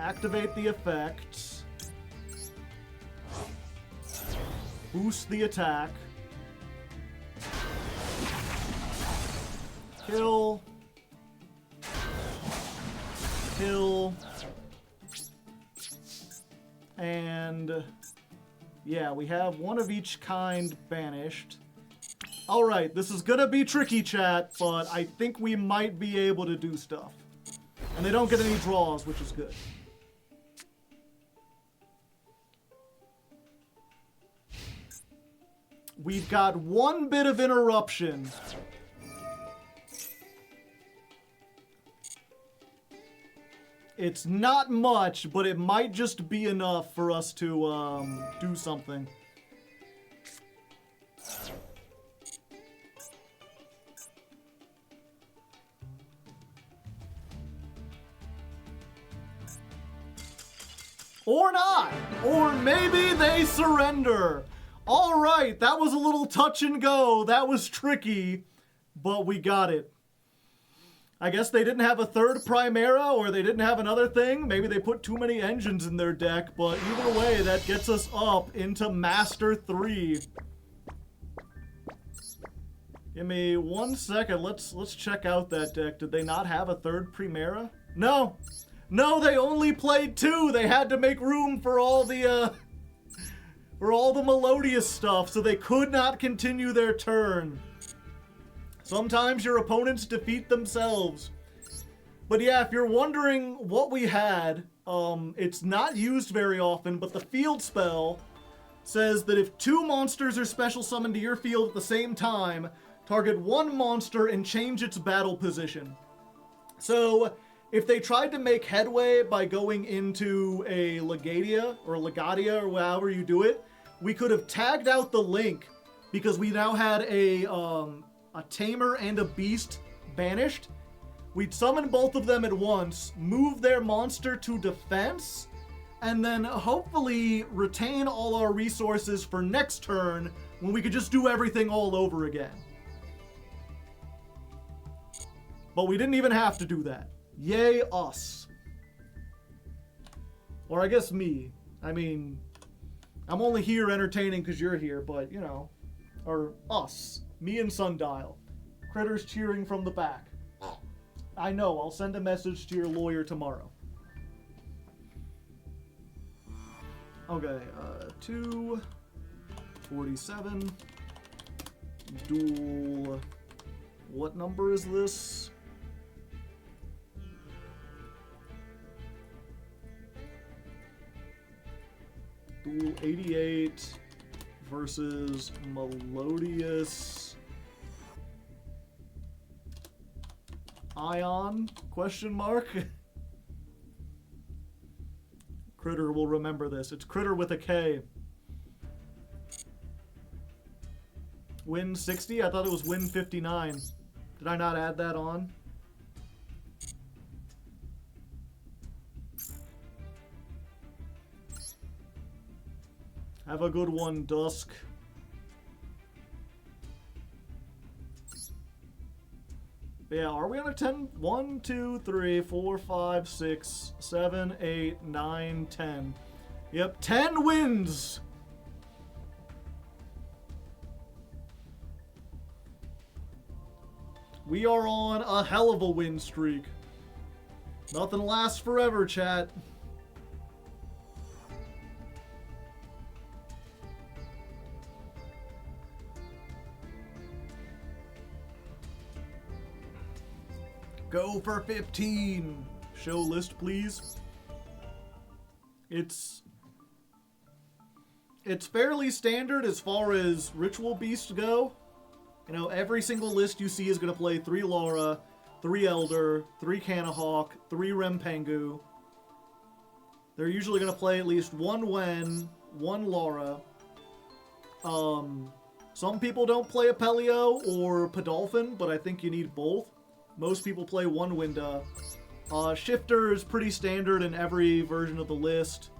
Activate the effect. Boost the attack. Kill. Kill. And yeah, we have one of each kind banished. Alright, this is gonna be tricky, chat, but I think we might be able to do stuff. And they don't get any draws, which is good. We've got one bit of interruption. It's not much, but it might just be enough for us to do something. Or not! Or maybe they surrender! Alright, that was a little touch and go. That was tricky, but we got it. I guess they didn't have a third Primera, or they didn't have another thing. Maybe they put too many engines in their deck, but either way, that gets us up into Master 3. Give me 1 second. Let's check out that deck. Did they not have a third Primera? No! No, they only played 2! They had to make room for all the, for all the Melodious stuff, so they could not continue their turn. Sometimes your opponents defeat themselves. But yeah, if you're wondering what we had, it's not used very often, but the field spell says that if 2 monsters are special summoned to your field at the same time, target 1 monster and change its battle position. So, if they tried to make headway by going into a Legadia, or however you do it, we could have tagged out the Link, because we now had a Tamer and a Beast banished. We'd summon both of them at once, move their monster to defense, and then hopefully retain all our resources for next turn, when we could just do everything all over again. But we didn't even have to do that. Yay, us. Or I guess me. I mean, I'm only here entertaining because you're here, but, you know. Or us. Me and Sundial. Critters cheering from the back. I know. I'll send a message to your lawyer tomorrow. Okay, 247. Duel. What number is this? Duel 88 versus Melodious Ion? Question mark? Critter will remember this. It's Critter with a K. Win 60? I thought it was win 59. Did I not add that on? Have a good one, Dusk. Yeah, are we on a 10? 1, 2, 3, 4, 5, 6, 7, 8, 9, 10. Yep, 10 wins! We are on a hell of a win streak. Nothing lasts forever, chat. Go for 15. Show list, please. It's fairly standard as far as Ritual Beasts go. You know, every single list you see is going to play 3 Laura, 3 Elder, 3 Canahawk, 3 Rempengu. They're usually going to play at least 1 Wen, 1 Laura. Some people don't play a Pelio or Podolphin, but I think you need both. Most people play 1 Winda. Shifter is pretty standard in every version of the list.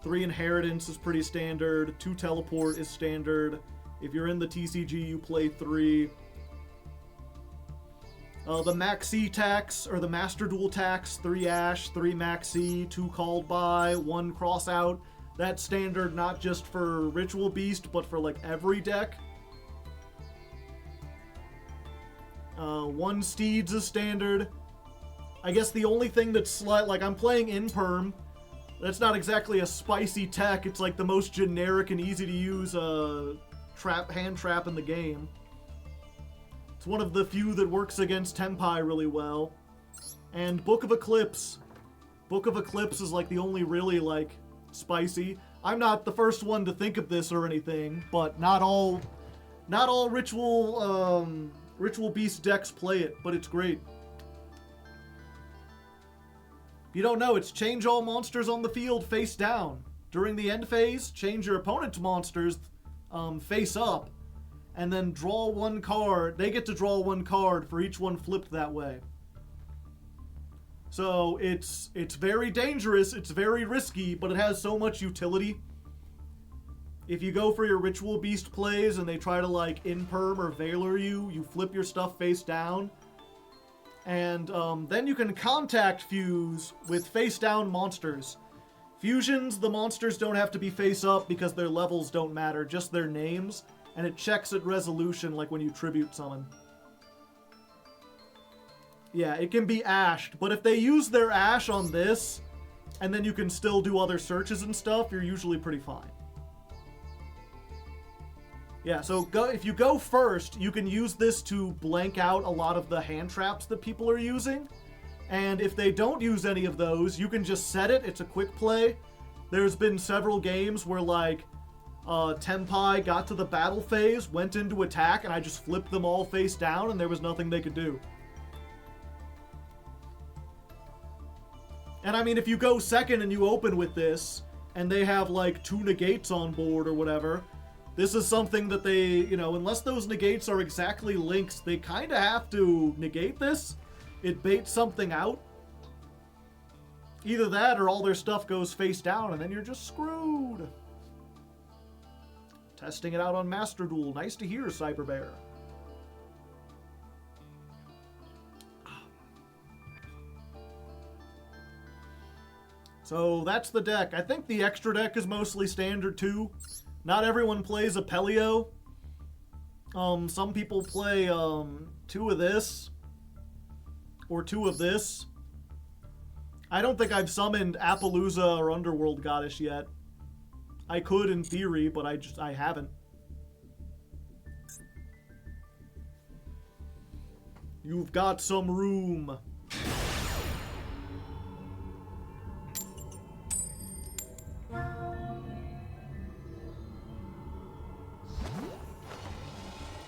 3 Inheritance is pretty standard. 2 Teleport is standard. If you're in the TCG, you play 3. The Maxi tax, or the Master Duel tax, 3 Ash, 3 Maxi, 2 Called By, 1 Cross Out. That's standard not just for Ritual Beast, but for like every deck. 1 Steeds is standard. I guess the only thing that's like I'm playing Imperm. That's not exactly a spicy tech. It's like the most generic and easy to use hand trap in the game. It's one of the few that works against Tenpai really well. And Book of Eclipse. Book of Eclipse is like the only really like spicy. I'm not the first one to think of this or anything, but not all Ritual Beast decks play it, but it's great. If you don't know, it's change all monsters on the field face down. During the end phase, change your opponent's monsters face up, and then draw 1 card. They get to draw 1 card for each one flipped that way. So it's very dangerous, it's very risky, but it has so much utility. If you go for your Ritual Beast plays and they try to like Imperm or Veiler you flip your stuff face down. And then you can contact fuse with face down monsters. Fusions, the monsters don't have to be face up because their levels don't matter, just their names. And it checks at resolution like when you tribute summon. Yeah, it can be ashed, but if they use their ash on this, and then you can still do other searches and stuff, you're usually pretty fine. Yeah, so if you go first, you can use this to blank out a lot of the hand traps that people are using. And if they don't use any of those, you can just set it. It's a quick play. There's been several games where, like, Tenpai got to the battle phase, went into attack, and I just flipped them all face down, and there was nothing they could do. And I mean, if you go second and you open with this, and they have, like, 2 negates on board or whatever, this is something that they, you know, unless those negates are exactly links, they kind of have to negate this. It baits something out. Either that or all their stuff goes face down, and then you're just screwed. Testing it out on Master Duel. Nice to hear, Cyberbear. So that's the deck. I think the extra deck is mostly standard too. Not everyone plays a Pelio. Some people play 2 of this. Or 2 of this. I don't think I've summoned Appaloosa or Underworld Goddess yet. I could in theory, but I haven't. You've got some room.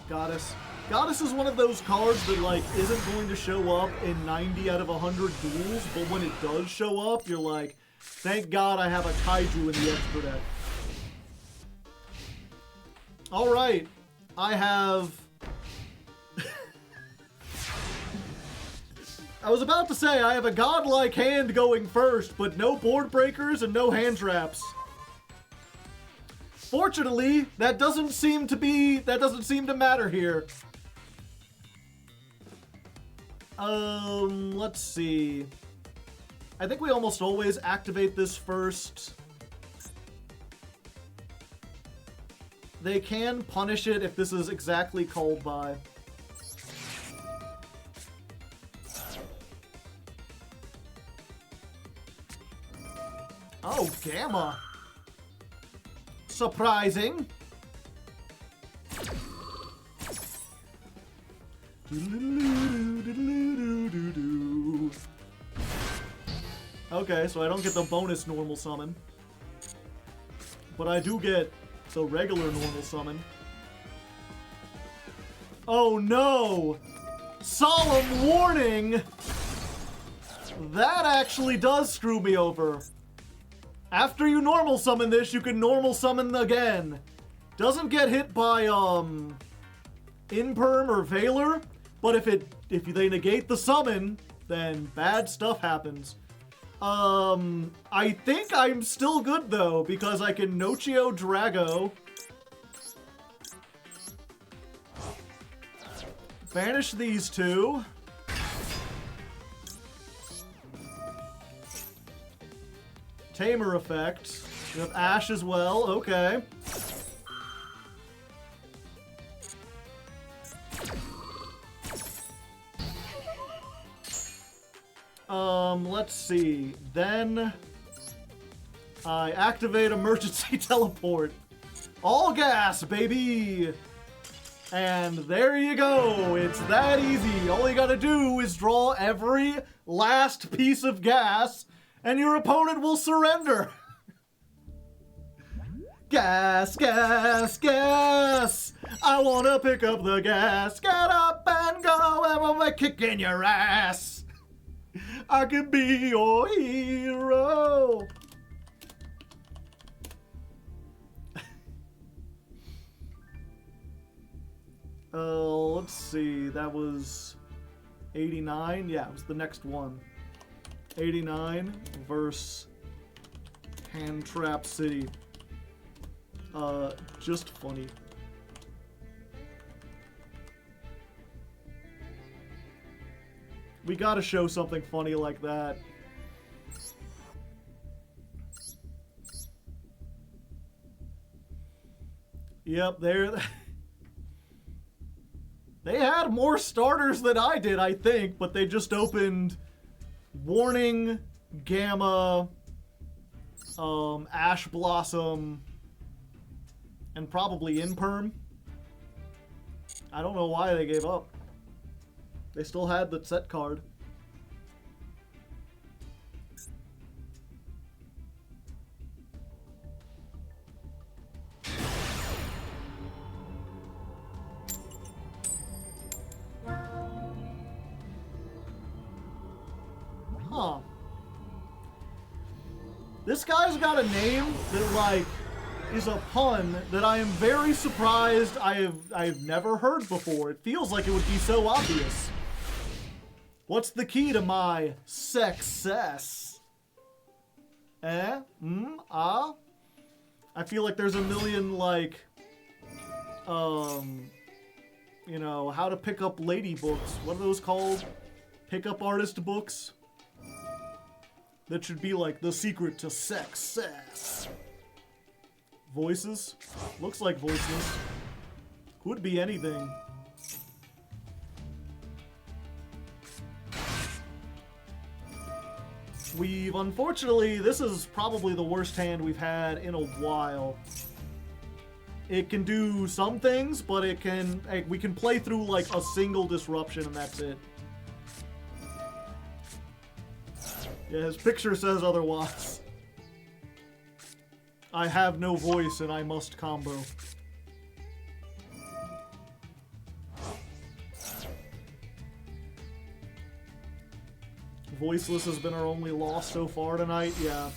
Goddess. Goddess is one of those cards that, like, isn't going to show up in 90 out of 100 duels, but when it does show up, you're like, thank God I have a Kaiju in the extra deck. Alright. I have... I was about to say, I have a godlike hand going first, but no board breakers and no hand traps. Fortunately, that doesn't seem to matter here. Let's see. I think we almost always activate this first. They can punish it if this is exactly called by. Oh, Gamma. Surprising. Okay, so I don't get the bonus normal summon. But I do get the regular normal summon. Oh no! Solemn warning! That actually does screw me over. After you normal summon this, you can normal summon again. Doesn't get hit by, Imperm or Valor, but if they negate the summon, then bad stuff happens. I think I'm still good, though, because I can Nochio Drago. Banish these 2. Tamer effect. You have Ash as well. Okay. Let's see. Then I activate emergency teleport. All gas, baby! And there you go. It's that easy. All you gotta do is draw every last piece of gas, and your opponent will surrender. Gas, gas, gas. I wanna pick up the gas. Get up and go, and we'll be kicking your ass. I could be your hero. Let's see. That was 89. Yeah, it was the next one. 89 versus Hand Trap City. Just funny. We gotta show something funny like that. Yep, there. They had more starters than I did, I think, but they just opened Warning, Gamma, Ash Blossom, and probably Imperm. I don't know why they gave up. They still had the set card. Huh. This guy's got a name that, like, is a pun that I am very surprised I've never heard before. It feels like it would be so obvious. What's the key to my success? Eh? Ah? I feel like there's a million, like, you know, how to pick up lady books. What are those called? Pickup artist books? That should be like the secret to success. Voices? Looks like voices. Could be anything. Unfortunately, this is probably the worst hand we've had in a while. It can do some things, but we can play through like a single disruption and that's it. Yeah, his picture says otherwise. I have no voice and I must combo. Voiceless has been our only loss so far tonight, yeah.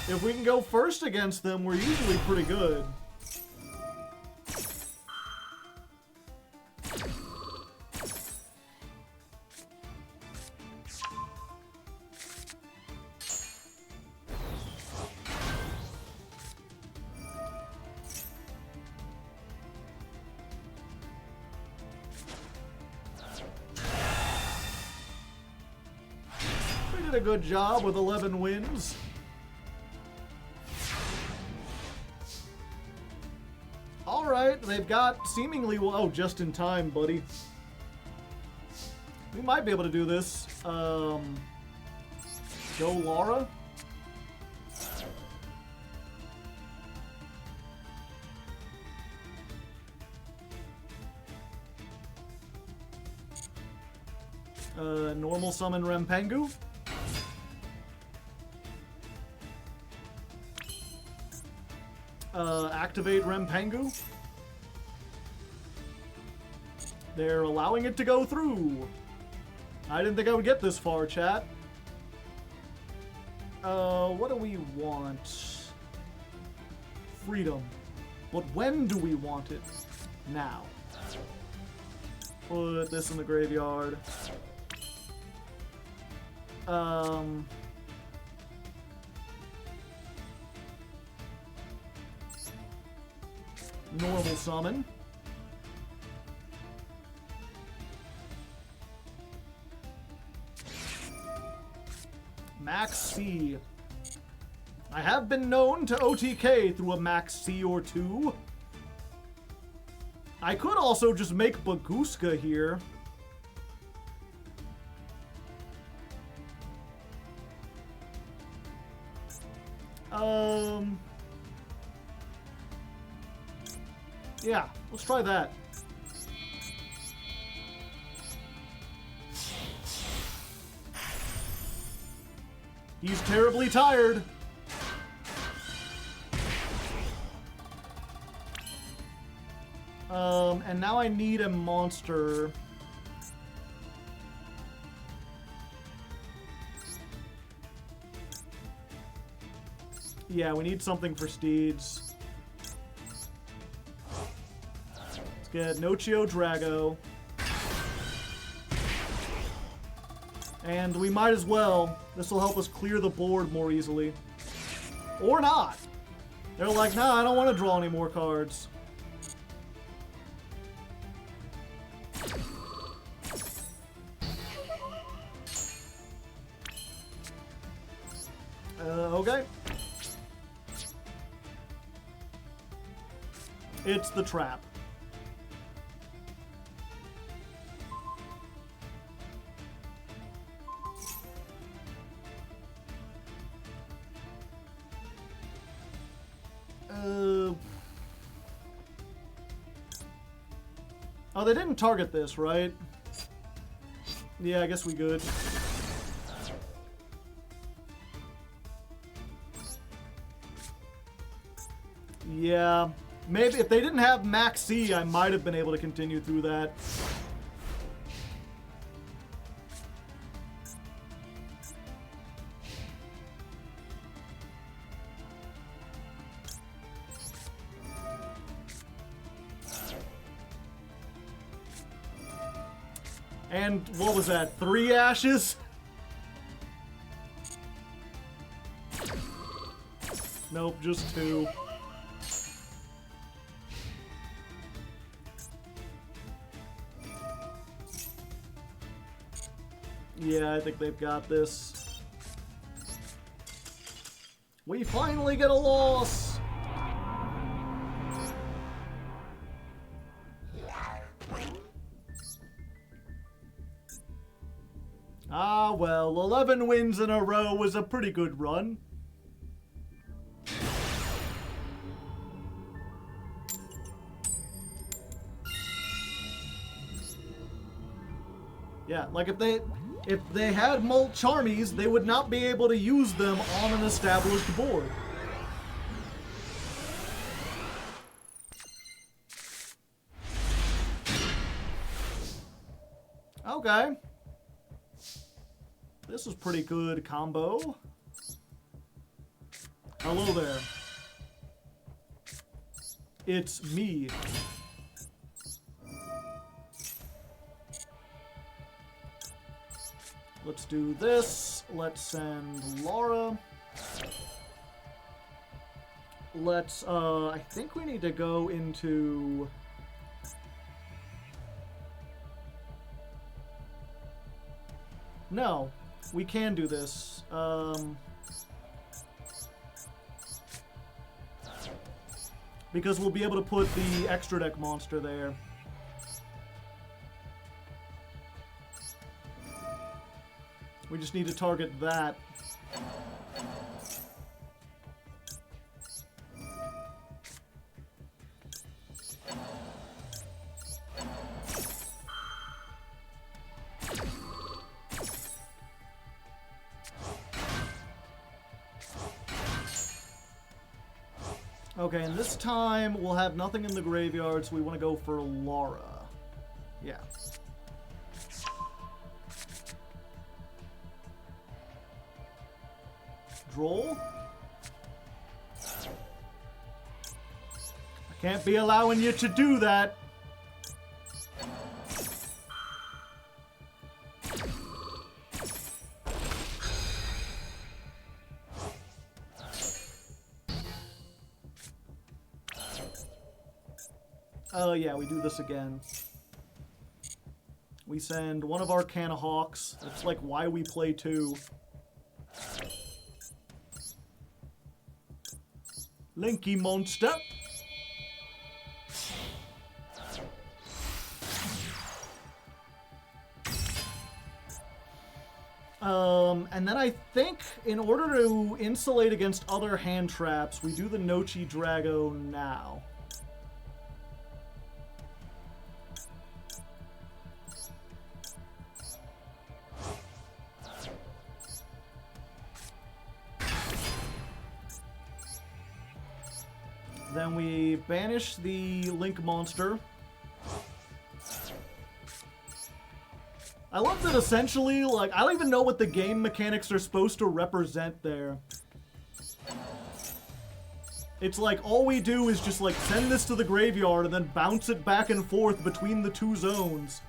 If we can go first against them, we're usually pretty good. We did a good job with 11 wins. Alright, they've got seemingly... Oh, just in time, buddy. We might be able to do this. Go Lara. Normal summon Rempengu. Activate Rempengu. They're allowing it to go through. I didn't think I would get this far, chat. What do we want? Freedom. But when do we want it? Now. Put this in the graveyard. Normal summon. Max C. I have been known to OTK through a Max C or two. I could also just make Baguska here. Yeah, let's try that. He's terribly tired. And now I need a monster. Yeah, we need something for Steeds. Let's get Nochio Drago. And we might as well. This will help us clear the board more easily. Or not. They're like, nah, I don't want to draw any more cards. Okay. It's the trap. Oh, they didn't target this, right? Yeah, I guess we good. Yeah, maybe if they didn't have Max C, I might have been able to continue through that. And what was that? 3 ashes? Nope, just 2. Yeah, I think they've got this. We finally get a loss! Ah, well, 11 wins in a row was a pretty good run. Yeah, like if they had Molt Charmies, they would not be able to use them on an established board. Okay. This is pretty good combo. Hello there. It's me. Let's do this. Let's send Laura. Let's, I think we need to go into... No, we can do this. Because we'll be able to put the extra deck monster there. We just need to target that. Okay, and this time we'll have nothing in the graveyard, so we want to go for Laura. Yeah. Droll? I can't be allowing you to do that. Oh yeah, we do this again. We send one of our Canahawks. It's like why we play two. Linky monster. And then I think in order to insulate against other hand traps, we do the Nochi Drago now. Then we banish the Link monster. I love that essentially, like, I don't even know what the game mechanics are supposed to represent there. It's like, all we do is just, like, send this to the graveyard and then bounce it back and forth between the two zones.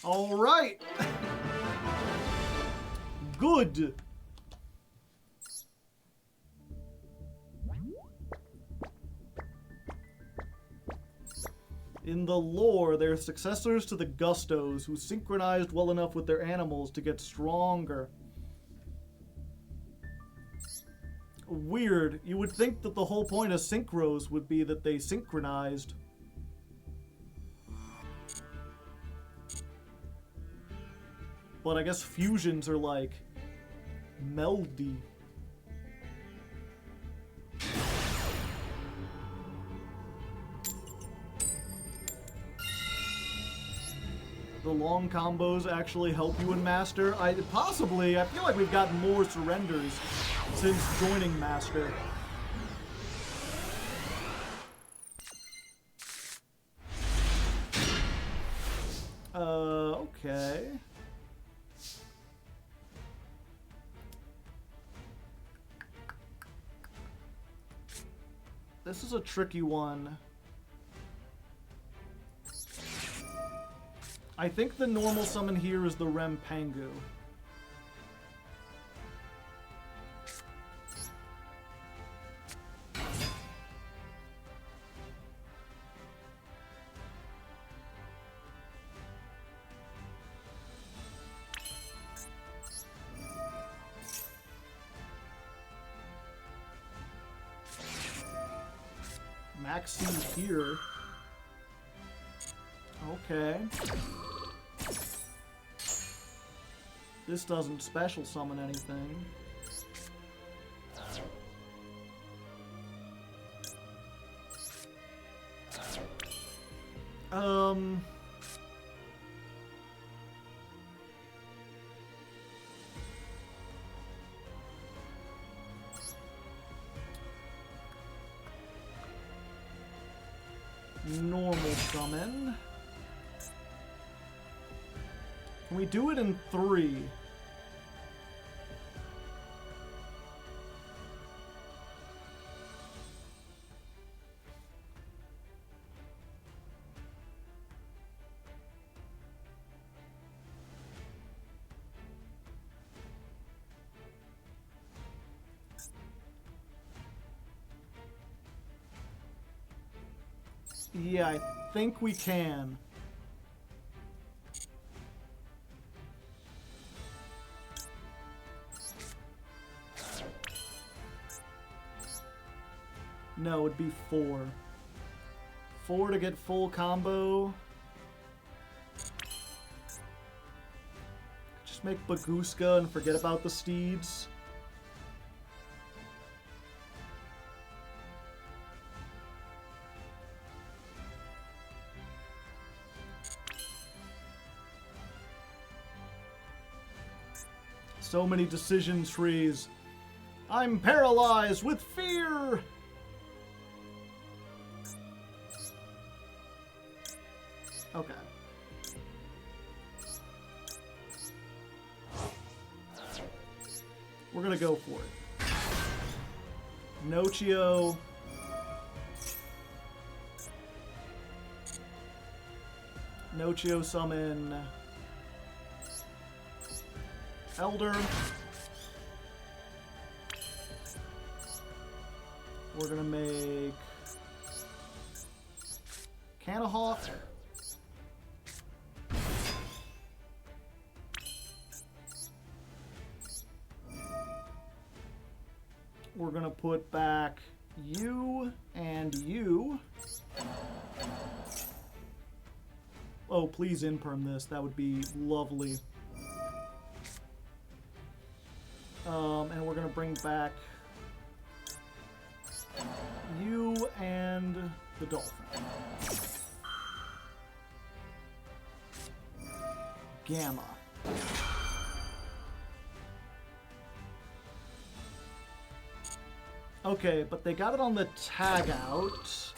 All right. Good. In the lore, they're successors to the Gustos, who synchronized well enough with their animals to get stronger. Weird. You would think that the whole point of synchros would be that they synchronized. But I guess fusions are like meldy. The long combos actually help you in Master. Possibly, I feel like we've gotten more surrenders since joining Master. Okay. This is a tricky one. I think the normal summon here is the Rempengu. Maxine here. Okay. This doesn't special summon anything. Normal summon. Can we do it in 3? Yeah, I think we can. No, it'd be 4. 4 to get full combo. Just make Baguska and forget about the steeds. So many decision trees. I'm paralyzed with fear! Okay. We're gonna go for it. Nochio. Nochio summon Elder. We're gonna make Canahawk. We're gonna put back you and you. Oh, please imperm this. That would be lovely. And we're gonna bring back you and the dolphin. Gamma. Okay, but they got it on the tag out.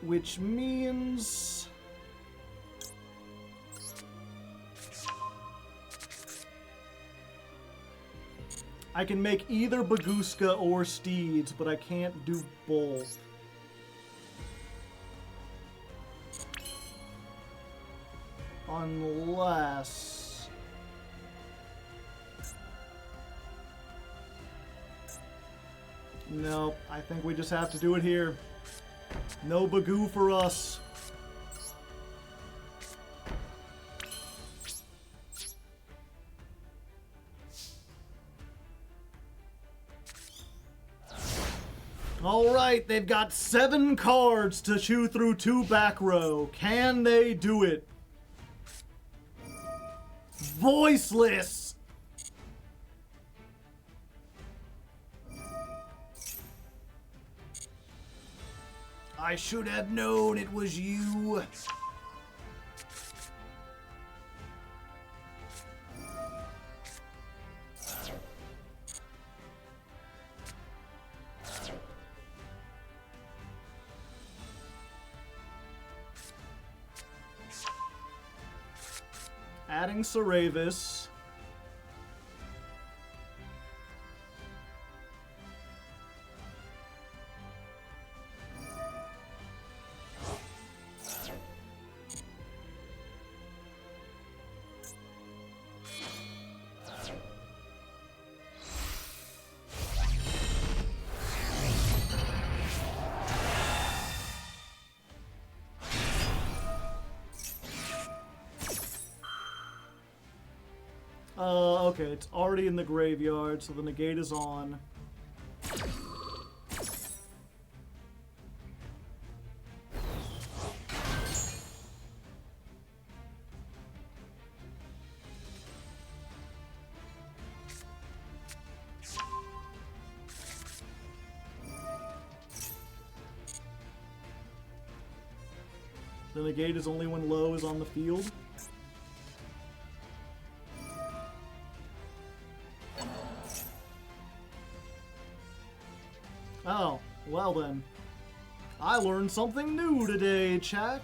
Which means I can make either Baguska or Steeds, but I can't do both. Unless... Nope, I think we just have to do it here. No Bagoo for us. Alright, they've got 7 cards to chew through 2 back row. Can they do it? Voiceless! I should have known it was you. adding Ceravis. Okay, it's already in the graveyard, so the negate is on. The negate is only when low is on the field. Oh, well then. I learned something new today, chat.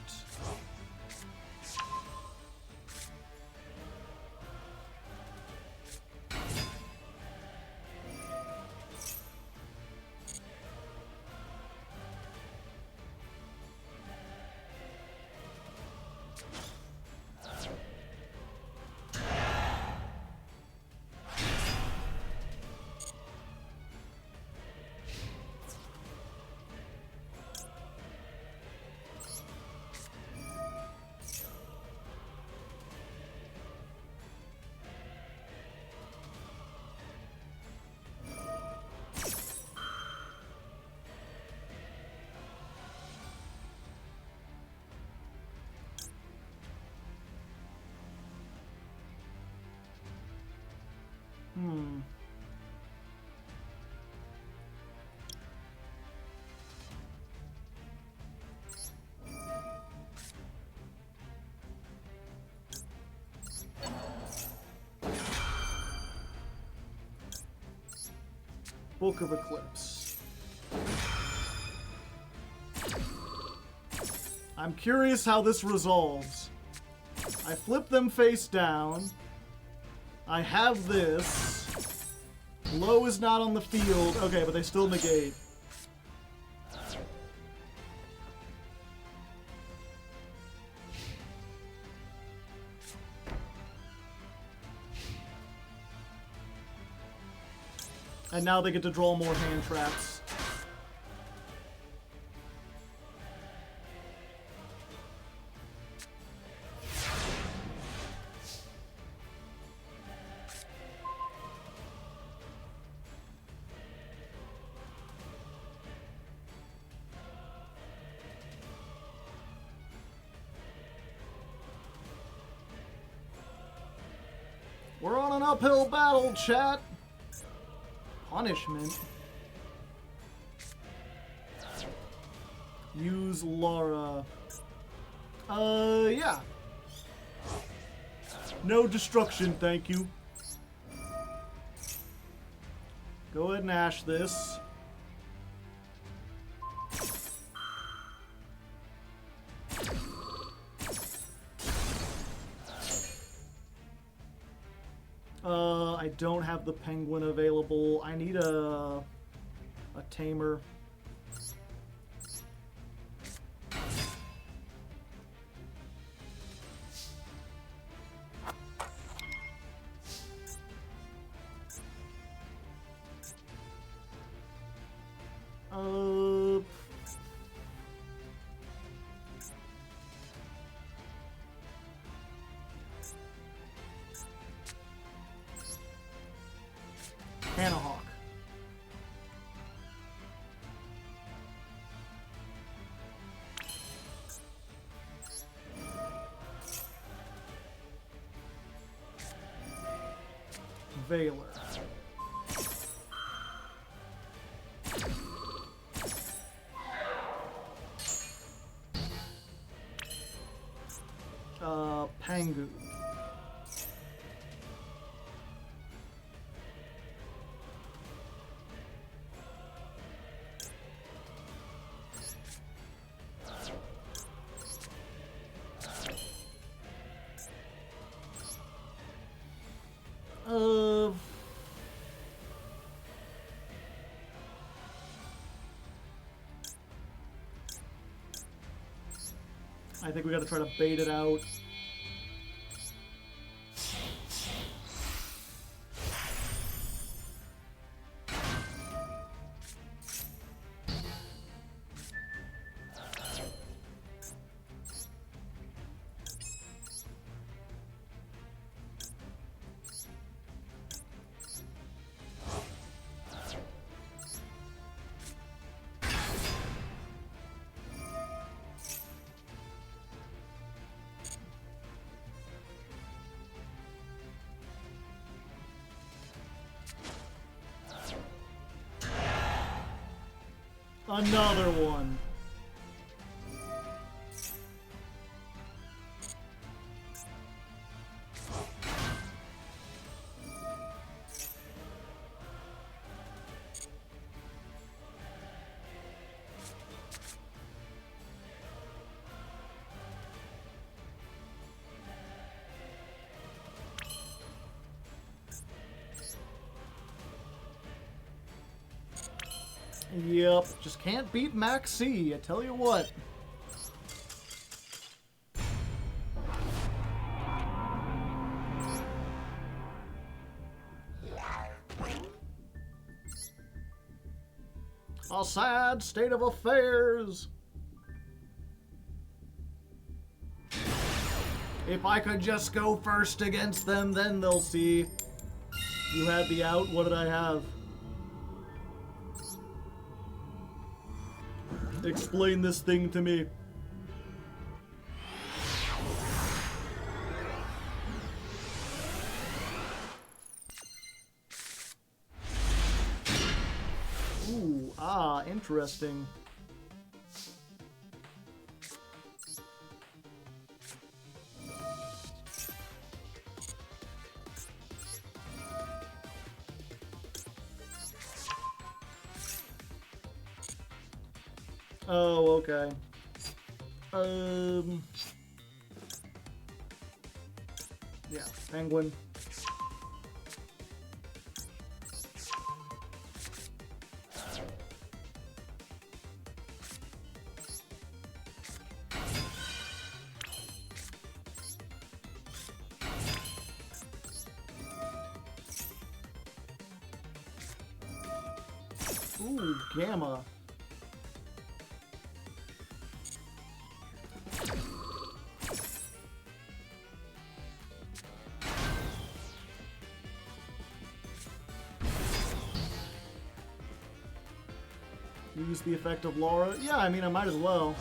Book of Eclipse. I'm curious how this resolves. I flip them face down. I have this. Low is not on the field. Okay, but they still negate. And now they get to draw more hand traps. We're on an uphill battle, chat. Punishment. Use Laura. Yeah. No destruction, thank you. Go ahead and ash this. I don't have the penguin available. I need a tamer. Hawk. Veiler. Pangu. I think we gotta try to bait it out. Another one. Yep, just can't beat Max C, I tell you what. A sad state of affairs. If I could just go first against them, then they'll see. You had the out, what did I have? Explain this thing to me. Ooh, interesting. Oh, okay. Yeah, penguin. Ooh, gamma. Use the effect of Laura? Yeah, I mean, I might as well.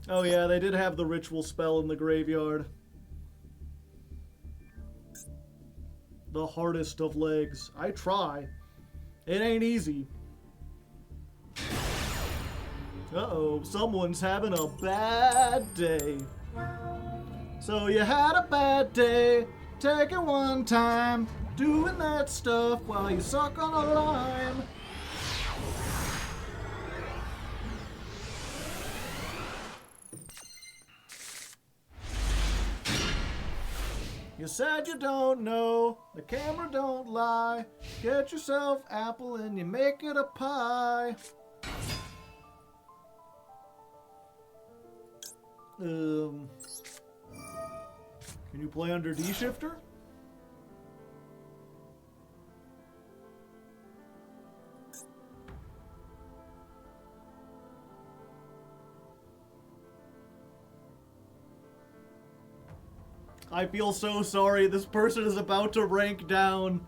Oh yeah, they did have the ritual spell in the graveyard. The hardest of legs. I try. It ain't easy. Uh-oh, someone's having a bad day. So you had a bad day, take it one time, doing that stuff while you suck on a lime. You said you don't know, the camera don't lie. Get yourself apple and you make it a pie. Can you play under D-shifter? I feel so sorry. This person is about to rank down.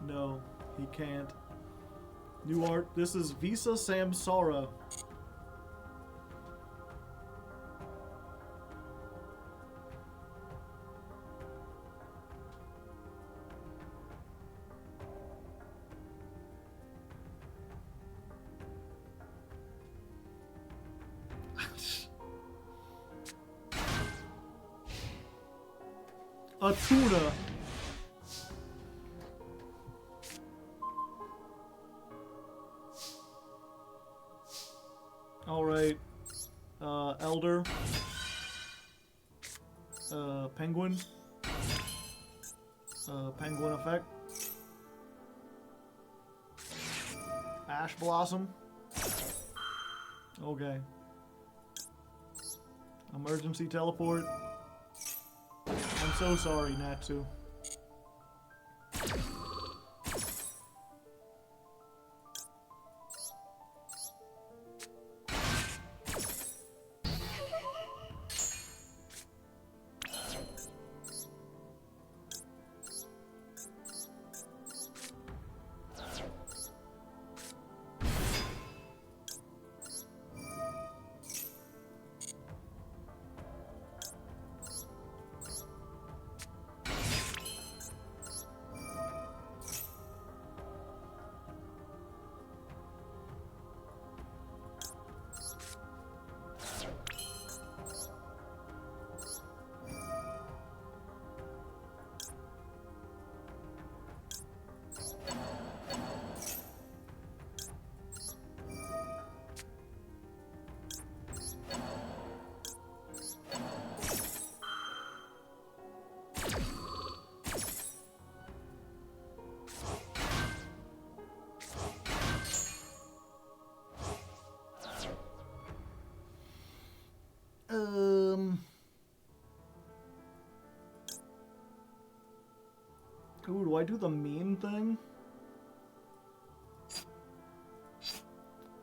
No, he can't. New art. This is Visa Samsara. A tuna. Elder. Penguin. Penguin effect. Ash Blossom. Okay. Emergency teleport. I'm so sorry, Natsu. Ooh, do I do the mean thing?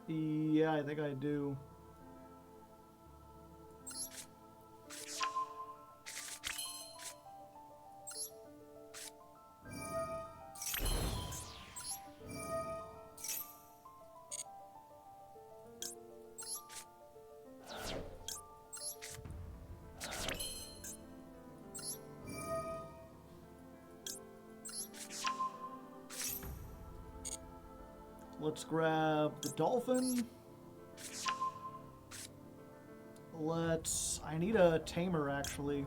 Yeah, I think I do. Let's grab the dolphin. I need a tamer, actually.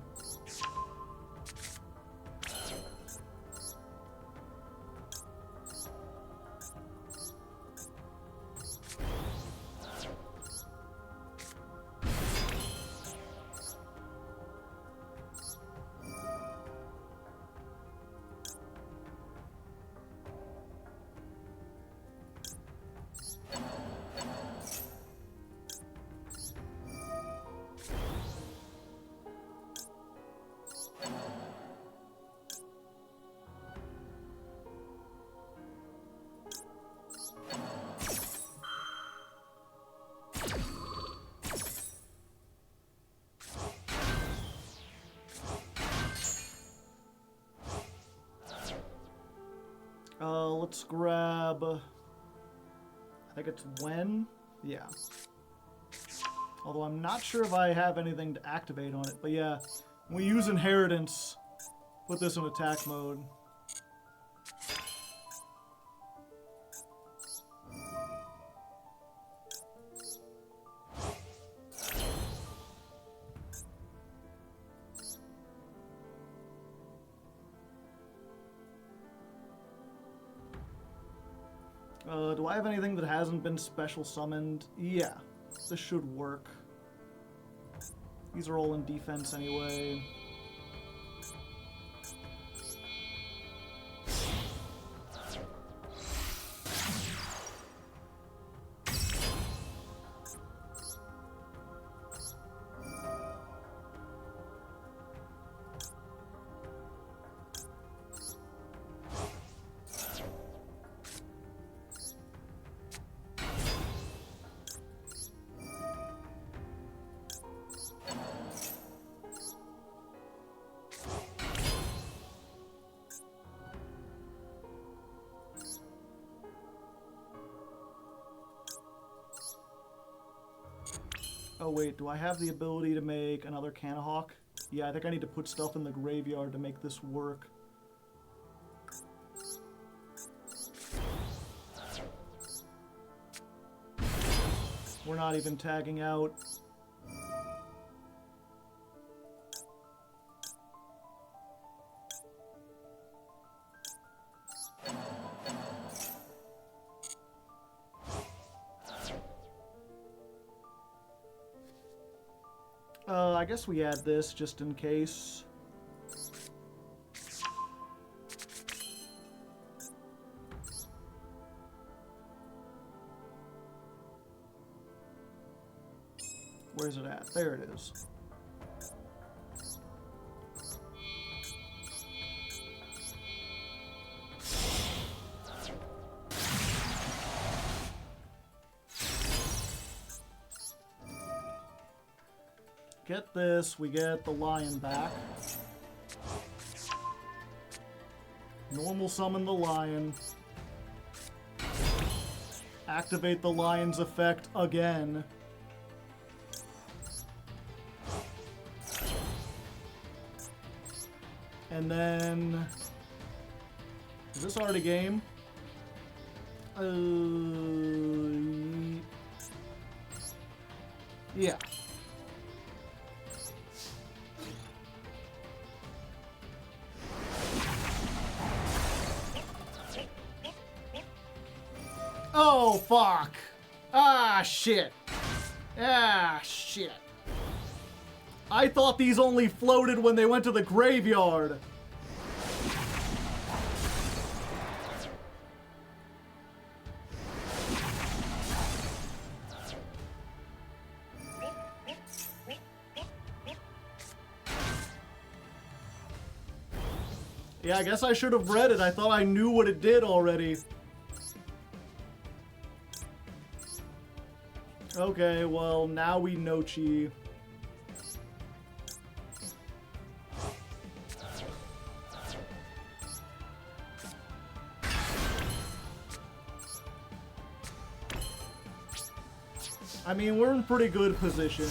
Let's grab... I think it's when? Yeah. Although I'm not sure if I have anything to activate on it. But yeah, when we use Inheritance, put this in attack mode. Do I have anything that hasn't been special summoned? Yeah, this should work. These are all in defense anyway. Oh wait, do I have the ability to make another Canahawk? Yeah, I think I need to put stuff in the graveyard to make this work. We're not even tagging out. I guess we add this just in case. Where's it at? There it is. Get this, we get the lion back. Normal summon the lion. Activate the lion's effect again. And then... Is this already game? Yeah. Oh, fuck. Ah, shit. Ah, shit. I thought these only floated when they went to the graveyard. Yeah, I guess I should have read it. I thought I knew what it did already. Okay, well, now we know Chi. I mean, we're in pretty good position.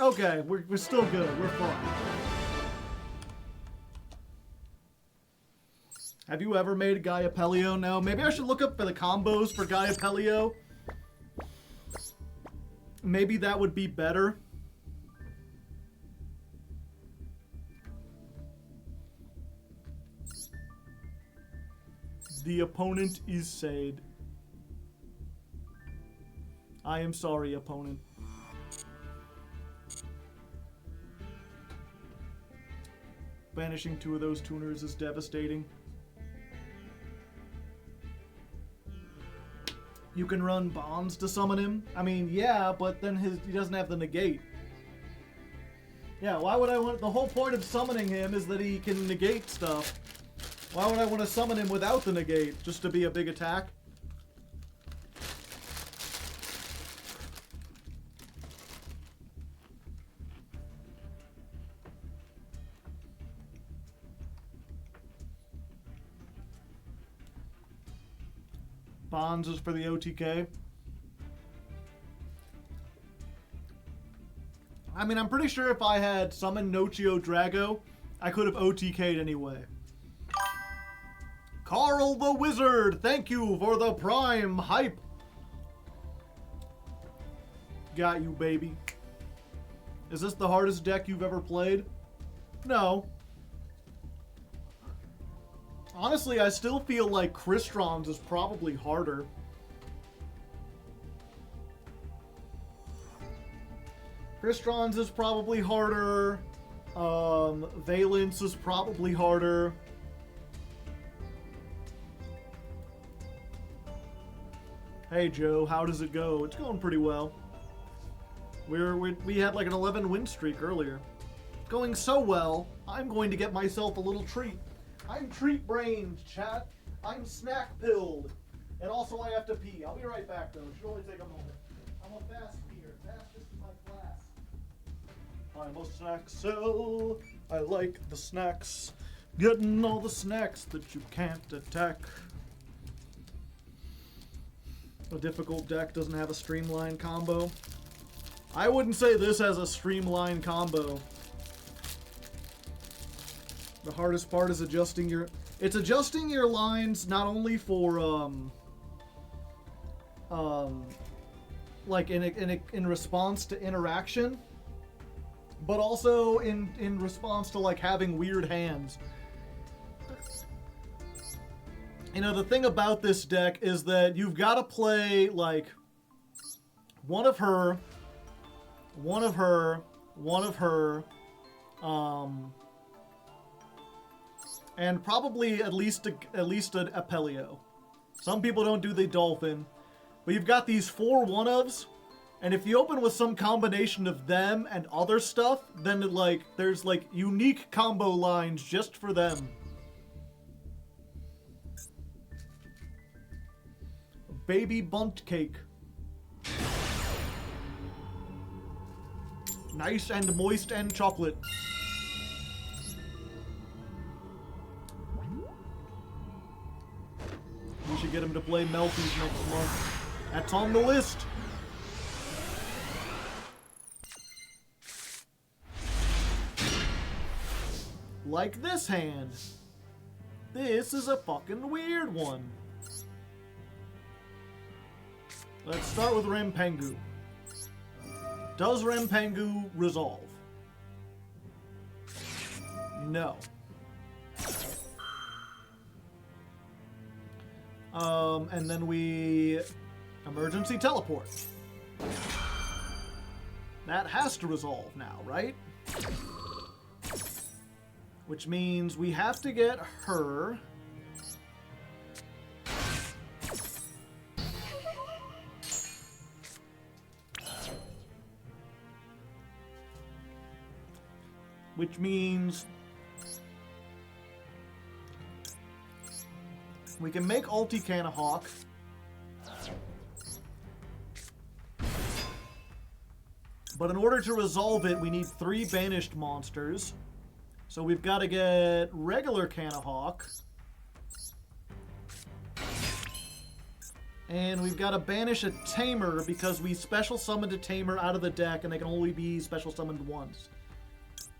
Okay, we're still good. We're fine. Have you ever made Gaiapelio? No. Maybe I should look up for the combos for Gaiapelio. Maybe that would be better. The opponent is Sade. I am sorry, opponent. Banishing 2 of those tuners is devastating. You can run bonds to summon him. I mean, yeah, but then he doesn't have the negate. Yeah, why would I want... The whole point of summoning him is that he can negate stuff. Why would I want to summon him without the negate? Just to be a big attack? Bonds is for the OTK. I mean, I'm pretty sure if I had summoned Nochio Drago, I could have OTK'd anyway. Carl the Wizard, thank you for the Prime hype. Got you, baby. Is this the hardest deck you've ever played? No. Honestly, I still feel like Crystron's is probably harder. Crystron's is probably harder. Valence is probably harder. Hey Joe, how does it go? It's going pretty well. We had like an 11 win streak earlier. It's going so well, I'm going to get myself a little treat. I'm treat-brained, chat. I'm snack-pilled. And also I have to pee. I'll be right back, though. It should only take a moment. I'm a fast peer. Fastest in my class. I'm a snack cell. I like the snacks. Getting all the snacks that you can't attack. A difficult deck doesn't have a streamlined combo. I wouldn't say this has a streamlined combo. The hardest part is adjusting your... It's adjusting your lines not only for, like in response to interaction, but also in response to like having weird hands. You know, the thing about this deck is that you've got to play like one of her, and probably at least an Apelio. Some people don't do the Dolphin, but you've got these 4 one-ofs, and if you open with some combination of them and other stuff, then like there's like unique combo lines just for them. Baby bunt cake. Nice and moist and chocolate. We should get him to play Melfi's next month. That's on the list. Like this hand. This is a fucking weird one. Let's start with Rampengu. Does Rampengu resolve? No. And then we emergency teleport. That has to resolve now, right? Which means we have to get her. Which means we can make Ulti Canahawk. But in order to resolve it, we need 3 banished monsters. So we've got to get regular Canahawk. And we've got to banish a Tamer because we special summoned a Tamer out of the deck and they can only be special summoned once.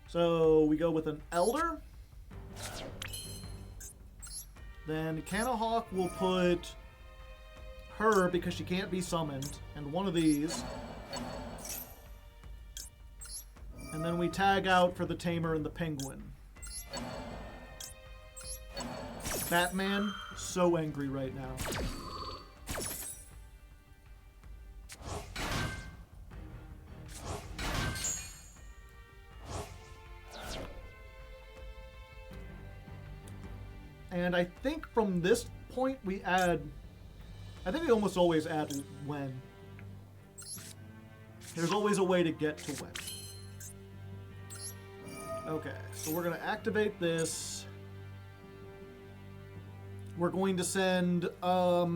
So we go with an Elder. Then Canahawk will put her because she can't be summoned, and one of these. And then we tag out for the Tamer and the Penguin. Batman, so angry right now. And I think from this point we add... I think we almost always add when. There's always a way to get to when. Okay, so we're going to activate this. We're going to send... yeah,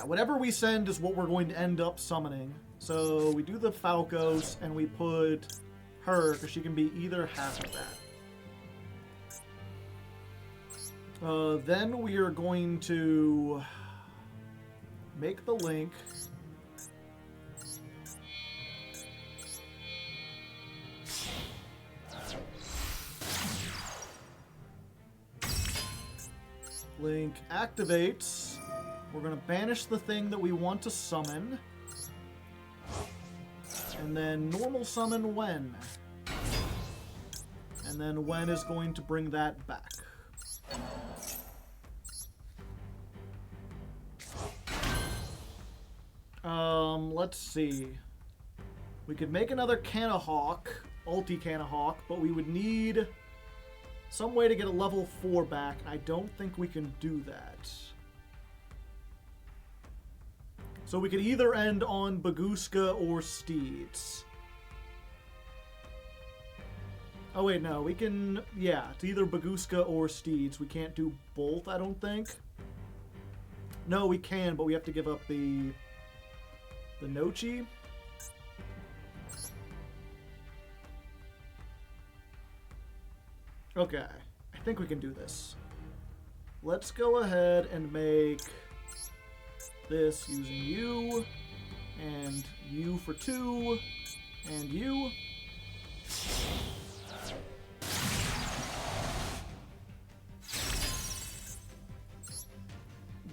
whatever we send is what we're going to end up summoning. So we do the Falcos and we put her, because she can be either half of that. Then we are going to make the link. Link activates. We're going to banish the thing that we want to summon. And then normal summon Wen. And then Wen is going to bring that back. Let's see. We could make another Canahawk, Ulti Canahawk, but we would need some way to get a level 4 back, and I don't think we can do that. So we could either end on Baguska or Steeds. Oh wait, no, we can... Yeah, it's either Baguska or Steeds. We can't do both, I don't think. No, we can, but we have to give up the Nochi. Okay, I think we can do this. Let's go ahead and make this using you, and you for 2, and you.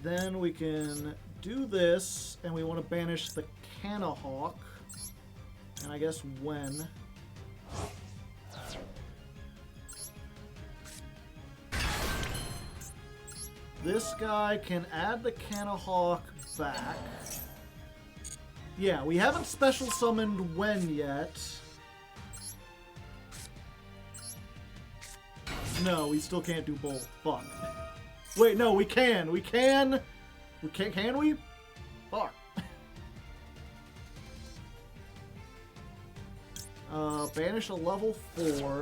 Then we can do this and we want to banish the Canahawk. And I guess when. This guy can add the Canahawk back. Yeah, we haven't special summoned Wen yet. No, we still can't do both. Fuck. Wait, no, we can. We can. Can we? Fuck. Banish a level 4.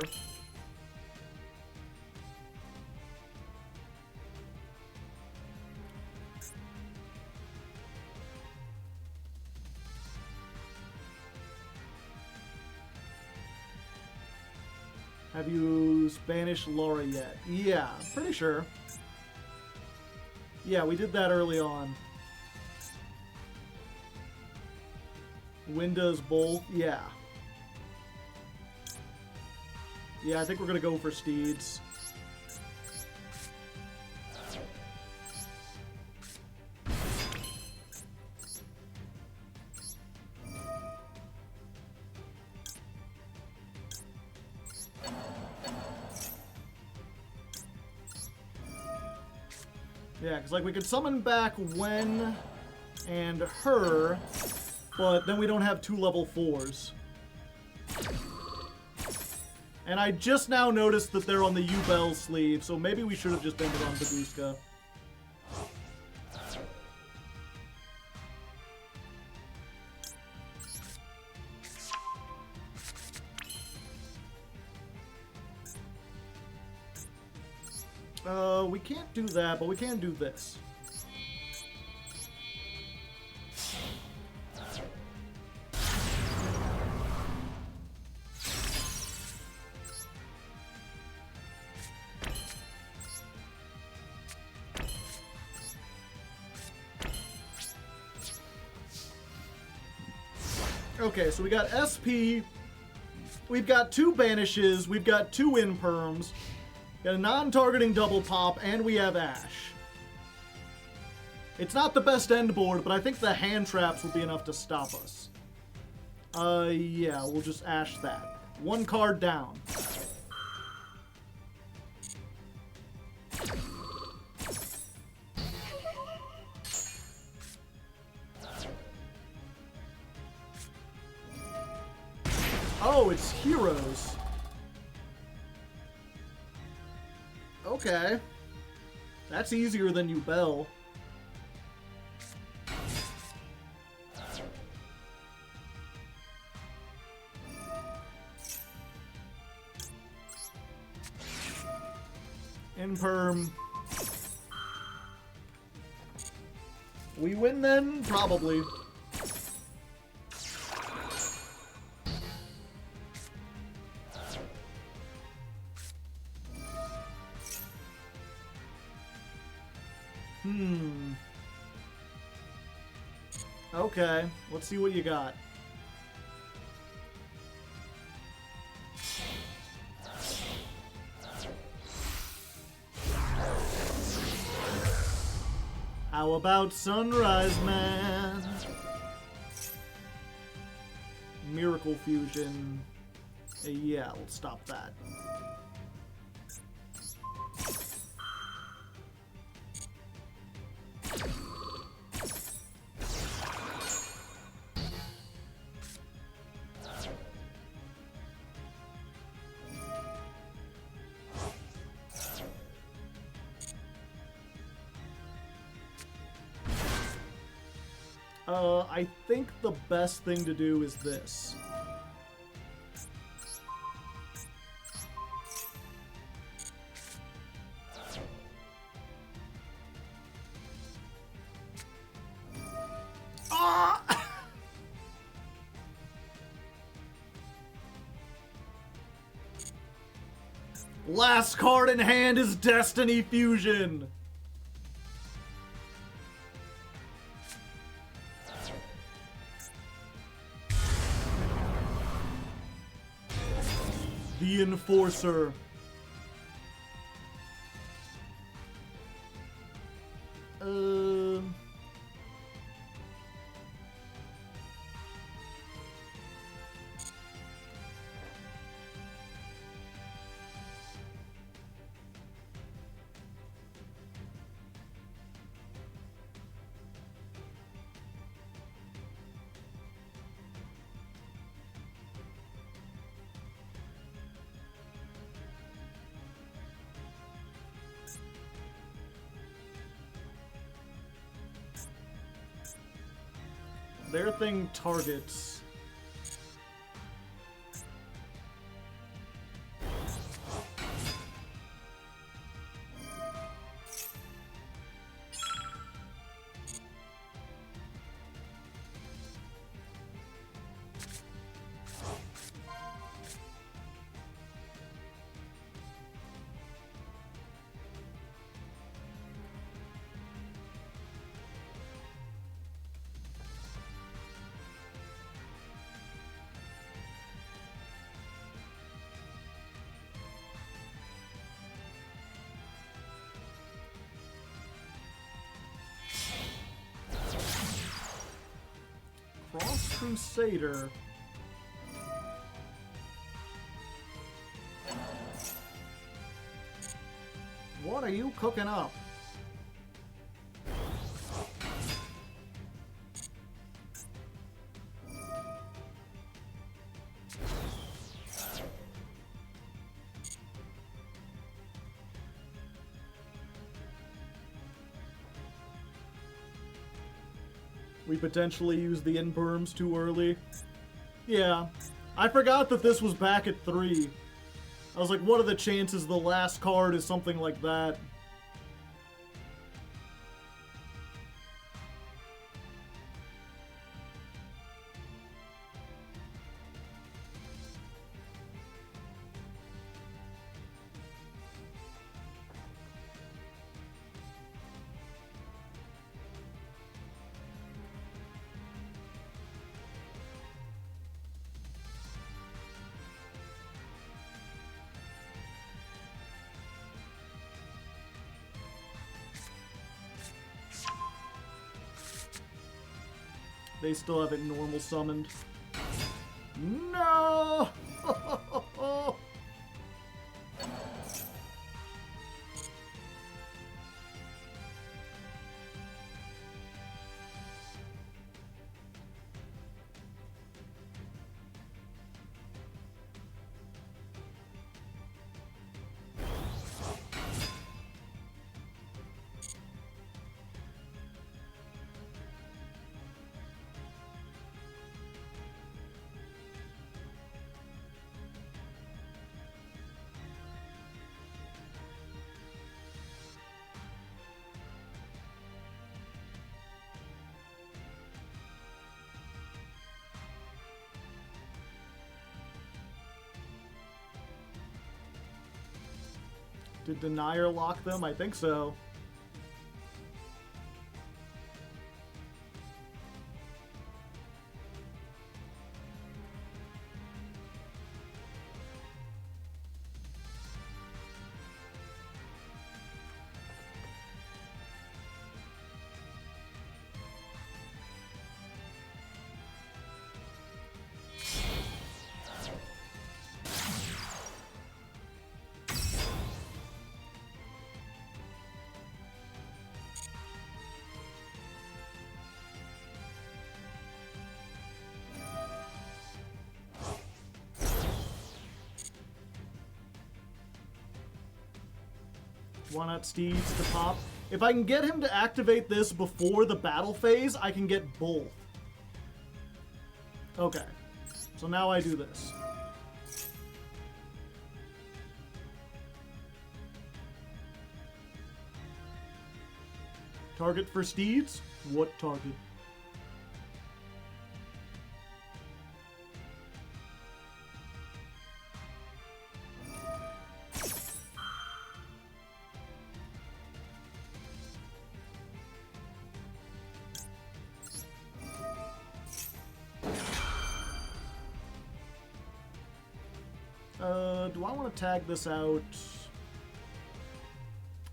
Have you banished Laura yet? Yeah, pretty sure. Yeah, we did that early on. Windows both? Yeah. Yeah, I think we're gonna go for Steeds. Yeah, because like we could summon back Wen and her, but then we don't have 2 level 4s. And I just now noticed that they're on the U-Bell sleeve, so maybe we should have just ended on Baguska. We can't do that, but we can do this. Okay, so we got SP, we've got 2 banishes, we've got 2 imperms, got a non-targeting double pop, and we have Ash. It's not the best end board, but I think the hand traps will be enough to stop us. Yeah, we'll just Ash that. 1 card down. Oh, it's heroes. Okay. That's easier than U-Bell. Imperm. We win then? Probably. Okay, let's see what you got. How about Sunrise Man? Miracle Fusion. Yeah, we'll stop that. I think the best thing to do is this. Ah! Last card in hand is Destiny Fusion. The Enforcer. Their thing targets. Cross Crusader. What are you cooking up? We potentially used the Inberms too early. Yeah. I forgot that this was back at 3. I was like, what are the chances the last card is something like that? They still have it normal summoned. No! Did Denier lock them? I think so. Why not Steeds to pop? If I can get him to activate this before the battle phase, I can get both. Okay. So now I do this. Target for Steeds? What target? Do I want to tag this out?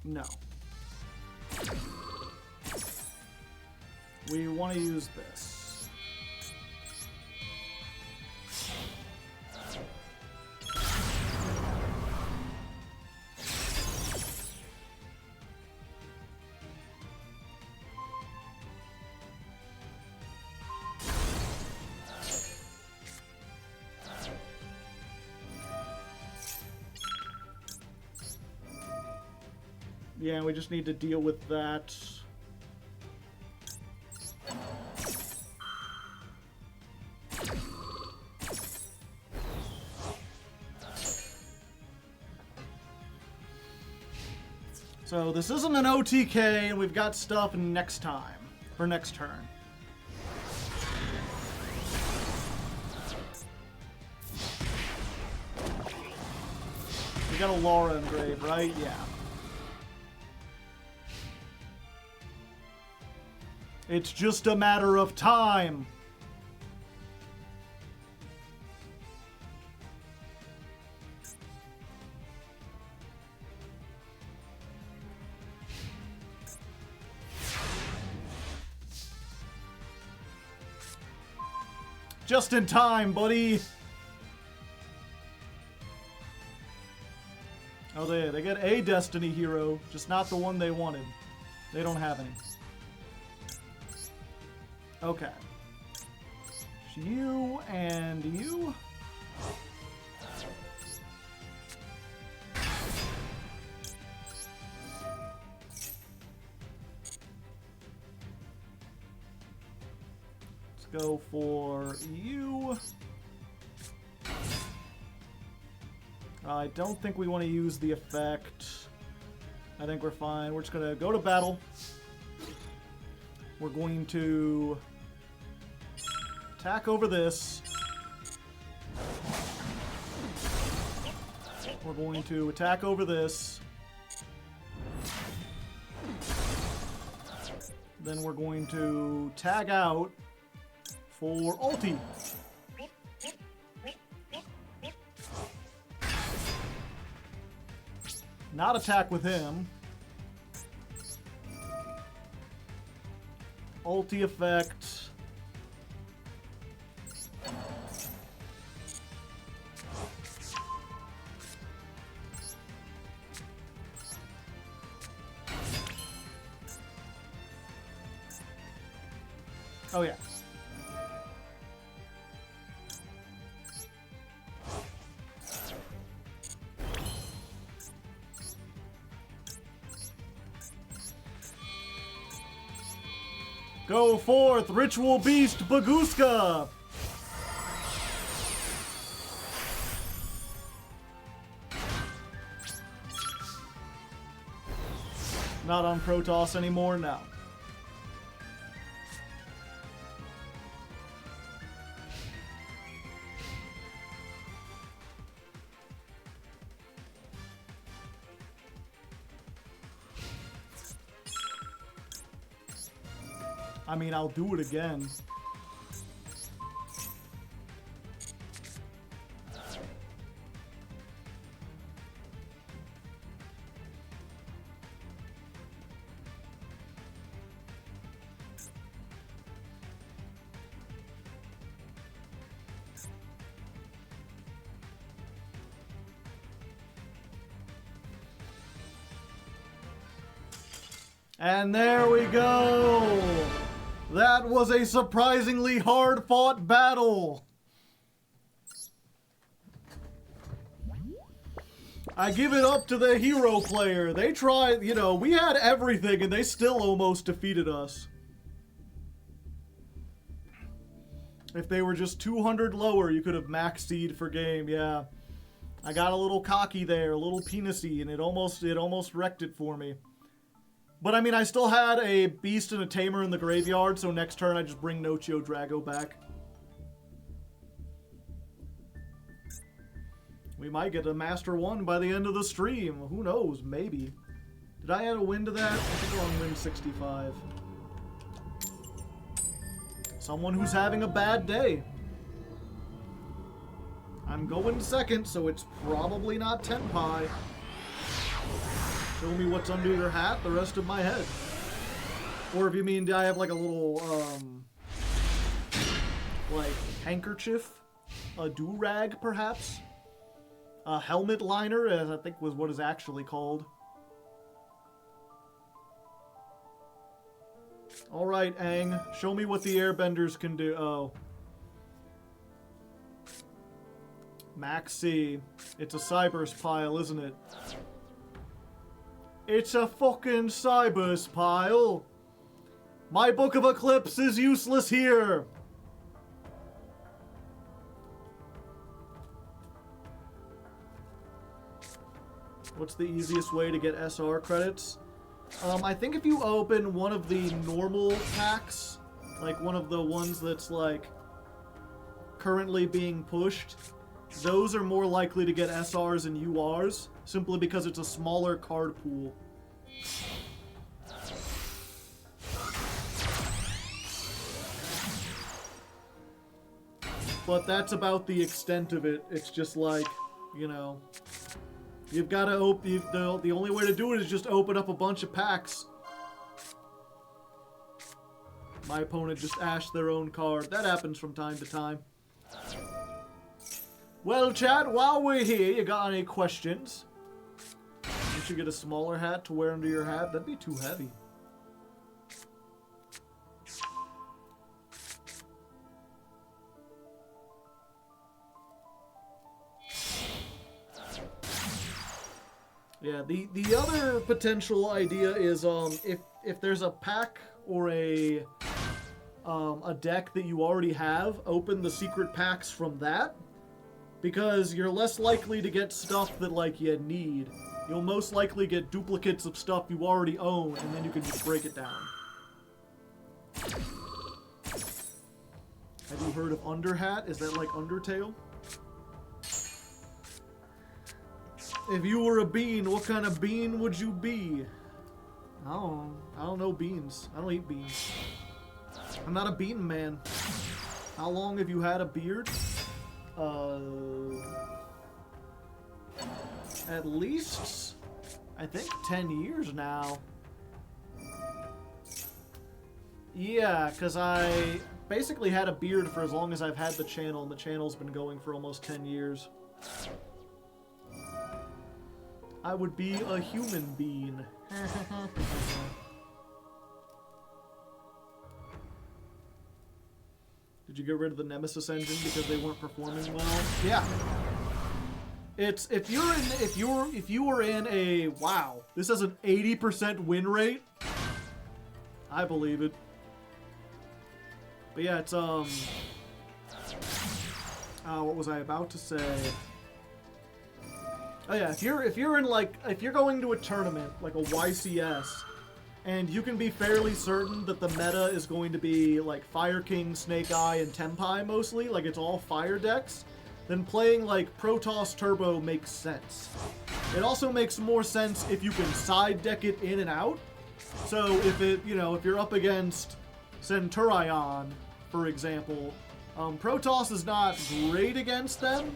No. We want to use this. Yeah, we just need to deal with that. So this isn't an OTK, and we've got stuff next time. For next turn. We got a Laura engrave, right? Yeah. It's just a matter of time. Just in time, buddy. Oh, they get a Destiny hero, just not the one they wanted. They don't have any. Okay. You and you. Let's go for you. I don't think we want to use the effect. I think we're fine. We're just going to go to battle. We're going to attack over this. We're going to attack over this. Then we're going to tag out for ulti. Not attack with him. Ulti effect. Oh yeah. Go forth, Ritual Beast Baguska! Not on Protoss anymore now. I mean, I'll do it again. And there we go! That was a surprisingly hard-fought battle! I give it up to the hero player. They tried, you know, we had everything and they still almost defeated us. If they were just 200 lower, you could have max seed for game, yeah. I got a little cocky there, a little penisy, and it almost wrecked it for me. But I mean, I still had a beast and a tamer in the graveyard, so next turn I just bring Nochio Drago back. We might get a Master 1 by the end of the stream. Who knows? Maybe. Did I add a win to that? I think we're on win 65. Someone who's having a bad day. I'm going second, so it's probably not Tenpai. Show me what's under your hat, the rest of my head. Or if you mean, I have like a little, like, handkerchief? A do-rag, perhaps? A helmet liner, as I think was what is actually called. Alright, Aang. Show me what the airbenders can do. Oh. Maxi. It's a Cybers pile, isn't it? It's a fucking Cybers pile. My Book of Eclipse is useless here. What's the easiest way to get SR credits? I think if you open one of the normal packs, like one of the ones that's like currently being pushed, those are more likely to get SRs and URs, simply because it's a smaller card pool. But that's about the extent of it. It's just like, you know, you've got to open. The only way to do it is just open up a bunch of packs. My opponent just ashed their own card. That happens from time to time. Well, chat, while we're here, you got any questions? You should get a smaller hat to wear under your hat. That'd be too heavy. Yeah, the other potential idea is if there's a pack or a deck that you already have, open the secret packs from that, because you're less likely to get stuff that like you need. You'll most likely get duplicates of stuff you already own, and then you can just break it down. Have you heard of Underhat? Is that like Undertale? If you were a bean, what kind of bean would you be? I don't know beans. I don't eat beans. I'm not a bean man. How long have you had a beard? At least, I think 10 years now. Yeah, because I basically had a beard for as long as I've had the channel, and the channel's been going for almost 10 years. I would be a human being. Did you get rid of the Nemesis engine because they weren't performing well? Yeah. It's if you were in a wow, this has an 80% win rate. I believe it. But yeah, it's what was I about to say? Oh yeah, if you're in like, if you're going to a tournament like a YCS, and you can be fairly certain that the meta is going to be like Fire King, Snake Eye, and Tenpai mostly, like it's all fire decks, then playing like Protoss Turbo makes sense. It also makes more sense if you can side deck it in and out. So if it, you know, if you're up against Centurion, for example, Protoss is not great against them.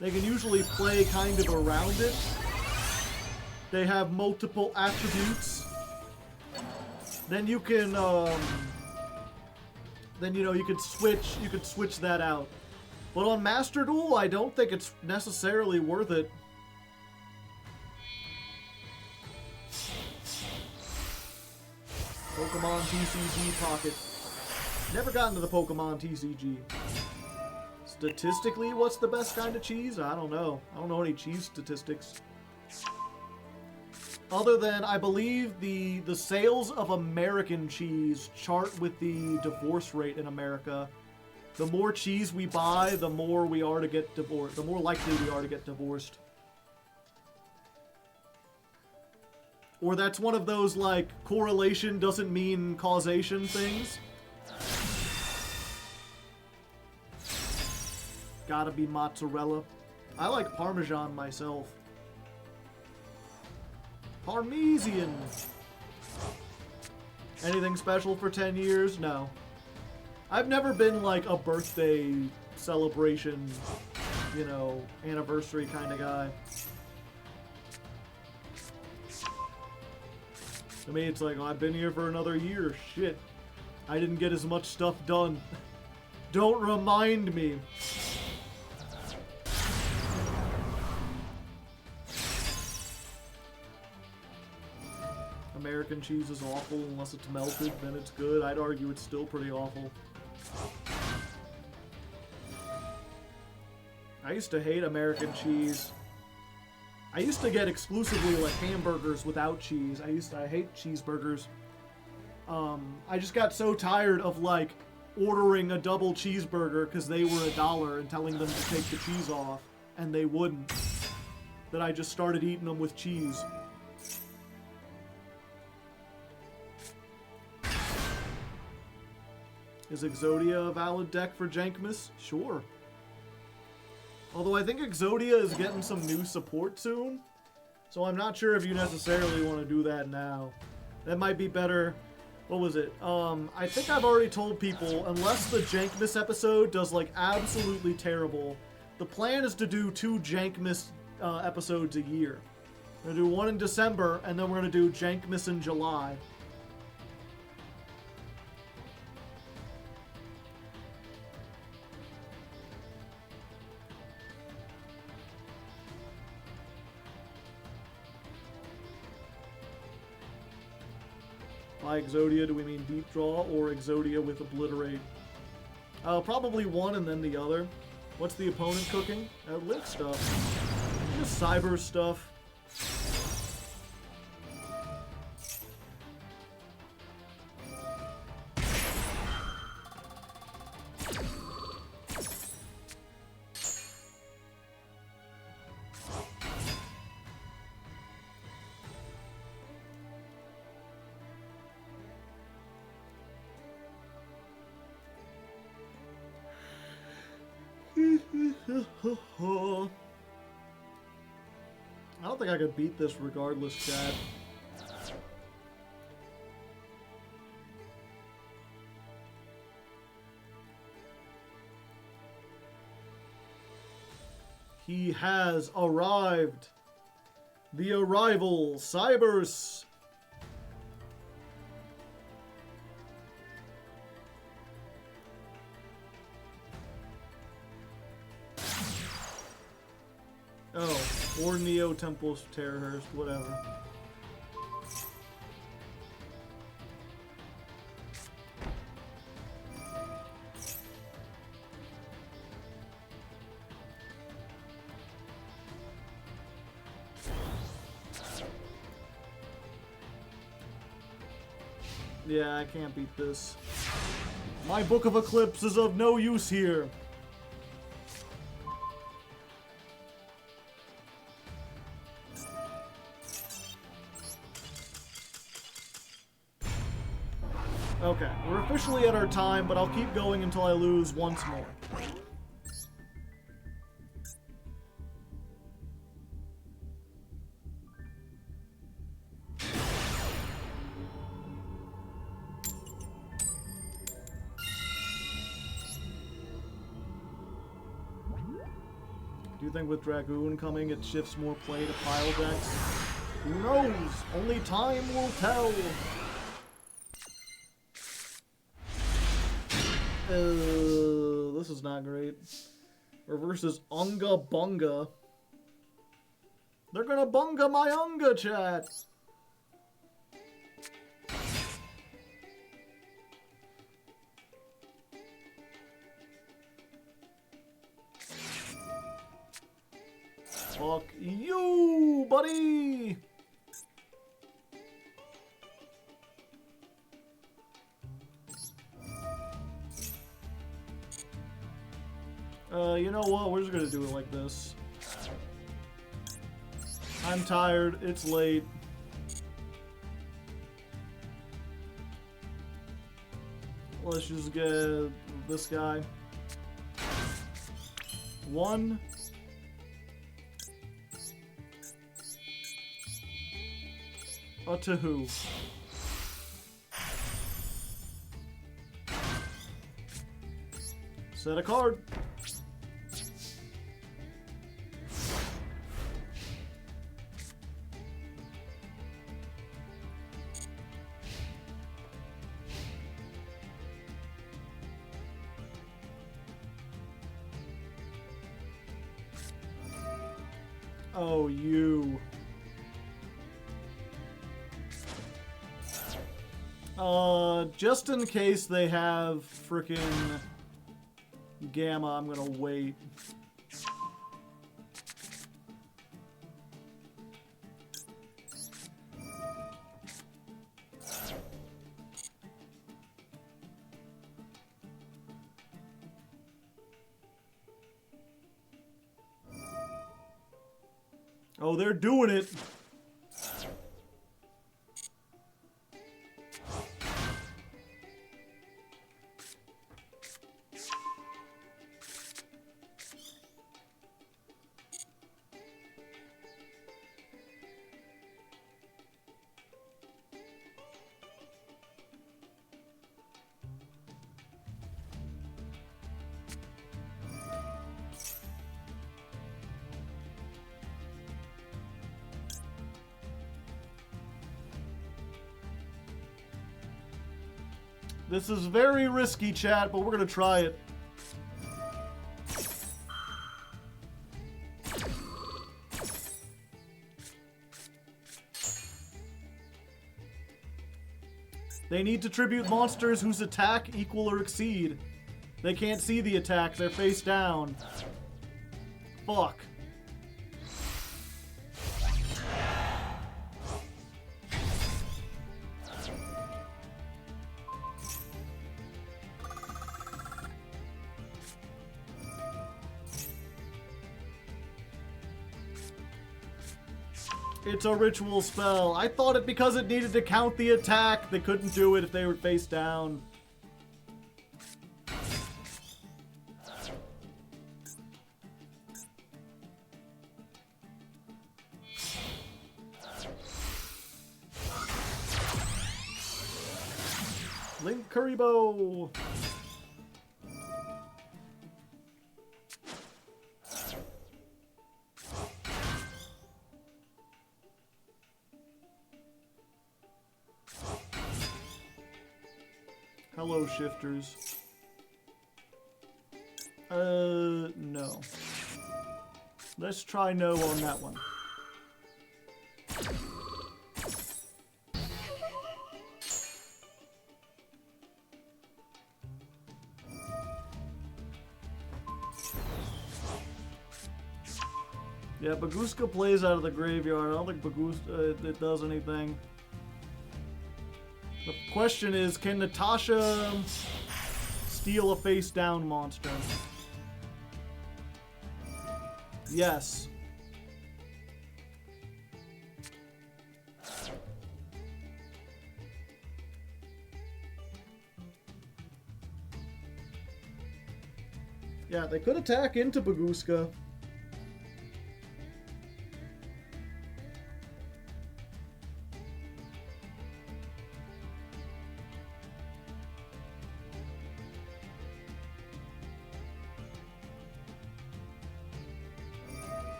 They can usually play kind of around it. They have multiple attributes. Then you can, then you know you could switch that out. But on Master Duel, I don't think it's necessarily worth it. Pokemon TCG Pocket. Never got into the Pokemon TCG. Statistically, what's the best kind of cheese? I don't know. I don't know any cheese statistics. Other than, I believe, the sales of American cheese chart with the divorce rate in America. The more cheese we buy, the more we are to get divorced. The more likely we are to get divorced. Or that's one of those, like, correlation doesn't mean causation things. Gotta be mozzarella. I like Parmesan myself. Parmesan. Anything special for 10 years? No. I've never been like a birthday celebration, you know, anniversary kind of guy. To me, it's like, oh, I've been here for another year. Shit. I didn't get as much stuff done. Don't remind me. American cheese is awful unless it's melted, then it's good. I'd argue it's still pretty awful. I used to hate American cheese. I used to get exclusively like hamburgers without cheese. I hate cheeseburgers. I just got so tired of like ordering a double cheeseburger because they were $1 and telling them to take the cheese off, and they wouldn't. That I just started eating them with cheese. Is Exodia a valid deck for Jankmas? Sure. Although I think Exodia is getting some new support soon, so I'm not sure if you necessarily want to do that now. That might be better. What was it? I think I've already told people, unless the Jankmas episode does like absolutely terrible, the plan is to do 2 Jankmas episodes a year. We're going to do one in December, and then we're going to do Jankmas in July. By Exodia, do we mean deep draw or Exodia with obliterate? Probably one and then the other. What's the opponent cooking? Lit stuff. Just cyber stuff. I don't think I could beat this regardless, Chad. He has arrived. The arrival, Cybers. Oh, or Neo Temples Terrorhurst, whatever. Yeah, I can't beat this. My Book of Eclipse is of no use here. Okay, we're officially at our time, but I'll keep going until I lose once more. Do you think with Dragoon coming, it shifts more play to pile decks? Who knows? Only time will tell. This is not great. Reverses Unga Bunga. They're gonna bunga my Unga, chat. Fuck you, buddy! You know what? We're just gonna do it like this. I'm tired. It's late. Let's just get this guy. 1. A to who? Set a card. Oh, you. Just in case they have frickin' Gamma, I'm gonna wait. Oh, they're doing it. This is very risky, chat, but we're gonna try it. They need to tribute monsters whose attack equal or exceed. They can't see the attack, they're face down. Fuck. It's a ritual spell. I thought it because it needed to count the attack. They couldn't do it if they were face down. Link Kuribo. Hello, shifters. No. Let's try no on that one. Yeah, Baguska plays out of the graveyard. I don't think Baguska it does anything. The question is, can Natasha steal a face-down monster? Yes. Yeah, they could attack into Baguska.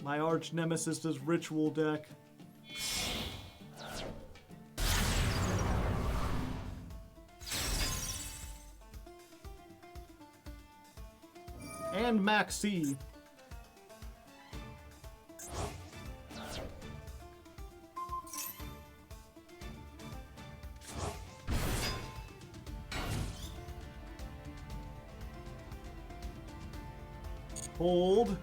My arch nemesis is ritual deck. And Maxi. Hold.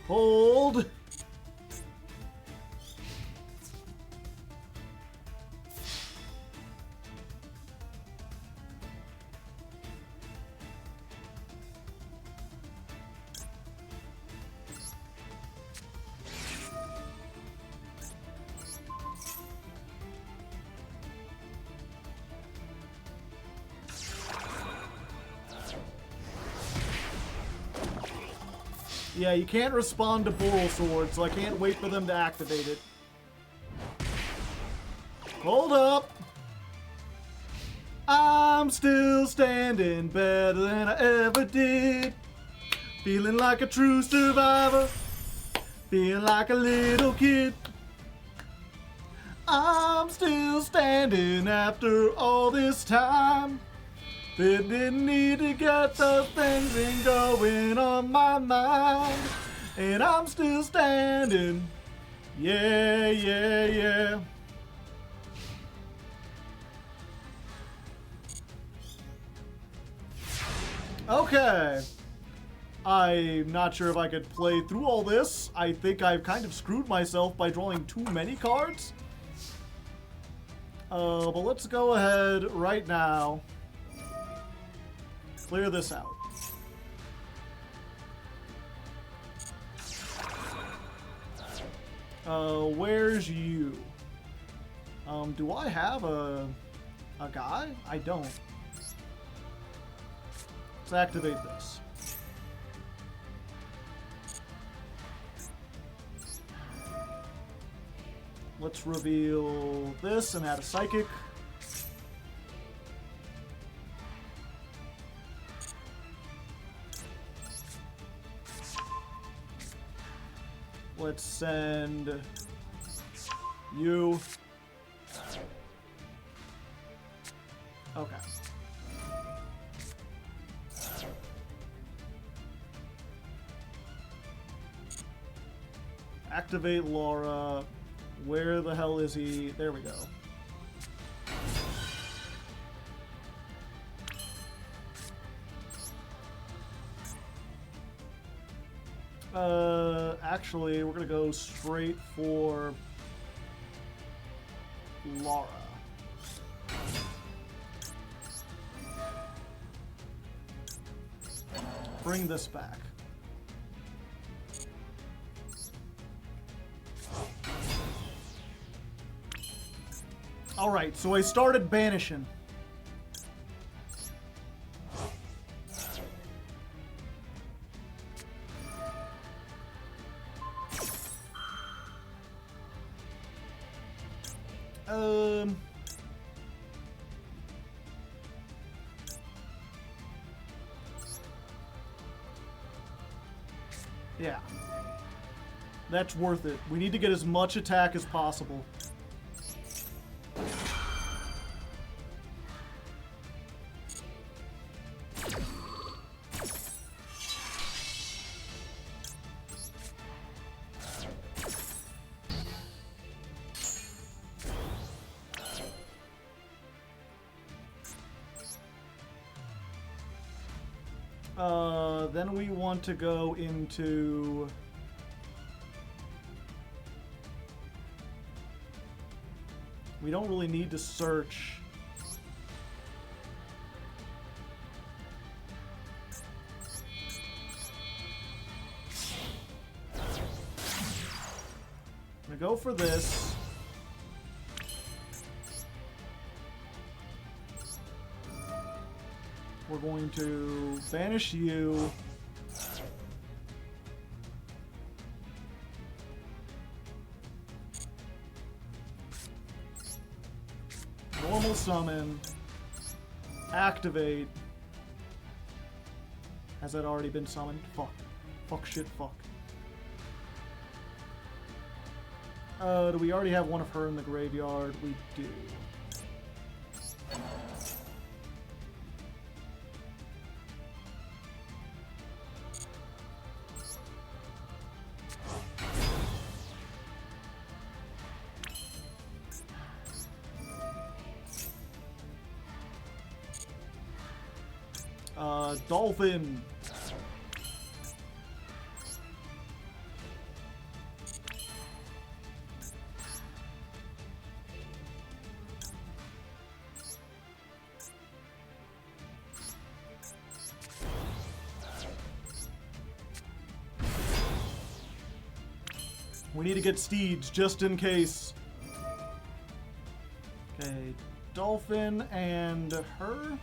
Hold. Yeah, you can't respond to Boral Sword, so I can't wait for them to activate it. Hold up! I'm still standing better than I ever did. Feeling like a true survivor. Feeling like a little kid. I'm still standing after all this time. They didn't need to get those things going on my mind. And I'm still standing. Yeah, yeah, yeah. Okay. I'm not sure if I could play through all this. I think I've kind of screwed myself by drawing too many cards. But let's go ahead right now. Clear this out. Where's you? Do I have a guy? I don't. Let's activate this. Let's reveal this and add a psychic. Let's send you. Okay. Activate Laura. Where the hell is he? There we go. Actually, we're gonna go straight for Laura. Bring this back. Alright, so I started banishing. Yeah. That's worth it. We need to get as much attack as possible. Then we want to go into... We don't really need to search. I'm gonna go for this. We're going to banish you. Normal summon. Activate. Has that already been summoned? Fuck. Fuck, shit, fuck. Do we already have one of her in the graveyard? We do. Dolphin. We need to get steeds just in case. Okay, Dolphin and her.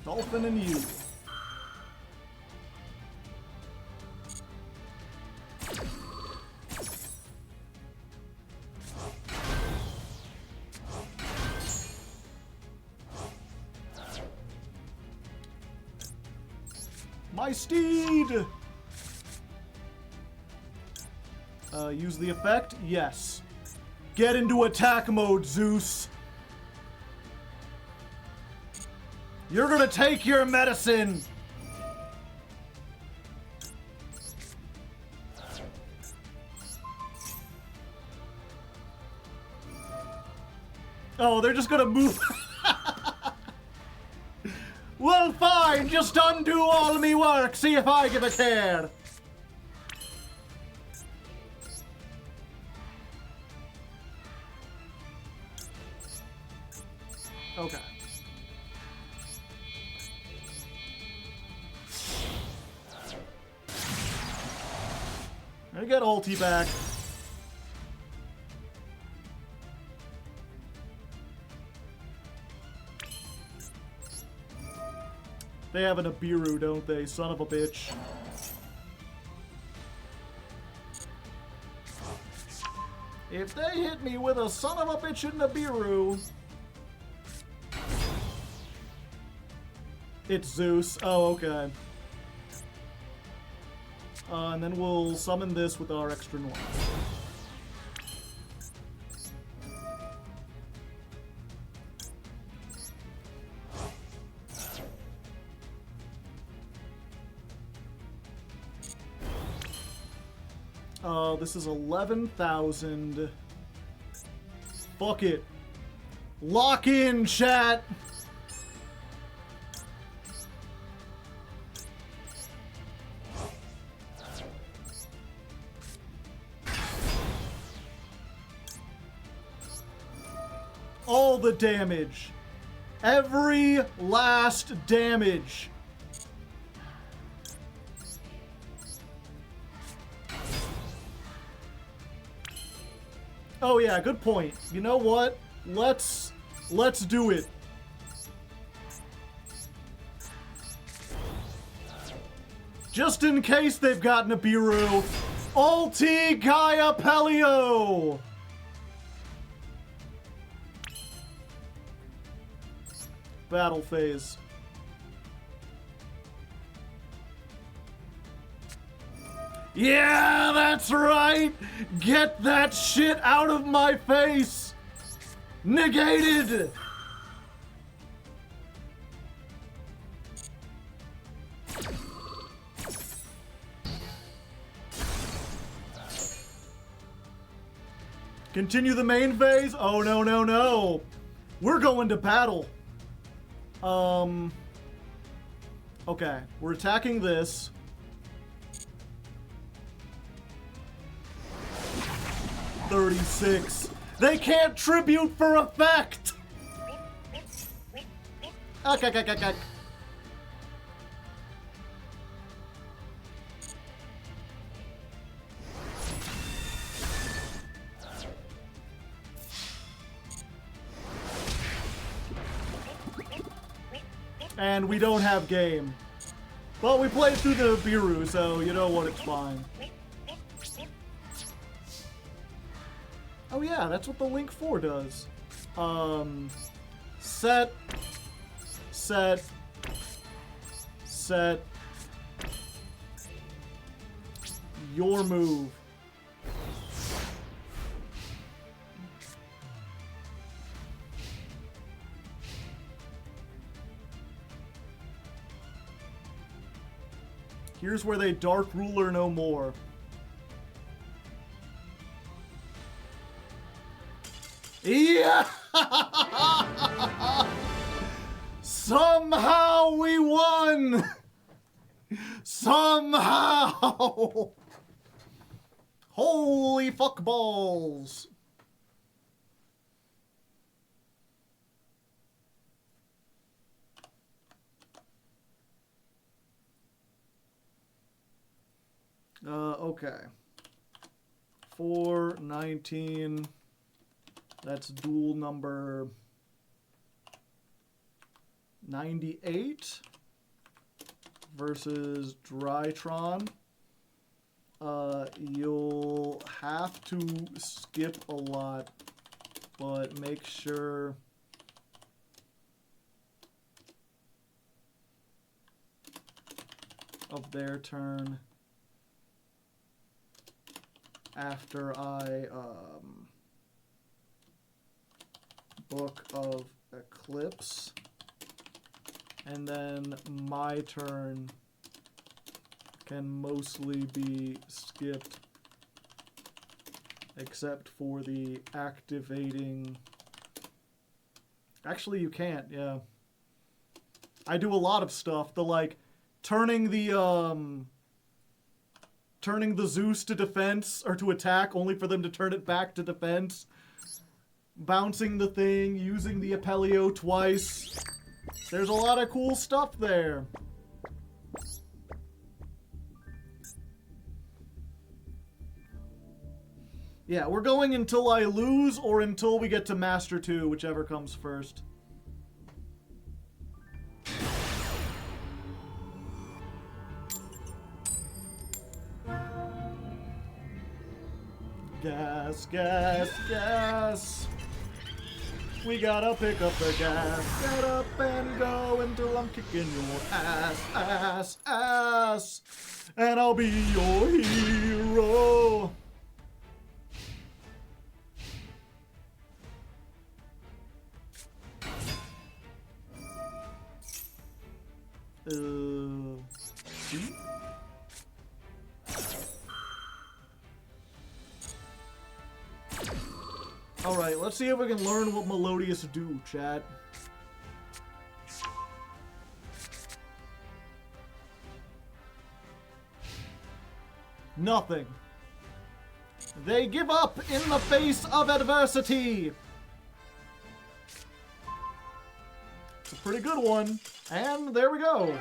Dolphin and you. My steed! Use the effect? Yes. Get into attack mode, Zeus! You're gonna take your medicine! Oh, they're just gonna move. Woo! Well, fine. Just undo all me work. See if I give a care. Okay. I get ulti back. They have an Abiru, don't they? Son of a bitch. If they hit me with a son of a bitch in Abiru... It's Zeus. Oh, okay. And then we'll summon this with our extra noise. This is 11,000. Fuck it. Lock in, chat! All the damage. Every last damage. Oh yeah, good point. You know what? Let's do it. Just in case they've gotten a Biru. Ulti Gaia Pelio! Battle phase. Yeah, that's right! Get that shit out of my face! Negated! Continue the main phase? Oh, no, no, no. We're going to battle. Okay, we're attacking this. $36. They can't tribute for effect! Okay. And we don't have game. But we played through the Biru, so you know what, it's fine. Oh yeah, that's what the Link 4 does. Set. Your move. Here's where they Dark Ruler no more. Yeah! Somehow we won! Somehow! Holy fuck balls! Okay. 419. That's duel number 98 versus Drytron. You'll have to skip a lot, but make sure of their turn after I Book of Eclipse, and then my turn can mostly be skipped except for the activating. Actually, you can't, yeah. I do a lot of stuff. The, like, turning the Zeus to defense, or to attack, only for them to turn it back to defense. Bouncing the thing, using the Apelio twice. There's a lot of cool stuff there. Yeah, we're going until I lose or until we get to Master 2, whichever comes first. Gas, gas, gas. We gotta pick up the gas. Get up and go until I'm kicking your ass, ass, ass. And I'll be your hero. Alright, let's see if we can learn what Melodious do, chat. Nothing. They give up in the face of adversity. It's a pretty good one. And there we go.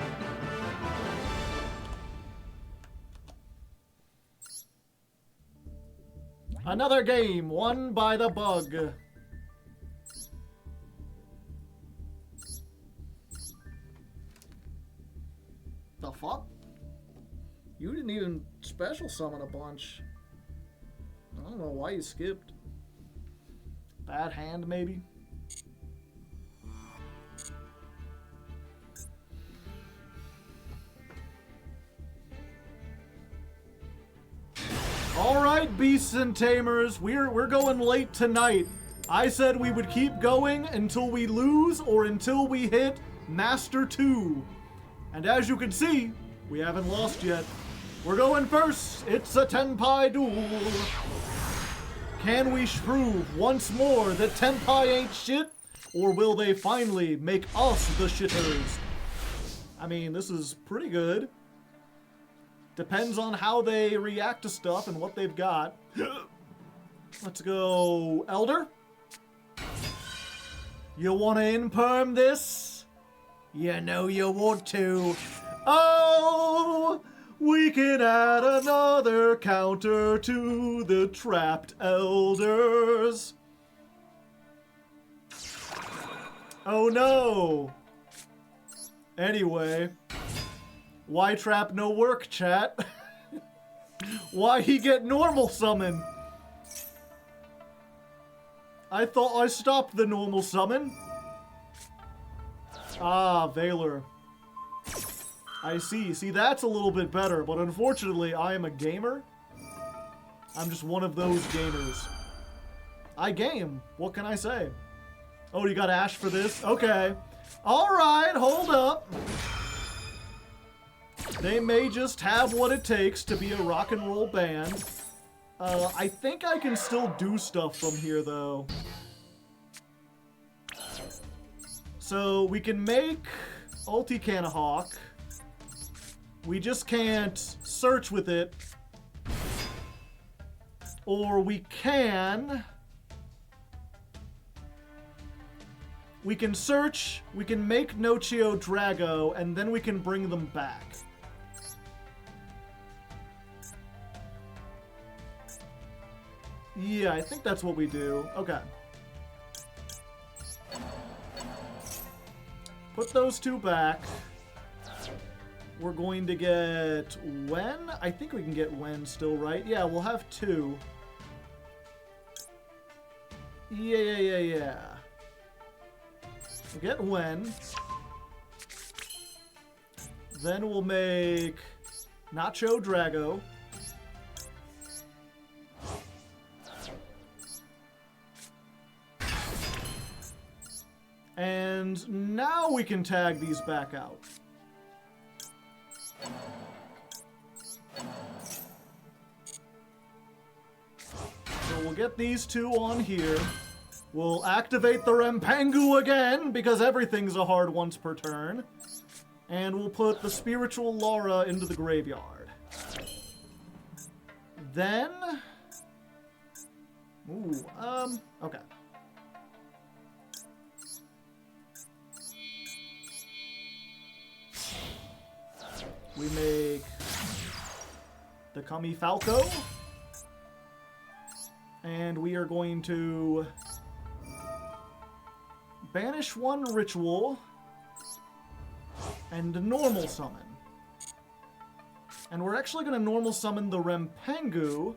Another game won by the bug. The fuck? You didn't even special summon a bunch. I don't know why you skipped. Bad hand, maybe? Alright, beasts and tamers, we're going late tonight. I said we would keep going until we lose or until we hit Master 2. And as you can see, we haven't lost yet. We're going first. It's a Tenpai duel. Can we prove once more that Tenpai ain't shit? Or will they finally make us the shitters? I mean, this is pretty good. Depends on how they react to stuff and what they've got. Let's go, Elder. You want to imperm this? You know you want to. Oh, we can add another counter to the trapped elders. Oh no. Anyway. Why trap no work, chat? Why he get normal summon? I thought I stopped the normal summon. Ah, Valor. I see. See, that's a little bit better, but unfortunately, I am a gamer. I'm just one of those gamers. I game. What can I say? Oh, you got Ash for this? Okay. Alright, hold up. They may just have what it takes to be a rock and roll band. I think I can still do stuff from here, though. So, we can make Ulti Canahawk. We just can't search with it. Or we can... We can search, we can make Nochio Drago, and then we can bring them back. Yeah, I think that's what we do. Okay. Put those two back. We're going to get Wen? I think we can get Wen still, right? Yeah, we'll have two. Yeah. We'll get Wen. Then we'll make Nacho Drago. And now we can tag these back out. So we'll get these two on here. We'll activate the Rempangu again, because everything's a hard once per turn. And we'll put the spiritual Laura into the graveyard. Then... Ooh, okay. We make the Kami Falco. And we are going to banish one ritual and normal summon. And we're actually going to normal summon the Rempengu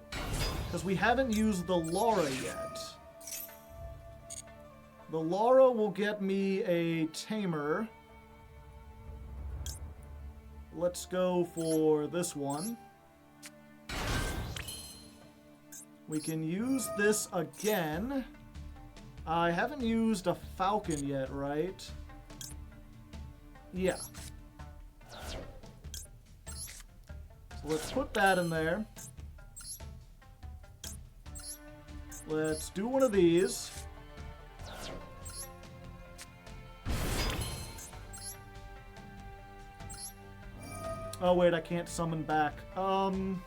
because we haven't used the Laura yet. The Laura will get me a Tamer. Let's go for this one. We can use this again. I haven't used a Falcon yet, right? Yeah. So let's put that in there. Let's do one of these. Oh wait, I can't summon back. I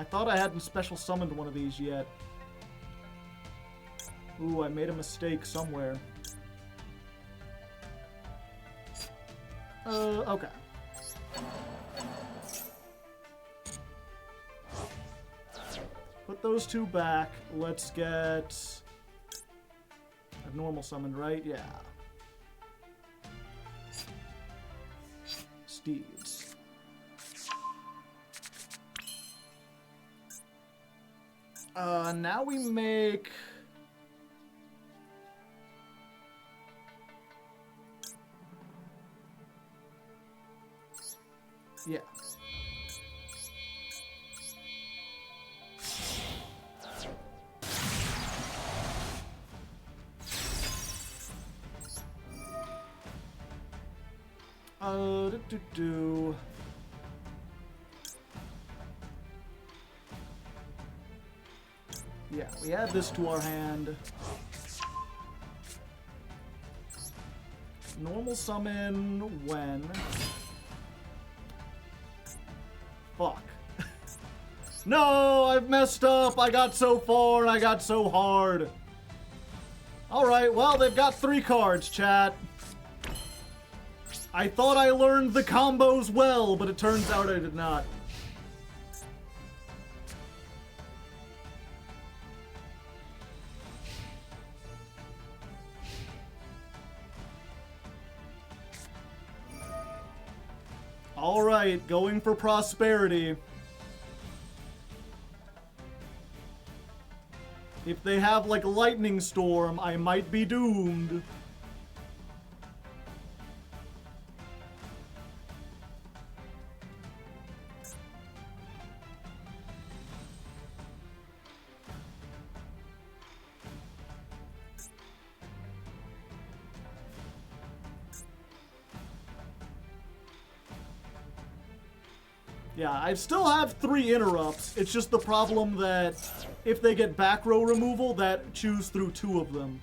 thought I hadn't special summoned one of these yet. Ooh, I made a mistake somewhere. Okay. Put those two back. Let's get... I've normal summoned, right? Yeah. Steeds. Now we make... Yeah. Yeah, we add this to our hand. Normal summon when... Fuck. No, I've messed up. I got so far and I got so hard. Alright, well, they've got 3 cards, chat. I thought I learned the combos well, but it turns out I did not. Alright, going for prosperity. If they have, like, lightning storm, I might be doomed. Yeah, I still have 3 interrupts. It's just the problem that if they get back row removal, that chews through 2 of them.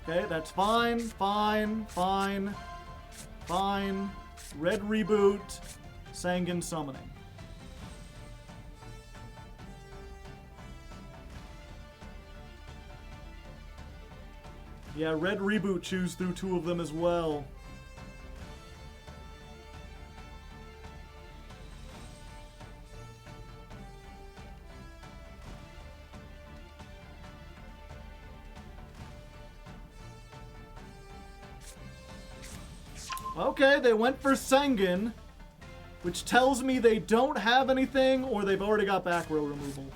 Okay, that's fine, fine, fine, fine. Red reboot, Sanguine summoning. Yeah, red reboot chews through 2 of them as well. Okay, they went for Sengen, which tells me they don't have anything or they've already got back row removal.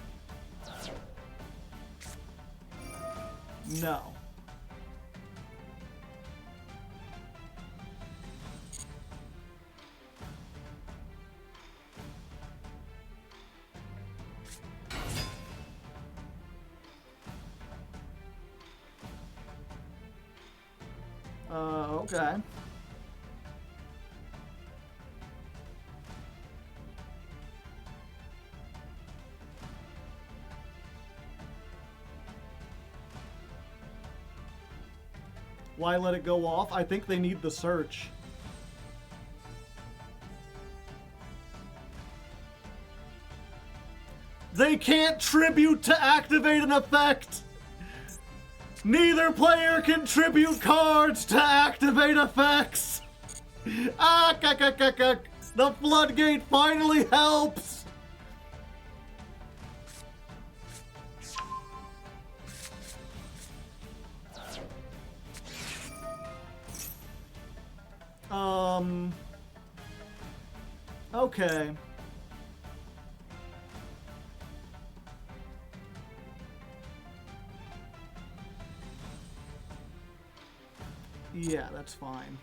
No. Okay. Why let it go off? I think they need the search. They can't tribute to activate an effect! Neither player can tribute cards to activate effects! Ah, the floodgate finally helps! Okay. Yeah, that's fine.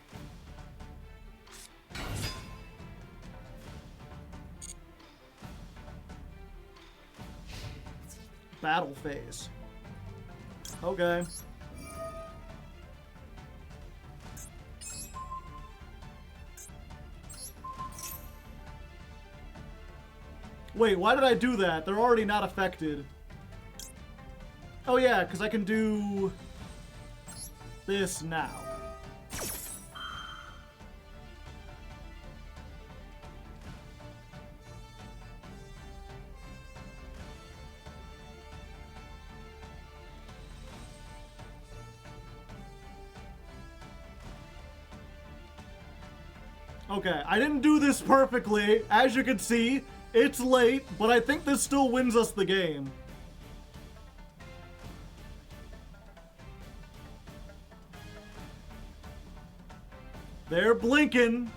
Battle phase. Okay. Wait, why did I do that? They're already not affected. Oh yeah, because I can do this now. Okay, I didn't do this perfectly. As you can see, it's late, but I think this still wins us the game. They're blinking.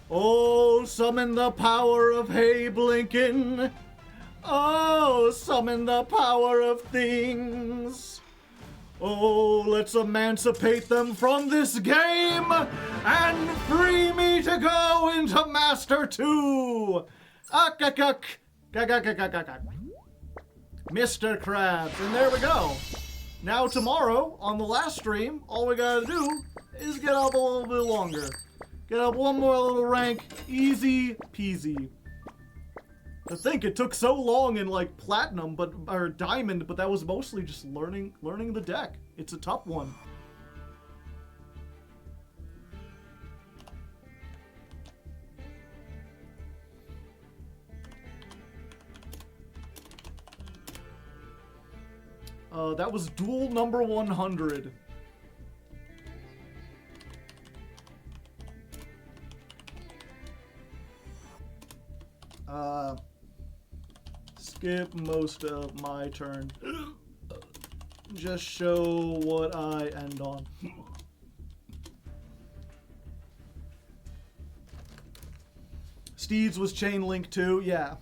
Oh, summon the power of Hey Blinkin'. Oh, summon the power of things. Oh, let's emancipate them from this game and free me to go into Master 2. Mr. Krabs. And there we go. Now tomorrow, on the last stream, all we gotta do is get up a little bit longer. Get up one more little rank. Easy peasy. I think it took so long in like platinum, or diamond, but that was mostly just learning the deck. It's a tough one. That was duel number 100. Skip most of my turn. Just show what I end on. Steeds was chain link too, yeah.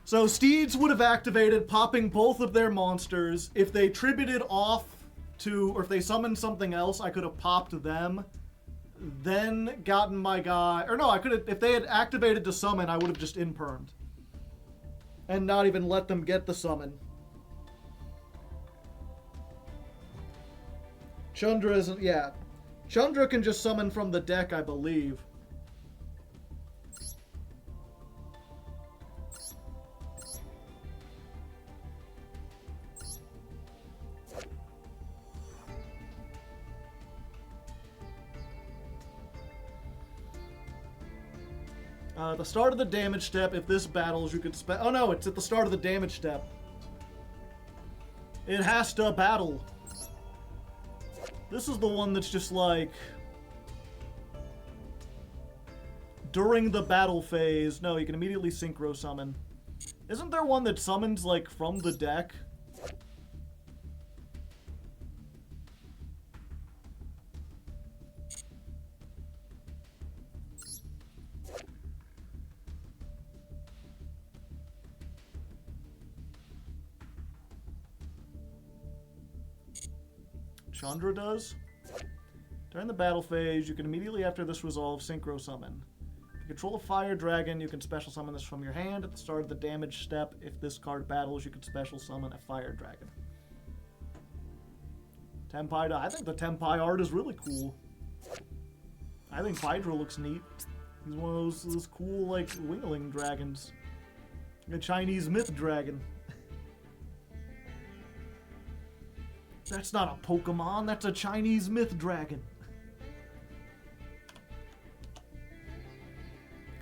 So Steeds would have activated, popping both of their monsters. If they tributed off to, or if they summoned something else, I could have popped them. Then gotten my guy, or no, I could have, if they had activated to summon, I would have just impermed. And not even let them get the summon. Chandra isn't, yeah. Chandra can just summon from the deck, I believe. At the start of the damage step, if this battles, you could oh no, it's at the start of the damage step. It has to battle. This is the one that's just like... during the battle phase. No, you can immediately synchro summon. Isn't there one that summons, like, from the deck? Chandra does. During the battle phase, you can immediately after this resolve synchro summon. If you control a fire dragon, you can special summon this from your hand. At the start of the damage step, if this card battles, you can special summon a fire dragon. Tenpai, I think the Tenpai art is really cool. I think Hydra looks neat. He's one of those cool, like, wingling dragons. A Chinese myth dragon. That's not a Pokemon, that's a Chinese myth dragon.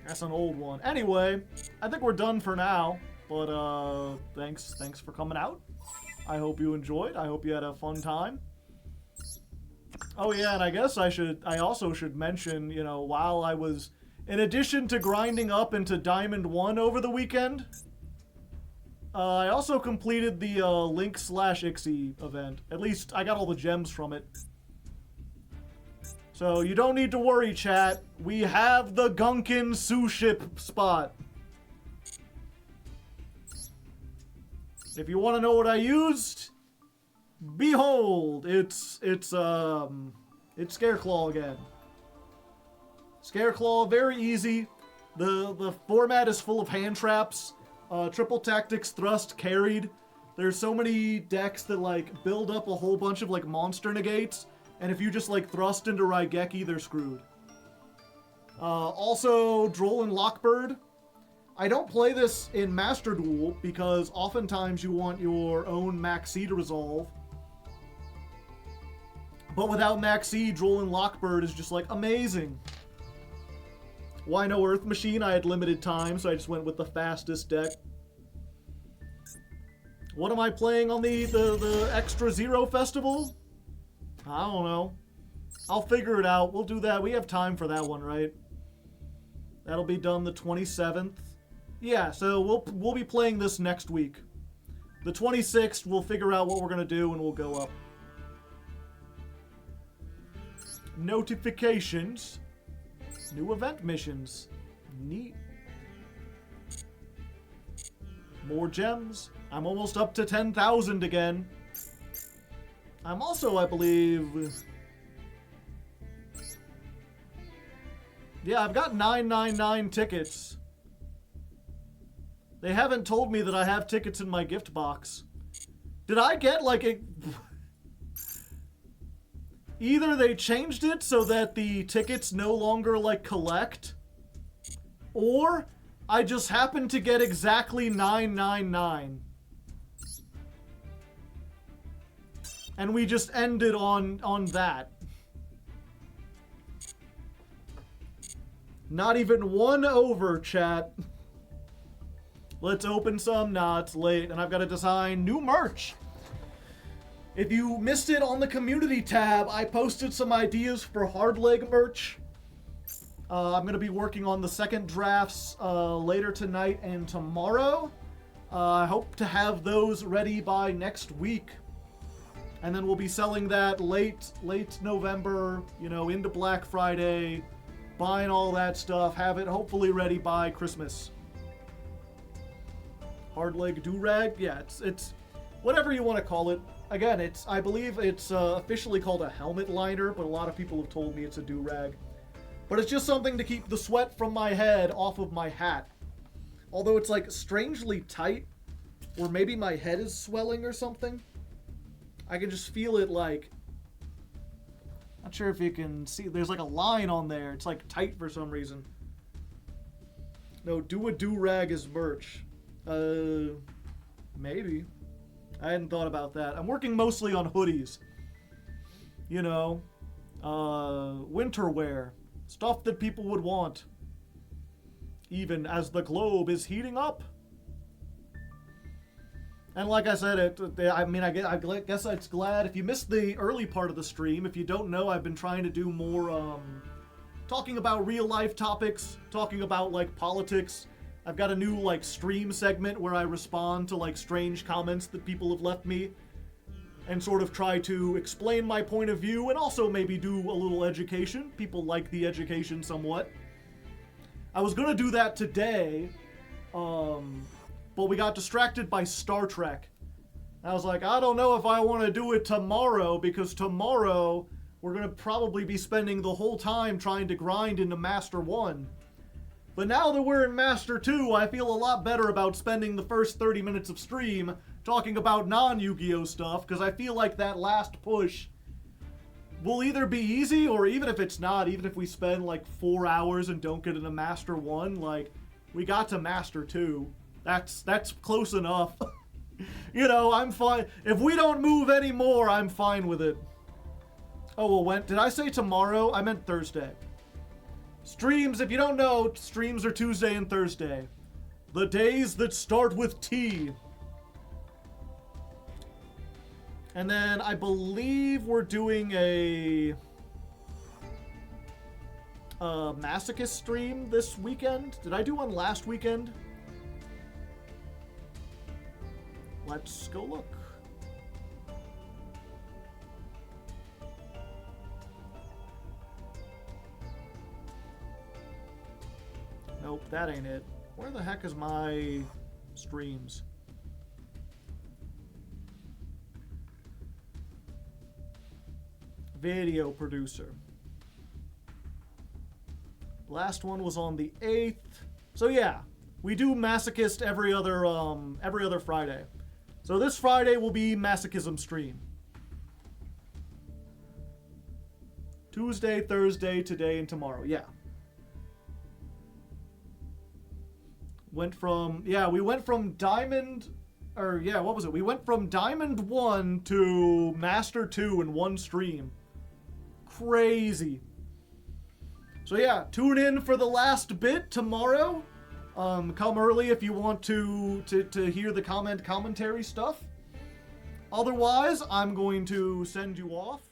That's an old one. Anyway, I think we're done for now. But thanks for coming out. I hope you enjoyed. I hope you had a fun time. Oh yeah, and I guess I also should mention, you know, while I was, in addition to grinding up into Diamond 1 over the weekend, I also completed the Link/Ixie event. At least I got all the gems from it. So you don't need to worry, chat. We have the Gunkin Ship spot. If you want to know what I used, behold, it's Scareclaw again. Scareclaw, very easy. The format is full of hand traps. Triple tactics, thrust, carried. There's so many decks that like build up a whole bunch of like monster negates, and if you just like thrust into Raigeki, they're screwed. Also, Droll and Lockbird. I don't play this in Master Duel because oftentimes you want your own Max C to resolve. But without Max C, Droll and Lockbird is just like amazing. Why no Earth Machine? I had limited time, so I just went with the fastest deck. What am I playing on the Extra Zero Festival? I don't know. I'll figure it out. We'll do that. We have time for that one, right? That'll be done the 27th. Yeah, so we'll be playing this next week. The 26th, we'll figure out what we're gonna do and we'll go up. Notifications. New event missions. Neat. More gems. I'm almost up to 10,000 again. I'm also, I believe... Yeah, I've got 999 tickets. They haven't told me that I have tickets in my gift box. Did I get like a... Either they changed it so that the tickets no longer like collect, or I just happened to get exactly 999. And we just ended on that. Not even one over, chat. Let's open some. Nah, it's late, and I've got to design new merch. If you missed it on the community tab, I posted some ideas for Hardleg merch. I'm going to be working on the second drafts later tonight and tomorrow. I hope to have those ready by next week. And then we'll be selling that late November, you know, into Black Friday, buying all that stuff, have it hopefully ready by Christmas. Hardleg do-rag? Yeah, it's whatever you want to call it. Again, I believe it's officially called a helmet liner, but a lot of people have told me it's a do-rag. But it's just something to keep the sweat from my head off of my hat. Although it's like strangely tight, or maybe my head is swelling or something. I can just feel it like... Not sure if you can see, there's like a line on there. It's like tight for some reason. No, do a do-rag as merch. Maybe. I hadn't thought about that. I'm working mostly on hoodies. You know, winter wear. Stuff that people would want. Even as the globe is heating up. And like I said, I guess it's glad if you missed the early part of the stream. If you don't know, I've been trying to do more, talking about real life topics, talking about like politics. I've got a new like stream segment where I respond to like strange comments that people have left me and sort of try to explain my point of view and also maybe do a little education. People like the education somewhat. I was gonna do that today, but we got distracted by Star Trek. I was like, I don't know if I want to do it tomorrow, because tomorrow we're going to probably be spending the whole time trying to grind into Master 1. But now that we're in Master 2, I feel a lot better about spending the first 30 minutes of stream talking about non-Yu-Gi-Oh stuff, because I feel like that last push will either be easy, or even if it's not, even if we spend like 4 hours and don't get into Master 1, like, we got to Master 2. That's close enough. You know, I'm fine. If we don't move anymore, I'm fine with it. Oh, well, when did I say tomorrow? I meant Thursday. Streams, if you don't know, streams are Tuesday and Thursday. The days that start with T. And then I believe we're doing a masochist stream this weekend. Did I do one last weekend? Let's go look. Nope, that ain't it. Where the heck is my streams? Video producer. Last one was on the 8th. So yeah, we do Masochist every other Friday. So this Friday will be Masochism stream. Tuesday, Thursday, today, and tomorrow. Yeah. We went from Diamond, what was it? We went from Diamond 1 to Master 2 in one stream. Crazy. So yeah, tune in for the last bit tomorrow. Come early if you want to hear the commentary stuff. Otherwise, I'm going to send you off.